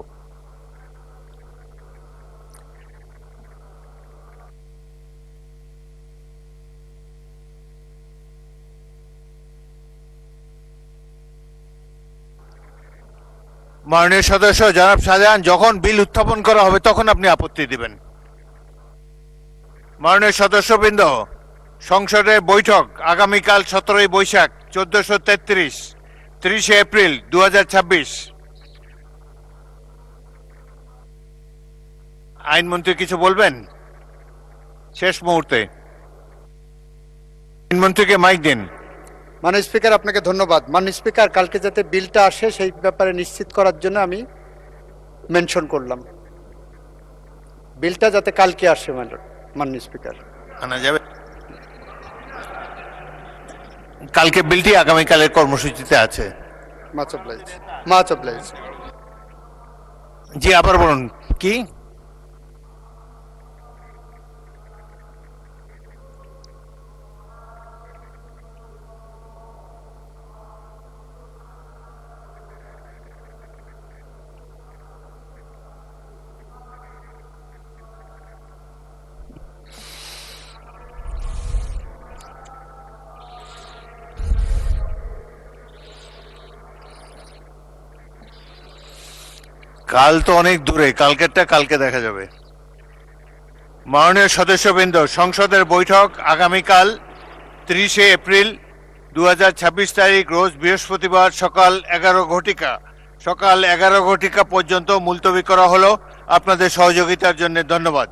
মাননীয় সদস্য জনাব শাহজাহান, যখন বিল উত্থাপন করা হবে তখন আপনি আপত্তি দিবেন। মাননীয় সদস্যবৃন্দ, সংসদের বৈঠক আগামীকাল 17 বৈশাখ 1433, 30 এপ্রিল 2026। আইনমন্ত্রী কিছু বলবেন শেষ মুহূর্তে? আইনমন্ত্রীকে মাইক দিন। মাননীয় স্পিকার, আপনাকে ধন্যবাদ। মাননীয় স্পিকার, কালকে যাতে বিলটা আসে সেই ব্যাপারে নিশ্চিত করার জন্য আমি মেনশন করলাম, বিলটা যাতে কালকে আসে। মাননীয় স্পিকার, আনা যাবে কালকে? বিলটি আগামীকালের কর্মসূচিতে আছে। Much oblige. জি, আবার বলুন কি? কাল তো অনেক দূরে, কালকেরটা কালকে দেখা যাবে। মাননীয় সদস্যবৃন্দ, সংসদের বৈঠক আগামীকাল 30 এপ্রিল 2026 তারিখ রোজ বৃহস্পতিবার সকাল 11 ঘটিকা পর্যন্ত মুলতবি করা হলো। আপনাদের সহযোগিতার জন্য ধন্যবাদ।